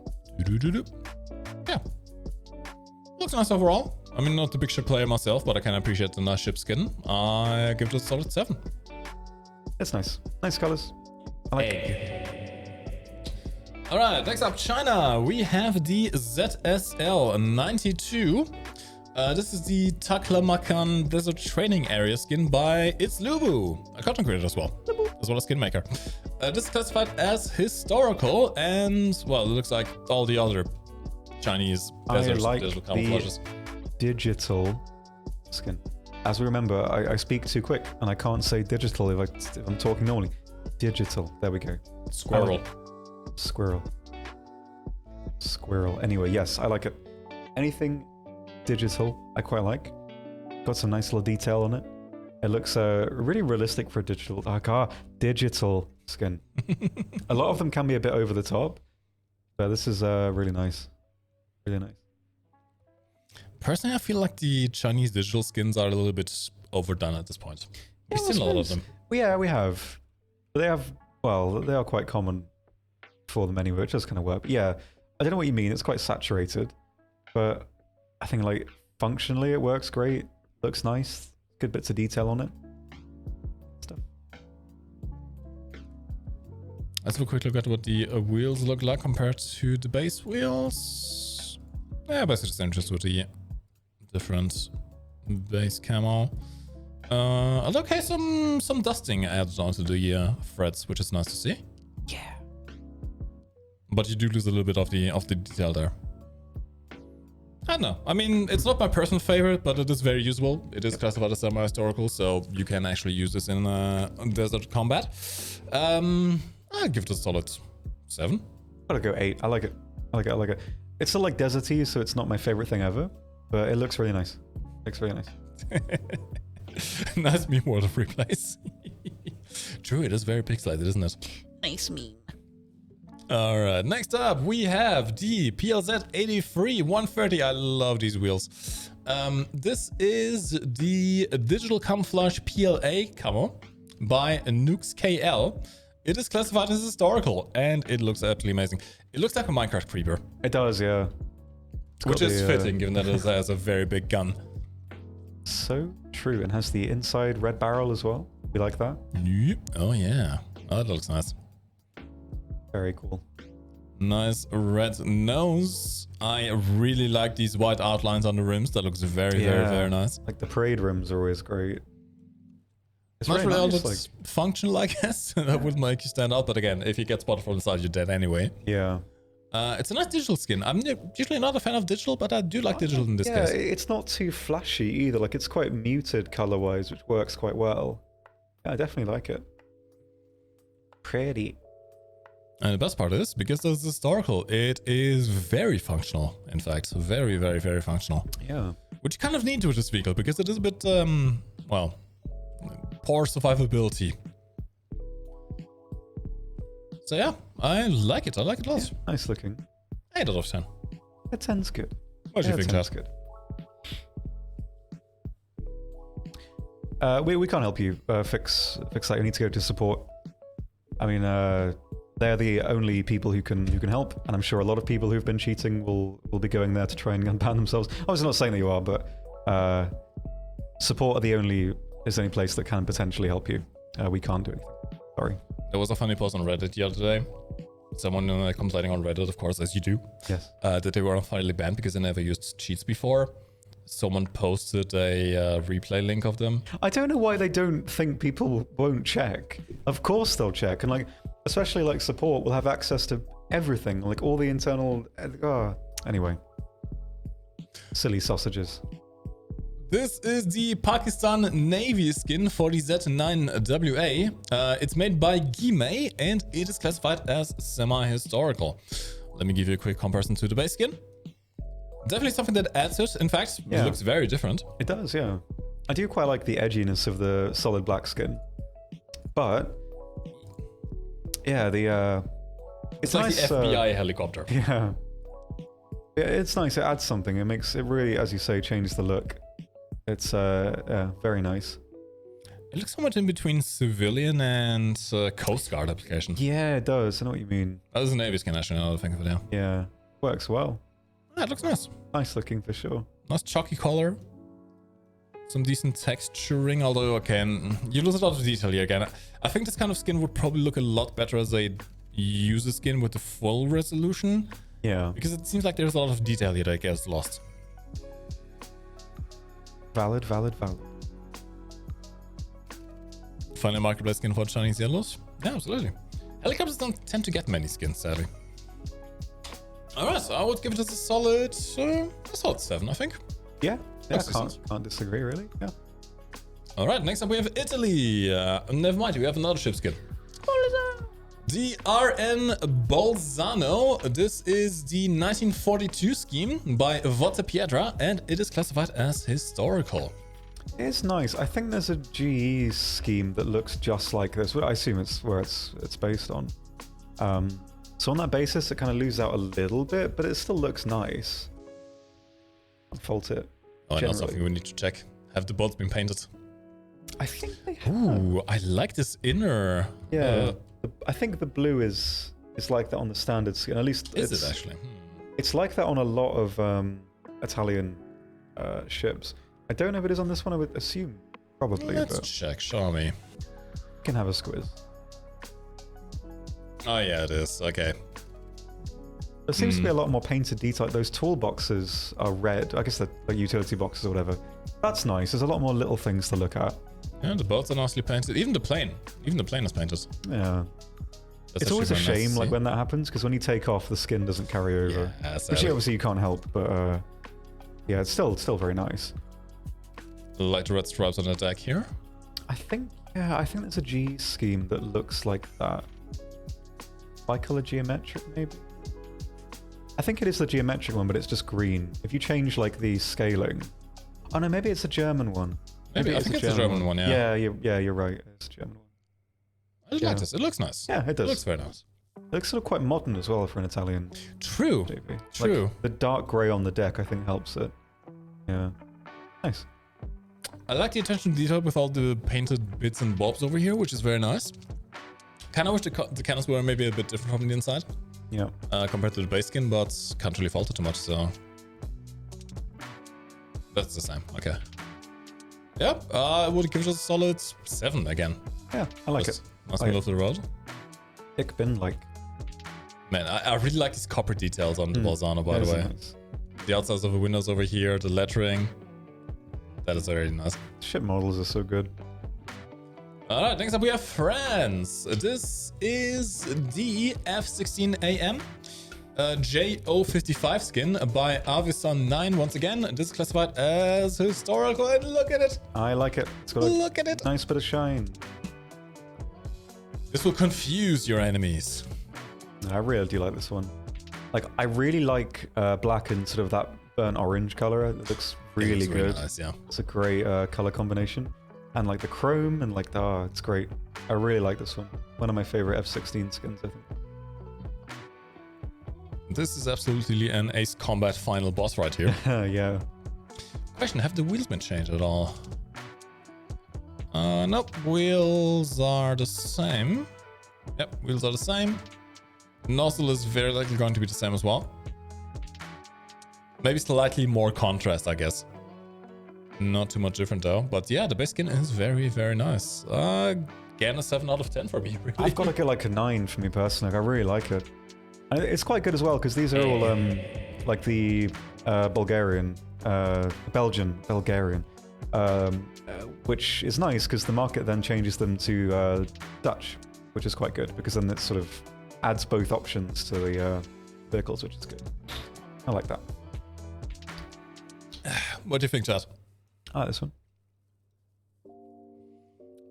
Yeah. Looks nice overall. I mean, not the big ship player myself, but I can appreciate the nice ship skin. I give it a solid 7. It's nice. Nice colors. I like it. All right, next up, China. We have the ZSL92. This is the Taklamakan Desert Training Area skin by It's Lubu, a content creator as well as skin maker. This is classified as historical, and well, it looks like all the other Chinese desert digital camouflages. Digital skin. As we remember, I speak too quick and I can't say digital if I'm talking normally. Digital. There we go. Squirrel. Squirrel. Anyway, yes, I like it. Anything digital, I quite like. Got some nice little detail on it. It looks really realistic for a digital skin. A lot of them can be a bit over the top, but this is really nice. Really nice. Personally, I feel like the Chinese digital skins are a little bit overdone at this point. We've seen a lot of them. Well, yeah, we have. But they are quite common for them anyway, which does kind of work. But yeah, I don't know what you mean. It's quite saturated, but I think like functionally it works great. Looks nice. Good bits of detail on it. Stuff. Let's have a quick look at what the wheels look like compared to the base wheels. Yeah, basically just interested with the different base camo. Okay, some dusting added onto the threads, which is nice to see. Yeah. But you do lose a little bit of the detail there. I don't know. I mean, it's not my personal favorite, but it is very usable. It is classified as semi-historical, so you can actually use this in desert combat. I'll give it a solid 7. Gotta go 8. I like it. I like it. It's still like deserty, so it's not my favorite thing ever, but it looks really nice. Looks really nice. Nice meme world of replays. True, it is very pixelated, isn't it? Nice meme. All right, next up we have the PLZ 83 130. I love these wheels. This is the digital camouflage PLA camo by Nukes KL. It is classified as historical, and it looks absolutely amazing. It looks like a Minecraft creeper. It does, yeah. Which is fitting, given that it has a very big gun. So true, and has the inside red barrel as well. You like that? Yep. Oh yeah, oh, that looks nice. Very cool. Nice red nose. I really like these white outlines on the rims. That looks very, very nice. Like the parade rims are always great. It's Not very really all nice, that's functional, I guess. That would make you stand out. But again, if you get spotted from the side, you're dead anyway. Yeah. It's a nice digital skin. I'm usually not a fan of digital, but I do like digital in this case. Yeah, it's not too flashy either. Like, it's quite muted color-wise, which works quite well. Yeah, I definitely like it. Pretty. And the best part is, because it's historical, it is very functional. In fact, very, very, very functional. Yeah. Which you kind of need with this vehicle, because it is a bit, well, poor survivability. So yeah, I like it. I like it a lot. Yeah, nice looking. 8 out of 10. A 10's good. What do you think, That's Chad? good. We can't help you fix that. You need to go to support. I mean, they're the only people who can help, and I'm sure a lot of people who've been cheating will be going there to try and unban themselves. I was not saying that you are, but support is the only place that can potentially help you. We can't do anything. Sorry. There was a funny post on Reddit the other day. Someone complaining on Reddit, of course, as you do. Yes. That they were finally banned because they never used cheats before. Someone posted a replay link of them. I don't know why they don't think people won't check. Of course they'll check, and like, especially like support will have access to everything, like all the internal. Anyway, silly sausages. This is the Pakistan Navy skin for the Z9WA. It's made by Gimei and it is classified as semi-historical. Let me give you a quick comparison to the base skin. Definitely something that adds it. In fact, it looks very different. It does, yeah. I do quite like the edginess of the solid black skin. But yeah, it's like nice, the FBI helicopter. Yeah. Yeah, it's nice. It adds something. It really, as you say, changes the look. It's very nice. It looks somewhat in between civilian and Coast Guard application. Yeah, it does. I know what you mean. That is a Navy skin, actually, now that I think of it now. Yeah, works well. Yeah, it looks nice. Nice looking for sure. Nice chalky color. Some decent texturing, although, okay, you lose a lot of detail here again. I think this kind of skin would probably look a lot better as a user skin with the full resolution. Yeah. Because it seems like there's a lot of detail here that gets lost. Valid. Finally, marketplace skin for Chinese yellows? Yeah, absolutely. Helicopters don't tend to get many skins, sadly. Alright, so I would give it a solid 7, I think. Yeah, can't disagree, really. Yeah. Alright, next up we have Italy. Never mind, we have another ship skin. The RN Bolzano. This is the 1942 scheme by Votte Pietra, and it is classified as historical. It's nice. I think there's a GE scheme that looks just like this. I assume it's where it's based on. So on that basis, it kind of loses out a little bit, but it still looks nice. I'll fault it. Oh, and something we need to check. Have the boats been painted? I think they have. Ooh, I like this inner. Yeah. I think the blue is like that on the standard skin. At least is it actually? It's like that on a lot of Italian ships. I don't know if it is on this one. I would assume probably. Let's check. Show me. Can have a squiz. Oh yeah, it is. Okay. There seems to be a lot more painted detail. Those toolboxes are red. I guess they're like utility boxes or whatever. That's nice. There's a lot more little things to look at. Yeah, the boats are nicely painted. Even the plane is painted. Yeah. It's always a shame, like when that happens, because when you take off, the skin doesn't carry over. Yeah, which obviously you can't help, but yeah, it's still very nice. Like the red stripes on the deck here. I think there's a G scheme that looks like that. Bicolor geometric, maybe. I think it is the geometric one, but it's just green. If you change like the scaling, oh no, maybe it's a German one. Maybe I think it's a German one. Yeah, you're right. It's a German one. I just like this. It looks nice. Yeah, it does. It looks very nice. It looks sort of quite modern as well for an Italian. True. JV. True. Like, the dark grey on the deck, I think, helps it. Yeah. Nice. I like the attention to detail with all the painted bits and bobs over here, which is very nice. Kind of wish the cannons were maybe a bit different from the inside. Yeah. Compared to the base skin, but can't really fault it too much, so... That's the same. Okay. Yep, I would give it a solid 7 again. Yeah, I like it. Nice middle of the road. Ich bin like... Man, I really like these copper details on the Bolzano, by the way. Nice. The outsides of the windows over here, the lettering. That is very nice. Ship models are so good. Alright, next up we have France. This is the F16AM JO55 skin by Avisan9 once again. This is classified as historical, and look at it. I like it. It's got a Look at it. nice bit of shine. This will confuse your enemies. I really do like this one. Like, I really like black and sort of that burnt orange color. It looks really good. Really nice, yeah. It's a great color combination. And like the chrome and like the, it's great. I really like this one. One of my favorite F16 skins, I think. This is absolutely an Ace Combat final boss right here. Yeah. Question, have the wheels been changed at all? Nope, wheels are the same. Yep, wheels are the same. Nozzle is very likely going to be the same as well. Maybe slightly more contrast, I guess. Not too much different though. But yeah, the base skin is very, very nice. Again, a 7 out of 10 for me, really. I've got to get like a 9 for me personally. Like, I really like it. And it's quite good as well because these are all like the Bulgarian, which is nice because the market then changes them to Dutch, which is quite good because then it sort of adds both options to the vehicles, which is good. I like that. What do you think, Chad? I like this one.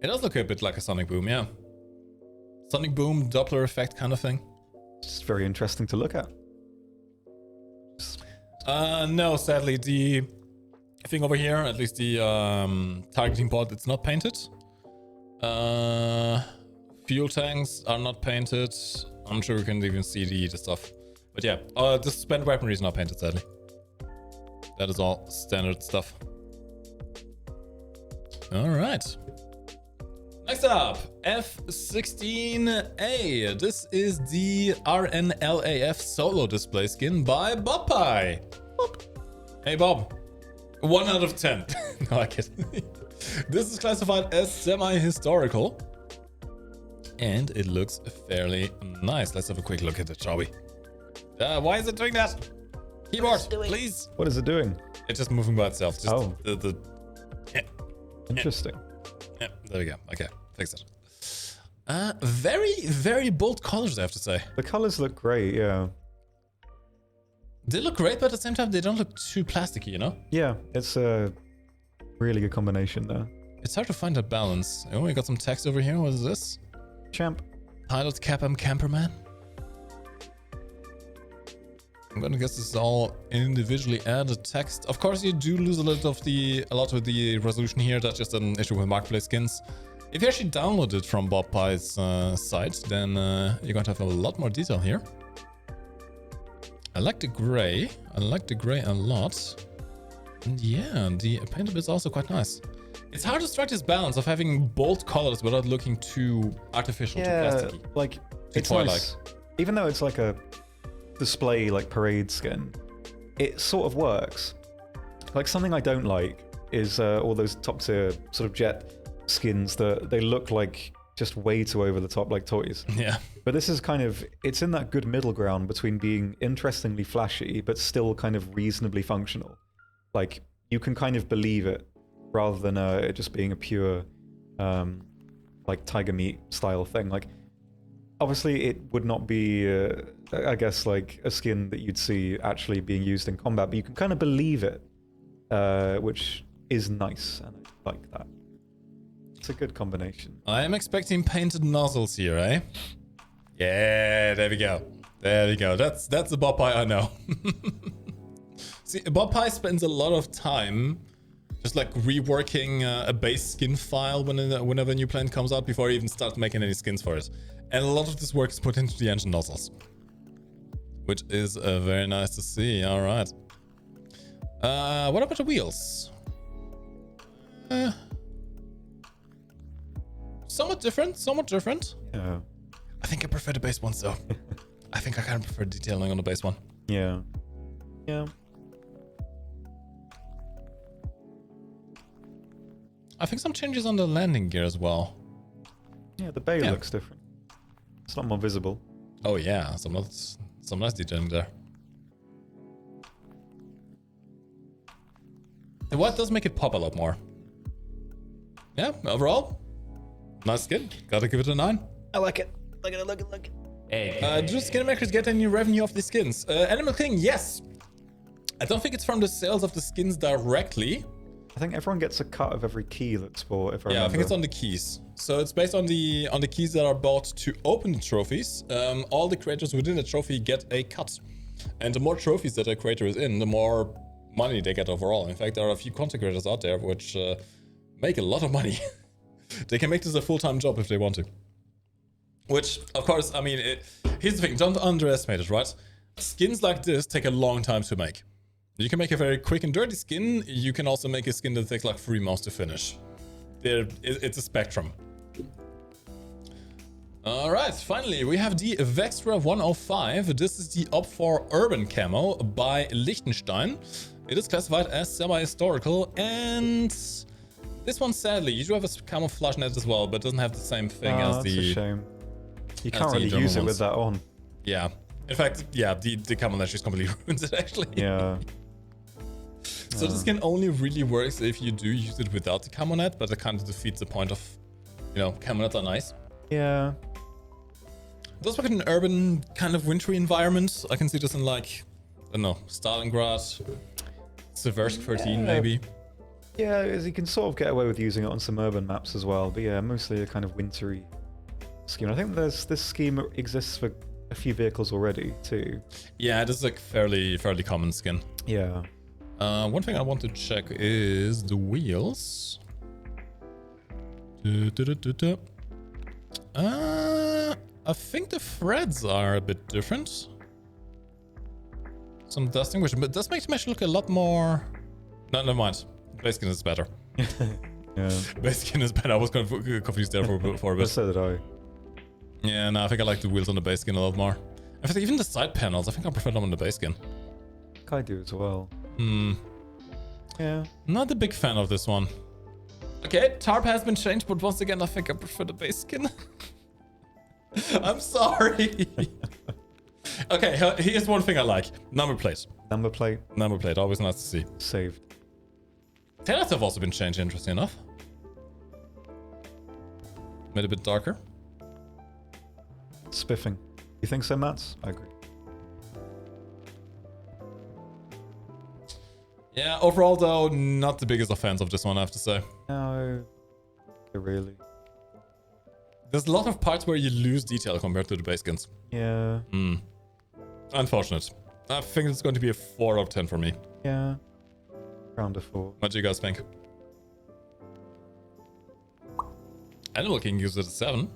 It does look a bit like a Sonic Boom, yeah. Sonic Boom, Doppler effect kind of thing. It's very interesting to look at. No, sadly, the thing over here, at least the targeting pod, it's not painted. Fuel tanks are not painted. I'm sure you can even see the stuff. But yeah, the suspended weaponry is not painted, sadly. That is all standard stuff. Alright. Next up, F16A. This is the RNLAF solo display skin by Bob Pie. Bob. Hey Bob. 1 out of 10. No, I kid. This is classified as semi-historical. And it looks fairly nice. Let's have a quick look at it, shall we? Why is it doing that? Keyboard, please. What is it doing? It's just moving by itself. Just yeah. Interesting. Yeah, there we go. Okay, fix it. Very, very bold colors, I have to say. The colors look great, yeah. They look great, but at the same time, they don't look too plasticky, you know? Yeah, it's a really good combination there. It's hard to find that balance. Oh, we got some text over here. What is this? Champ. Pilot Cap'em Camperman. I'm gonna guess this is all individually added text. Of course, you do lose a lot of the resolution here. That's just an issue with marketplace skins. If you actually download it from Bob Pie's site, then you're going to have a lot more detail here. I like the gray. I like the gray a lot. And yeah, the paint bit is also quite nice. It's hard to strike this balance of having bold colors without looking too artificial, too plasticky. Like it's nice. Even though it's like a display like parade skin, it sort of works. Like something I don't like is all those top tier sort of jet skins that they look like just way too over the top, like toys. Yeah. But this is kind of, it's in that good middle ground between being interestingly flashy but still kind of reasonably functional. Like you can kind of believe it rather than it just being a pure like tiger meat style thing. Like obviously it would not be I guess like a skin that you'd see actually being used in combat, but you can kind of believe it, which is nice, and I like that. It's a good combination. I am expecting painted nozzles here, eh? Yeah, there we go. There we go. That's the Bob Pie I know. See, Bob Pie spends a lot of time just like reworking a base skin file whenever a new plant comes out before he even starts making any skins for it. And a lot of this work is put into the engine nozzles, which is very nice to see. All right. What about the wheels? Somewhat different. Somewhat different. Yeah. I think I prefer the base ones though. I think I kind of prefer detailing on the base one. Yeah. Yeah. I think some changes on the landing gear as well. Yeah, the bay looks different. It's not more visible. Oh yeah, some nice detailing there. The white does make it pop a lot more. Yeah, overall, Nice skin. Gotta give it a 9. I like it. Look at it, look at it. Do skin makers get any revenue off the skins? Animal King, yes. I don't think it's from the sales of the skins directly. I think everyone gets a cut of every key that's bought, if I remember. I think it's on the keys. So it's based on the keys that are bought to open the trophies. All the creators within the trophy get a cut. And the more trophies that a creator is in, the more money they get overall. In fact, there are a few content creators out there which make a lot of money. They can make this a full-time job if they want to. Which, of course, I mean, here's the thing. Don't underestimate it, right? Skins like this take a long time to make. You can make a very quick and dirty skin. You can also make a skin that takes like 3 months to finish. It's a spectrum. All right, finally, we have the Vextra 105. This is the Op 4 Urban Camo by Liechtenstein. It is classified as semi-historical, and this one, sadly, you do have a camouflage net as well, but doesn't have the same thing as the... That's a shame. You can't really use it with that on. Yeah. In fact, yeah, the camouflage just completely ruins it, actually. Yeah. So this skin only really works if you do use it without the camo net, but it kind of defeats the point of, you know, camo nets are nice. Yeah. It does work in an urban kind of wintry environment. I can see this in like, I don't know, Stalingrad, Seversk 13 maybe. Yeah, as you can sort of get away with using it on some urban maps as well. But yeah, mostly a kind of wintry scheme. I think this scheme exists for a few vehicles already too. Yeah, it is like fairly common skin. Yeah. One thing I want to check is the wheels. I think the threads are a bit different. Some dusting, which does make the mesh look a lot more... No, never mind. Base skin is better. Yeah. Base skin is better. I was confused there for a bit. So did I. Yeah, no, I think I like the wheels on the base skin a lot more. In fact, even the side panels, I think I prefer them on the base skin. I do as well. Yeah. Not a big fan of this one. Okay, tarp has been changed, but once again, I think I prefer the base skin. I'm sorry. Okay, here's one thing I like. Number plate. Number plate. Number plate, always nice to see. Saved. Taillights have also been changed, interesting enough. Made a bit darker. Spiffing. You think so, Mats? I agree. Yeah, overall though, not the biggest of fans of this one, I have to say. No, really. There's a lot of parts where you lose detail compared to the base skins. Yeah. Unfortunate. I think it's going to be a 4 out of 10 for me. Yeah. Round of 4. What do you guys think? Animal King gives it a 7.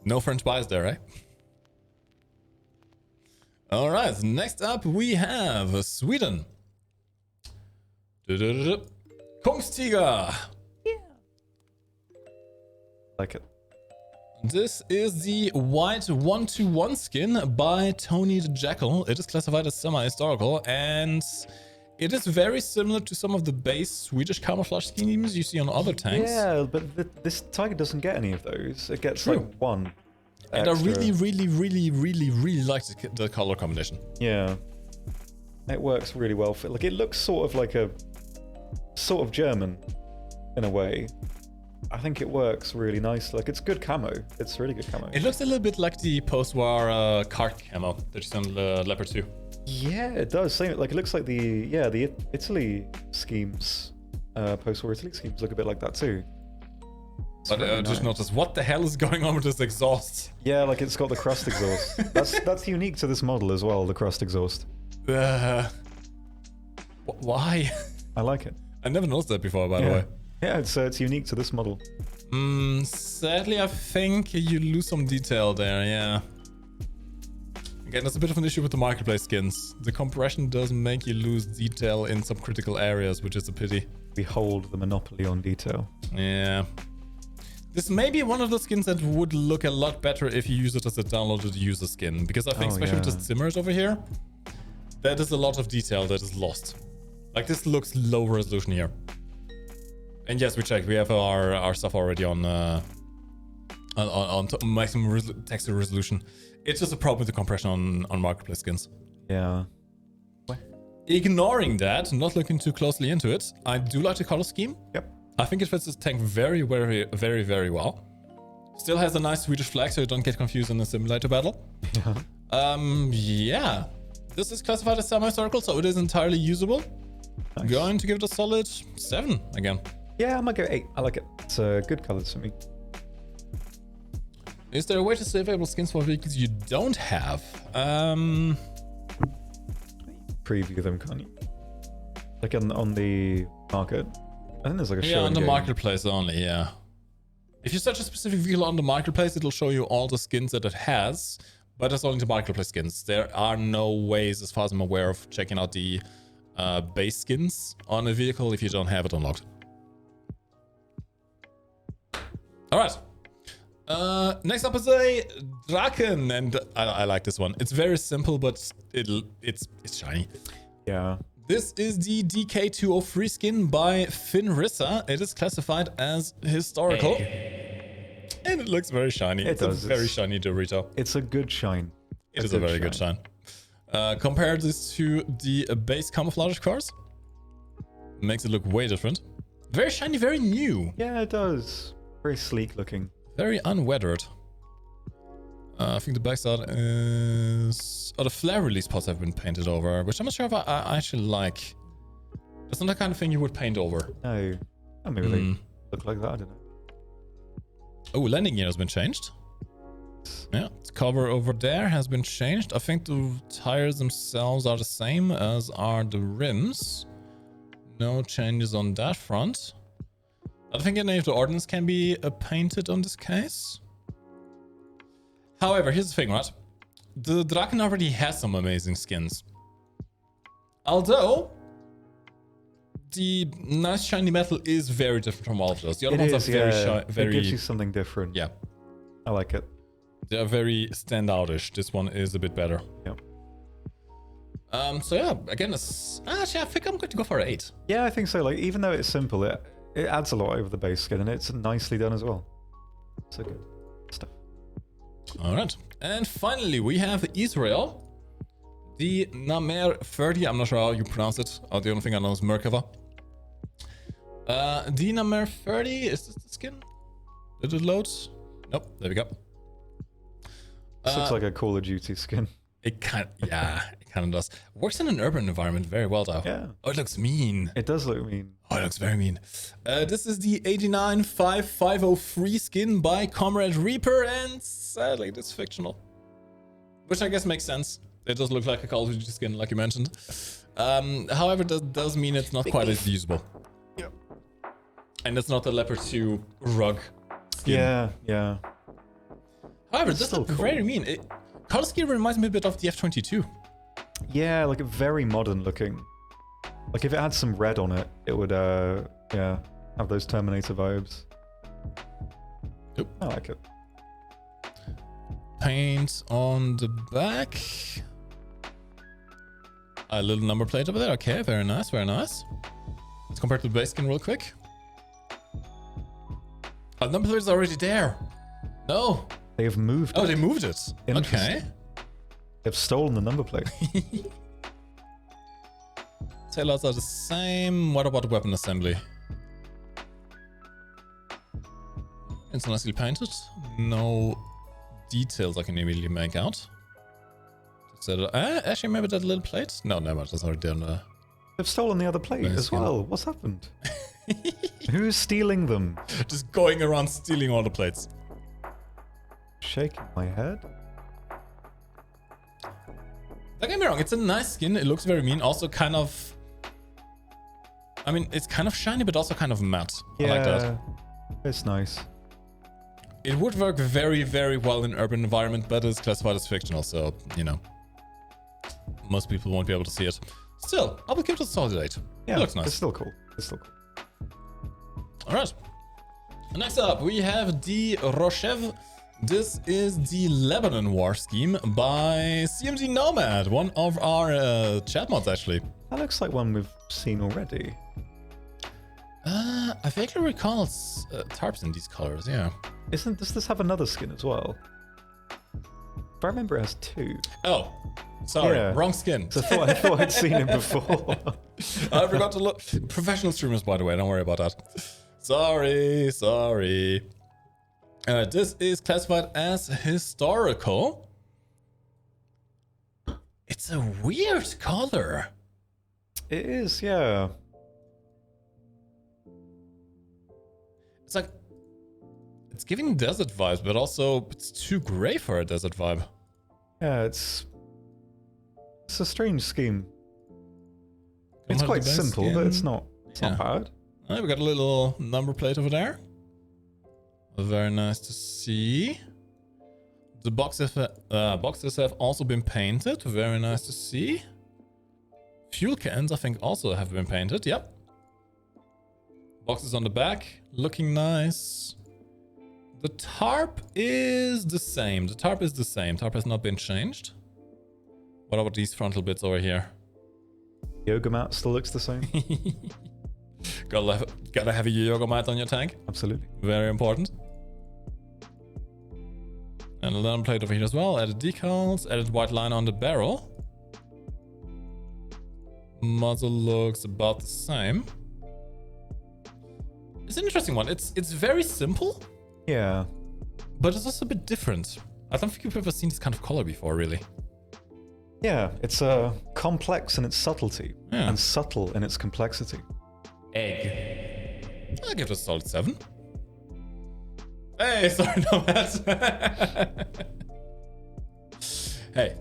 No French bias there, eh? Alright, next up we have Sweden. Kungstiger. Yeah. Like it. This is the white 1-to-1 skin by Tony the Jackal. It is classified as semi-historical, and it is very similar to some of the base Swedish camouflage schemes you see on other tanks. Yeah, but this Tiger doesn't get any of those. It gets like 1. And extra. I really like the color combination. Yeah. It works really well for, like, it looks sort of German in a way. I think it works really nice. Like, it's good camo. It's really good camo. It looks a little bit like the post-war cart camo that you see on the Leopard 2. Yeah, it does. Same. Like, it looks like the Italy schemes, post-war Italy schemes look a bit like that too. But I just noticed, what the hell is going on with this exhaust? Yeah, like it's got the crust exhaust. That's unique to this model as well, the crust exhaust. Why? I like it. I never noticed that before, by the way. Yeah, it's unique to this model. Sadly, I think you lose some detail there, yeah. Again, that's a bit of an issue with the marketplace skins. The compression does make you lose detail in some critical areas, which is a pity. We hold the monopoly on detail. Yeah. This may be one of the skins that would look a lot better if you use it as a downloaded user skin, because I think especially with the Zimmers over here, that is a lot of detail that is lost. Like, this looks low resolution here. And yes, we checked. We have our stuff already on maximum texture resolution. It's just a problem with the compression on marketplace skins. Yeah. Ignoring that, not looking too closely into it, I do like the color scheme. Yep. I think it fits this tank very, very, very, very well. Still has a nice Swedish flag, so you don't get confused in a simulator battle. Yeah. This is classified as semi-circle, so it is entirely usable. Nice. Going to give it a solid 7 again. Yeah, I might go 8. I like it. It's good colors for me. Is there a way to save available skins for vehicles you don't have? Preview them, can't you? Like on the market. I think there's like a show. Yeah, on the marketplace only, yeah. If you search a specific vehicle on the marketplace, it'll show you all the skins that it has, but that's only the marketplace skins. There are no ways, as far as I'm aware, of checking out the base skins on a vehicle if you don't have it unlocked. Alright. Next up is a Draken, and I like this one. It's very simple, but it's shiny. Yeah. This is the DK203 skin by Finrissa. It is classified as historical. And it looks very shiny. It's a very shiny Dorito. It's a good shine. It is a very good shine. Compare this to the base camouflage cars. Makes it look way different. Very shiny, very new. Yeah, it does. Very sleek looking. Very unweathered. I think the backside is... Oh, the flare release pods have been painted over, which I'm not sure if I actually like. That's not the kind of thing you would paint over. No. Oh, maybe they look like that, I don't know. Oh, landing gear has been changed. Yeah, the cover over there has been changed. I think the tires themselves are the same as are the rims. No changes on that front. I don't think any of the ordnance can be painted on this case. However, here's the thing, right? The Draken already has some amazing skins. Although, the nice shiny metal is very different from all of those. The other ones are very shiny. It gives you something different. Yeah. I like it. They are very standoutish. This one is a bit better. Yep. So yeah, again, actually, I think I'm going to go for 8. Yeah, I think so. Like, even though it's simple, it adds a lot over the base skin, and it's nicely done as well. So good stuff. All right. And finally, we have Israel. The Namer 30. I'm not sure how you pronounce it. The only thing I know is Merkava. The Namer 30. Is this the skin? Did it load? Nope. There we go. This looks like a Call of Duty skin. It kind of does. Works in an urban environment very well, though. Yeah. Oh, it looks mean. It does look mean. Oh, it looks very mean. This is the 895503 skin by Comrade Reaper, and sadly, it's fictional. Which I guess makes sense. It does look like a Call of Duty skin, like you mentioned. However, that does mean it's not quite as usable. Yep. And it's not the Leopard 2 rug skin. Yeah, yeah. However, this looks very mean. Color scheme reminds me a bit of the F-22. Yeah, like very modern looking. Like if it had some red on it, it would, yeah, have those Terminator vibes. Yep. I like it. Paint on the back. A little number plate over there. Okay, very nice, very nice. Let's compare to the base skin real quick. Oh, the number plate is already there. No. They have moved it. Oh, they moved it. Okay. They've stolen the number plate. Taillights are the same. What about the weapon assembly? It's nicely painted. No details I can immediately make out. Actually, maybe that little plate? No, never mind. That's already down there. They've stolen the other plate as well. What's happened? Who's stealing them? Just going around stealing all the plates. Shaking my head. Don't get me wrong, it's a nice skin. It looks very mean. Also kind of... I mean, it's kind of shiny, but also kind of matte. Yeah, I like that. It's nice. It would work very, very well in an urban environment, but it's classified as fictional, so, you know. Most people won't be able to see it. Still, I will give it a solid 8. Yeah, it looks nice. It's still cool. It's still cool. Alright. Next up, we have the Roshev. This is the Lebanon War scheme by CMZ Nomad, one of our chat mods, actually. That looks like one we've seen already. I vaguely recall tarps in these colors, yeah. Does this have another skin as well? If I remember, it has 2. Oh, sorry, yeah. Wrong skin. So I thought I'd seen it before. I forgot to look. Professional streamers, by the way, don't worry about that. Sorry. This is classified as historical. It's a weird color. It is, yeah. It's like, it's giving desert vibes, but also it's too gray for a desert vibe. Yeah, it's a strange scheme. It's quite simple, but it's not bad. Alright, we got a little number plate over there. Very nice to see. The boxes have also been painted. Very nice to see. Fuel cans, I think, also have been painted. Yep. Boxes on the back, looking nice. The tarp is the same. The tarp is the same. Tarp has not been changed. What about these frontal bits over here? Yoga mat still looks the same. Gotta have a yoga mat on your tank. Absolutely. Very important. And a little plate over here as well. Added decals, added white line on the barrel. Muzzle looks about the same. It's an interesting one. It's very simple. Yeah. But it's also a bit different. I don't think you've ever seen this kind of color before, really. Yeah, it's complex in its subtlety and subtle in its complexity. Egg. I'll give it a solid 7. Hey, sorry, no, Matt. Hey,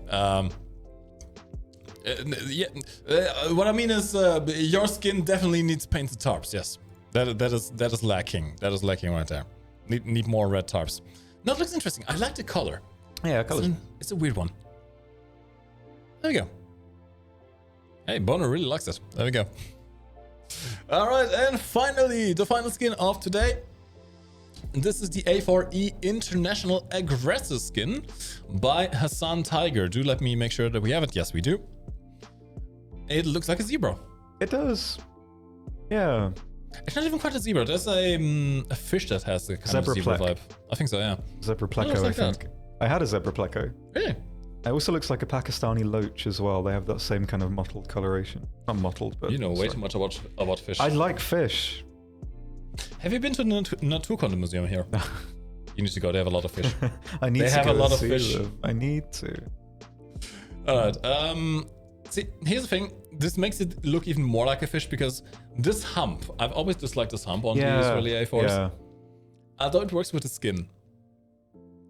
what I mean is, your skin definitely needs painted tarps. Yes, that is lacking. That is lacking right there. Need more red tarps. No, it looks interesting. I like the color. Yeah, color. It's a weird one. There we go. Hey, Boner really likes it. There we go. All right, and finally, the final skin of today. This is the A4E International Aggressor skin by Hassan Tiger. Do let me make sure that we have it. Yes, we do. It looks like a zebra. It does. Yeah. It's not even quite a zebra. There's a fish that has the kind of zebra vibe. I think so, yeah. Zebra pleco, I think. I had a zebra pleco. Really? It also looks like a Pakistani loach as well. They have that same kind of mottled coloration. Not mottled, but... You know way too much about fish. I like fish. Have you been to the Naturkunde Museum here? You need to go. They have a lot of fish. I need they to have go a lot of see fish. Them. I need to. All right. See, here's the thing. This makes it look even more like a fish because this hump. I've always disliked this hump on the Israeli A4s. Yeah. Although it works with the skin.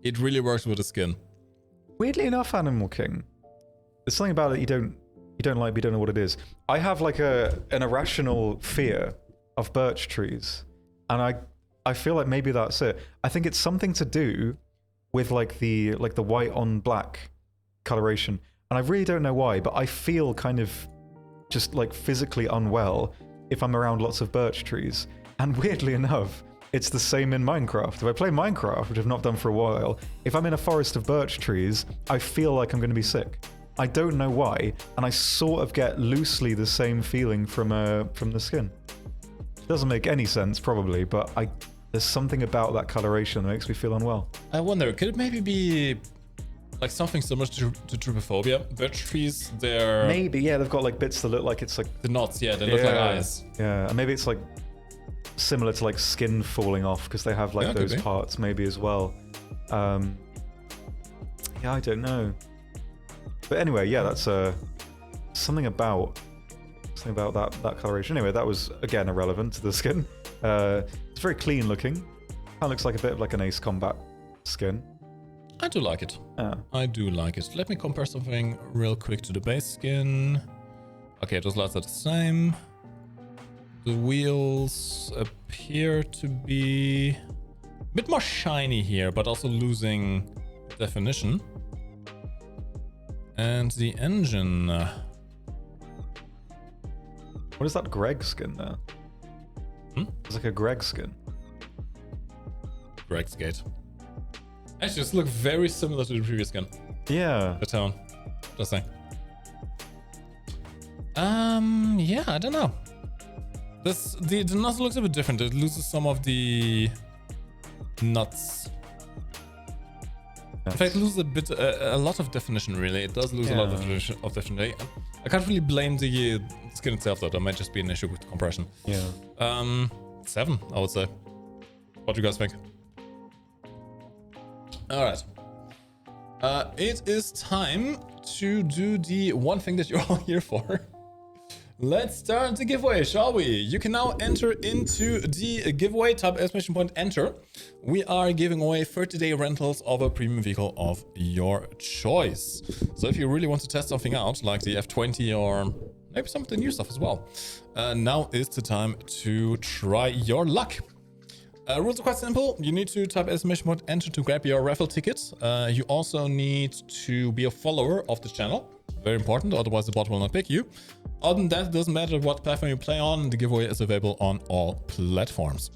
It really works with the skin. Weirdly enough, Animal King, there's something about it you don't like, but you don't know what it is. I have like an irrational fear of birch trees, and I feel like maybe that's it. I think it's something to do with like the white on black coloration, and I really don't know why, but I feel kind of just like physically unwell if I'm around lots of birch trees. And weirdly enough, it's the same in Minecraft. If I play Minecraft, which I've not done for a while, if I'm in a forest of birch trees, I feel like I'm going to be sick. I don't know why, and I sort of get loosely the same feeling from the skin. It doesn't make any sense, probably, but there's something about that coloration that makes me feel unwell. I wonder, could it maybe be like something similar to trypophobia? Birch trees, they're... Maybe, yeah, they've got like bits that look like it's like... The knots, yeah, they look like eyes. Yeah, and maybe it's like similar to like skin falling off because they have like those parts maybe as well. Yeah, I don't know. But anyway, yeah, that's something about that coloration. Anyway, that was again irrelevant to the skin. It's very clean looking. Kind of looks like a bit of like an Ace Combat skin. I do like it. I do like it. Let me compare something real quick to the base skin. Okay, those lights are the same. The wheels appear to be a bit more shiny here, but also losing definition. And the engine. What is that Greg skin there? It's like a Greg skin. Greg's Gate. Actually, this looks very similar to the previous skin. Yeah. The tone. Just saying. Yeah, I don't know. The nozzle looks a bit different. It loses some of the nuts. In fact, it loses a lot of definition, really. It does lose a lot of definition. I can't really blame the skin itself, though. That might just be an issue with compression. Yeah. 7, I would say. What do you guys think? All right. It is time to do the one thing that you're all here for. Let's start the giveaway, shall we? You can now enter into the giveaway. Type exclamation point enter. We are giving away 30-day rentals of a premium vehicle of your choice. So if you really want to test something out, like the F20 or maybe some of the new stuff as well, now is the time to try your luck. Rules are quite simple. You need to type exclamation point enter to grab your raffle ticket. You also need to be a follower of the channel. Very important, otherwise the bot will not pick you. Other than that, it doesn't matter what platform you play on. The giveaway is available on all platforms.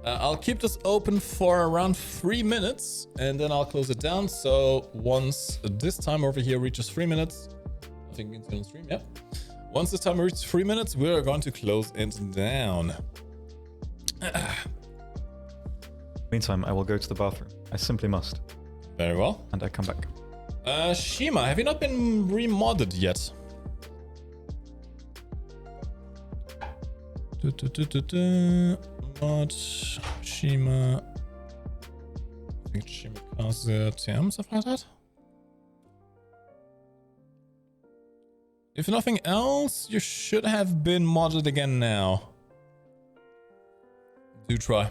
I'll keep this open for around 3 minutes and then I'll close it down. So once this timer over here reaches 3 minutes, I think it's going to stream, yeah. Once this timer reaches 3 minutes, we're going to close it down. Meantime, I will go to the bathroom. I simply must. Very well. And I come back. Shima, have you not been remodded yet? Mod Shima. I think Shima caused TM, stuff like that. If nothing else, you should have been modded again now. Do try.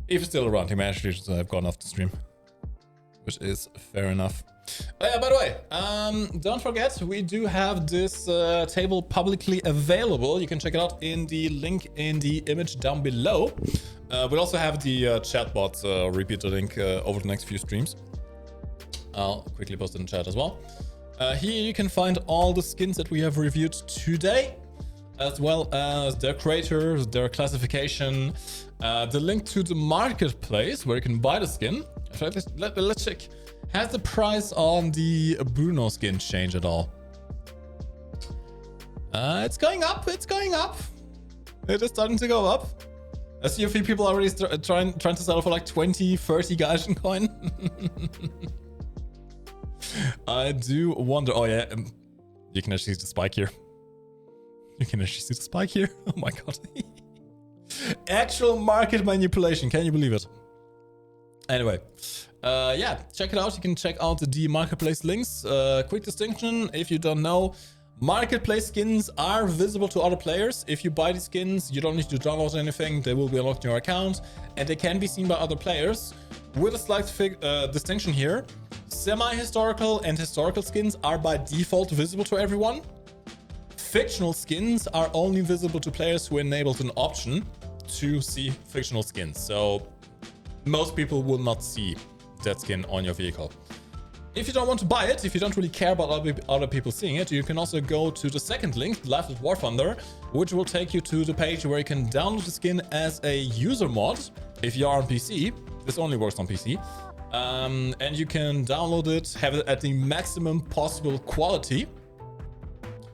If you're still around, you may actually just have gone off the stream. Which is fair enough. Oh yeah, by the way, don't forget, we do have this table publicly available. You can check it out in the link in the image down below. We'll also have the chatbot repeat the link over the next few streams. I'll quickly post it in chat as well. Here you can find all the skins that we have reviewed today, as well as their creators, their classification, the link to the marketplace where you can buy the skin. Let's check. Has the price on the Bruno skin changed at all? It's going up. It's going up. It is starting to go up. I see a few people already trying to sell for like 20, 30 Gaijin coin. I do wonder. Oh yeah, you can actually see the spike here. You can actually see the spike here. Oh my god. Actual market manipulation. Can you believe it? Anyway, yeah, check it out. You can check out the marketplace links. Quick distinction, if you don't know, marketplace skins are visible to other players. If you buy the skins, you don't need to download anything. They will be unlocked in your account and they can be seen by other players. With a slight distinction here, semi-historical and historical skins are by default visible to everyone. Fictional skins are only visible to players who enabled an option to see fictional skins. So most people will not see that skin on your vehicle. If you don't want to buy it, if you don't really care about other people seeing it, you can also go to the second link, Live with War Thunder, which will take you to the page where you can download the skin as a user mod. If you are on PC, this only works on PC. And you can download it, have it at the maximum possible quality,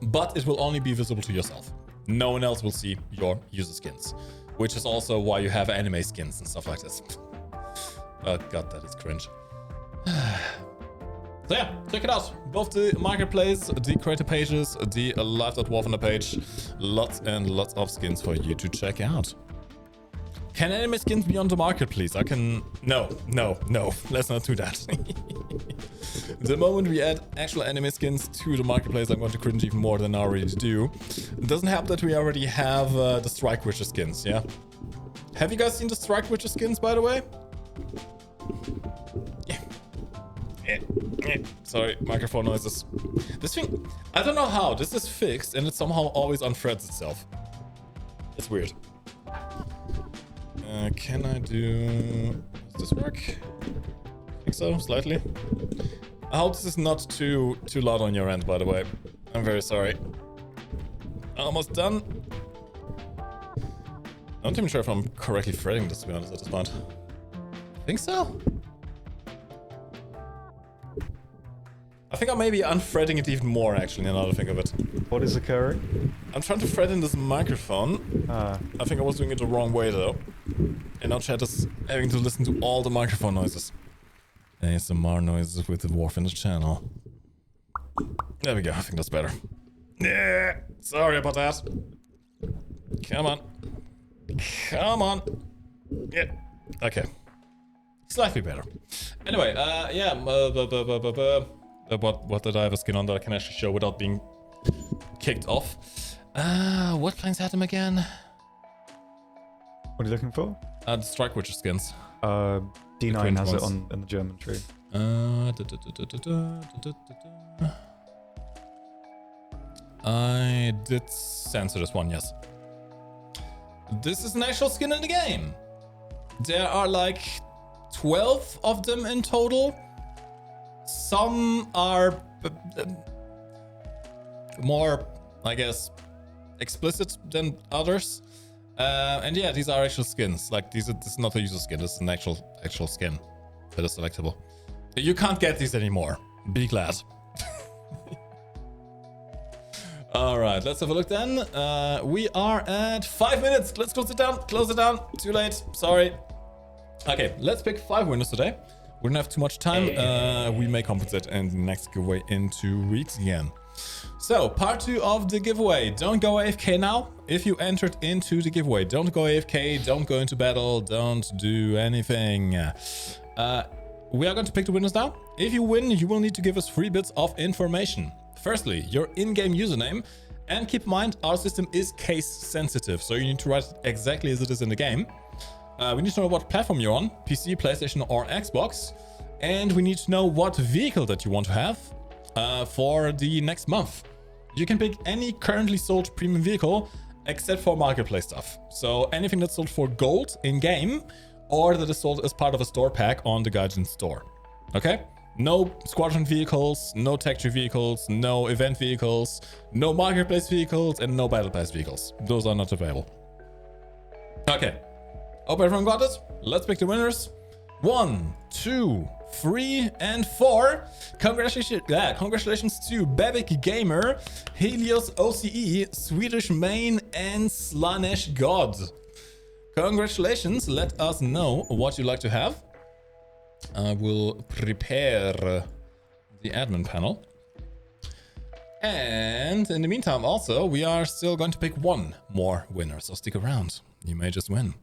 but it will only be visible to yourself. No one else will see your user skins, which is also why you have anime skins and stuff like this. Oh god, that is cringe. So yeah, check it out. Both the marketplace, the creator pages, the live.war on the page. Lots and lots of skins for you to check out. Can anime skins be on the market, please? I can... No. Let's not do that. The moment we add actual anime skins to the marketplace, I'm going to cringe even more than I already do. It doesn't help that we already have the Strike Witcher skins, yeah? Have you guys seen the Strike Witcher skins, by the way? Yeah. Sorry, microphone noises. This thing, I don't know how. This is fixed and it somehow always unthreads itself. It's weird. Can I do... Does this work? I think so, slightly. I hope this is not too loud on your end, by the way. I'm very sorry. Almost done. I'm not even sure if I'm correctly threading this, to be honest, at this point. I think so. I think I may be unthreading it even more, actually, now that I think of it. What is occurring? I'm trying to thread in this microphone. I think I was doing it the wrong way, though. And now chat is having to listen to all the microphone noises. ASMR noises with the Dwarf in the channel. There we go, I think that's better. Yeah, sorry about that. Come on. Come on. Yeah. Okay. Slightly better. Anyway, yeah. What did I have a skin on that I can actually show without being kicked off? What planes had them again? What are you looking for? The Strike Witcher skins. D9 has it on in the German tree. I did censor this one, yes. This is an actual skin in the game. There are like 12 of them in total. Some are more, I guess, explicit than others. And yeah, these are actual skins. Like this is not a user skin. This is an actual skin that is selectable. You can't get these anymore. Be glad. All right, let's have a look then. We are at 5 minutes. Let's close it down. Close it down. Too late. Sorry. Okay, let's pick 5 winners today. We don't have too much time. We may compensate in the next giveaway in 2 weeks again. So, part 2 of the giveaway. Don't go AFK now. If you entered into the giveaway, don't go AFK, don't go into battle, don't do anything. We are going to pick the winners now. If you win, you will need to give us 3 bits of information. Firstly, your in-game username. And keep in mind, our system is case sensitive, so you need to write it exactly as it is in the game. We need to know what platform you're on, PC, PlayStation, or Xbox. And we need to know what vehicle that you want to have for the next month. You can pick any currently sold premium vehicle except for marketplace stuff. So anything that's sold for gold in-game or that is sold as part of a store pack on the Gaijin store. Okay? No squadron vehicles, no tech tree vehicles, no event vehicles, no marketplace vehicles, and no battle pass vehicles. Those are not available. Okay. Hope everyone got it. Let's pick the winners. 1, 2, 3, and 4. Congratulations to Bebek Gamer, Helios OCE, Swedish Main, and Slanesh God. Congratulations. Let us know what you'd like to have. I will prepare the admin panel. And in the meantime, also, we are still going to pick 1 more winner, so stick around. You may just win.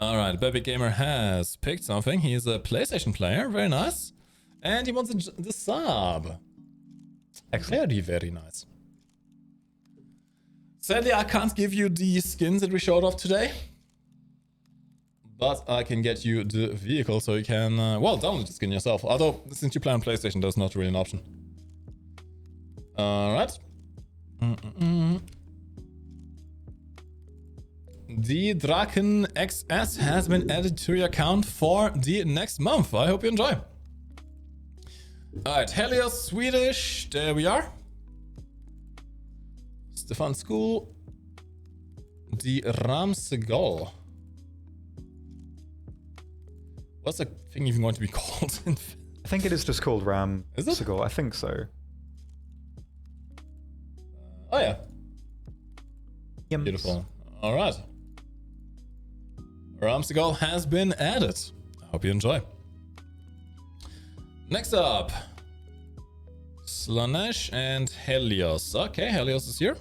Alright, Bebek Gamer has picked something. He is a PlayStation player, very nice. And he wants the sub. Very, very nice. Sadly, I can't give you the skins that we showed off today. But I can get you the vehicle so you can, well, download the skin yourself. Although, since you play on PlayStation, that's not really an option. Alright. The Draken XS has been added to your account for the next month. I hope you enjoy. Alright, Helios Swedish. There we are. Stefan School. The Ramsegal. What's the thing even going to be called? I think it is just called Ram. Is it? Seagal. I think so. Oh yeah. Yums. Beautiful. All right. Ramsegal has been added. I hope you enjoy. Next up, Slanesh and Helios. Okay, Helios is here.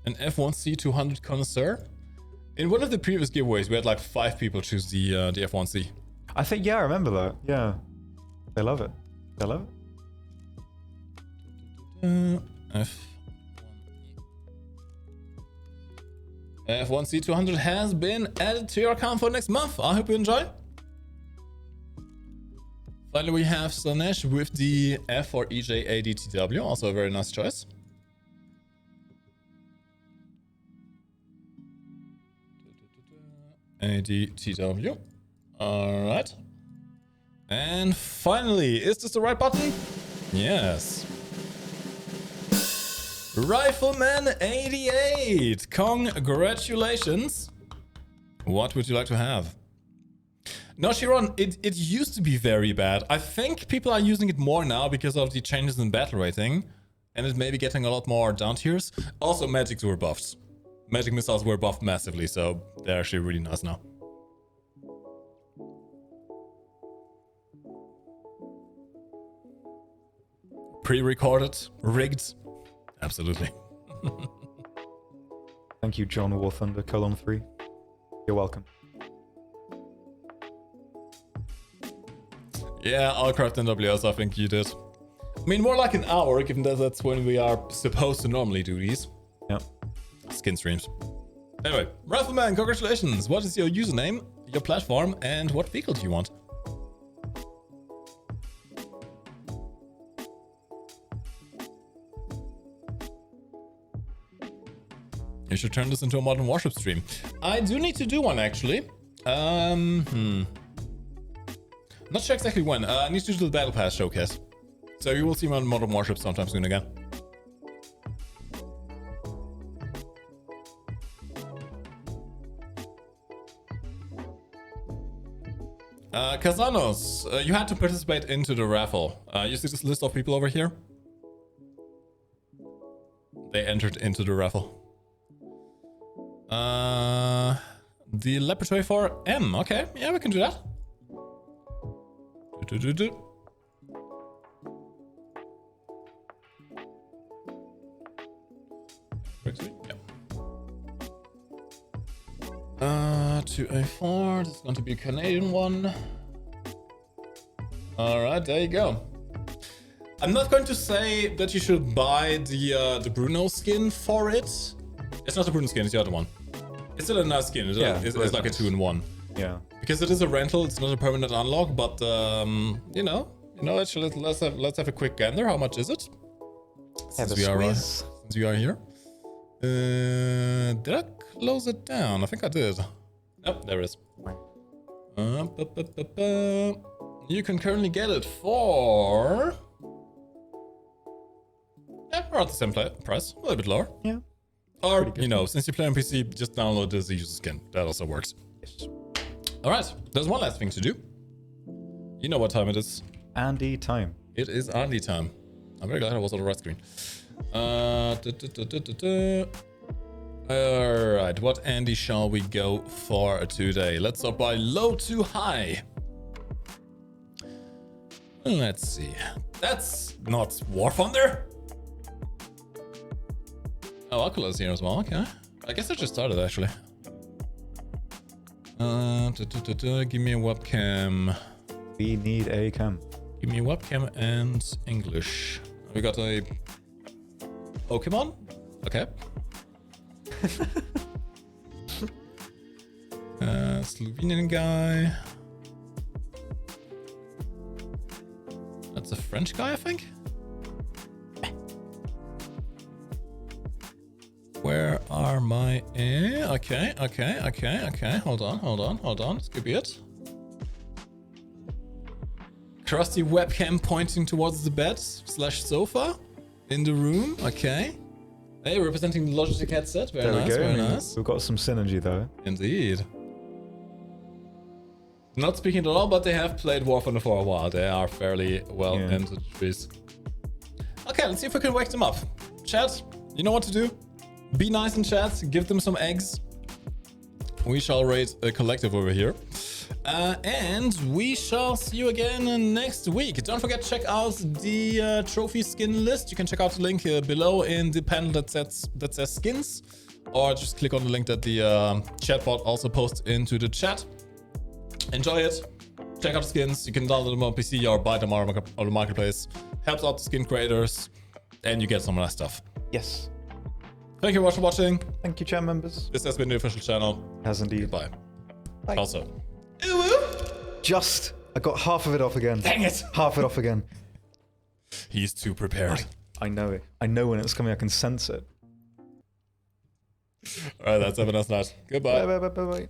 An F1C 200 connoisseur. In one of the previous giveaways, we had like 5 people choose the F1C. I think, yeah, I remember that. Yeah. They love it. They love it. F1C 200 has been added to your account for next month. I hope you enjoy. Finally, we have Slanesh with the F or EJ ADTW. Also a very nice choice. ADTW. Alright. And finally, is this the right button? Yes. Rifleman 88. Congratulations. What would you like to have? No, Chiron, it used to be very bad. I think people are using it more now because of the changes in battle rating. And it may be getting a lot more down tiers. Also, magics were buffed. Magic missiles were buffed massively, so they're actually really nice now. Pre-recorded, rigged. Absolutely. Thank you, John War Thunder, colon 3. You're welcome. Yeah, I'll craft NWS, I think you did. I mean, more like an hour, given that that's when we are supposed to normally do these. Yeah. Skin streams. Anyway, Rifleman, congratulations. What is your username, your platform, and what vehicle do you want? You should turn this into a Modern Warship stream. I do need to do one, actually. Not sure exactly when. I need to do the Battle Pass showcase. So you will see me on Modern Warship sometime soon again. Kazanos, you had to participate into the raffle. You see this list of people over here? They entered into the raffle. The laboratory for M. Okay, yeah, we can do that. Yeah. 2A4. This is going to be a Canadian one. All right, there you go. I'm not going to say that you should buy the Bruno skin for it. It's not the Bruno skin, it's the other one. It's still a nice skin. It's like nice. A 2-in-1. Yeah. Because it is a rental, it's not a permanent unlock, but you know, actually let's have a quick gander. How much is it? Since we are here. Did I close it down? I think I did. Oh, there it is. You can currently get it for... Yeah, around the same price. A little bit lower. Yeah. Or, you know, since you play on PC, just download the user skin. That also works. Yes. Alright, there's one last thing to do. You know what time it is. Andy time. It is Andy time. I'm very glad I was on the right screen. Alright, what Andy shall we go for today? Let's start by low to high. Let's see. That's not War Thunder. Oh, Akula's here as well. Okay. I guess I just started actually. Give me a webcam. We need a cam. Give me a webcam and English. We got a Pokemon? Okay. Slovenian guy. That's a French guy, I think. Where are my... Okay. Hold on. This could be it. Crusty webcam pointing towards the bed / sofa in the room. Okay. Hey, representing the Logitech headset. Very nice. We've got some synergy though. Indeed. Not speaking at all, but they have played War Thunder for a while. They are fairly well into the trees. Okay, let's see if we can wake them up. Chat, you know what to do. Be nice in chat. Give them some eggs. We shall raid a collective over here. And we shall see you again next week. Don't forget to check out the trophy skin list. You can check out the link below in the panel that says skins, or just click on the link that the chatbot also posts into the chat. Enjoy it. Check out the skins. You can download them on PC or buy them on the marketplace. Helps out the skin creators, and you get some of that stuff. Yes. Thank you very much for watching. Thank you, chat members. This has been the official channel. Has indeed. Goodbye. Bye. Also. I got half of it off again. Dang it! Half it off again. He's too prepared. I know it. I know when it's coming. I can sense it. Alright, that's have a nice night. Goodbye. Bye.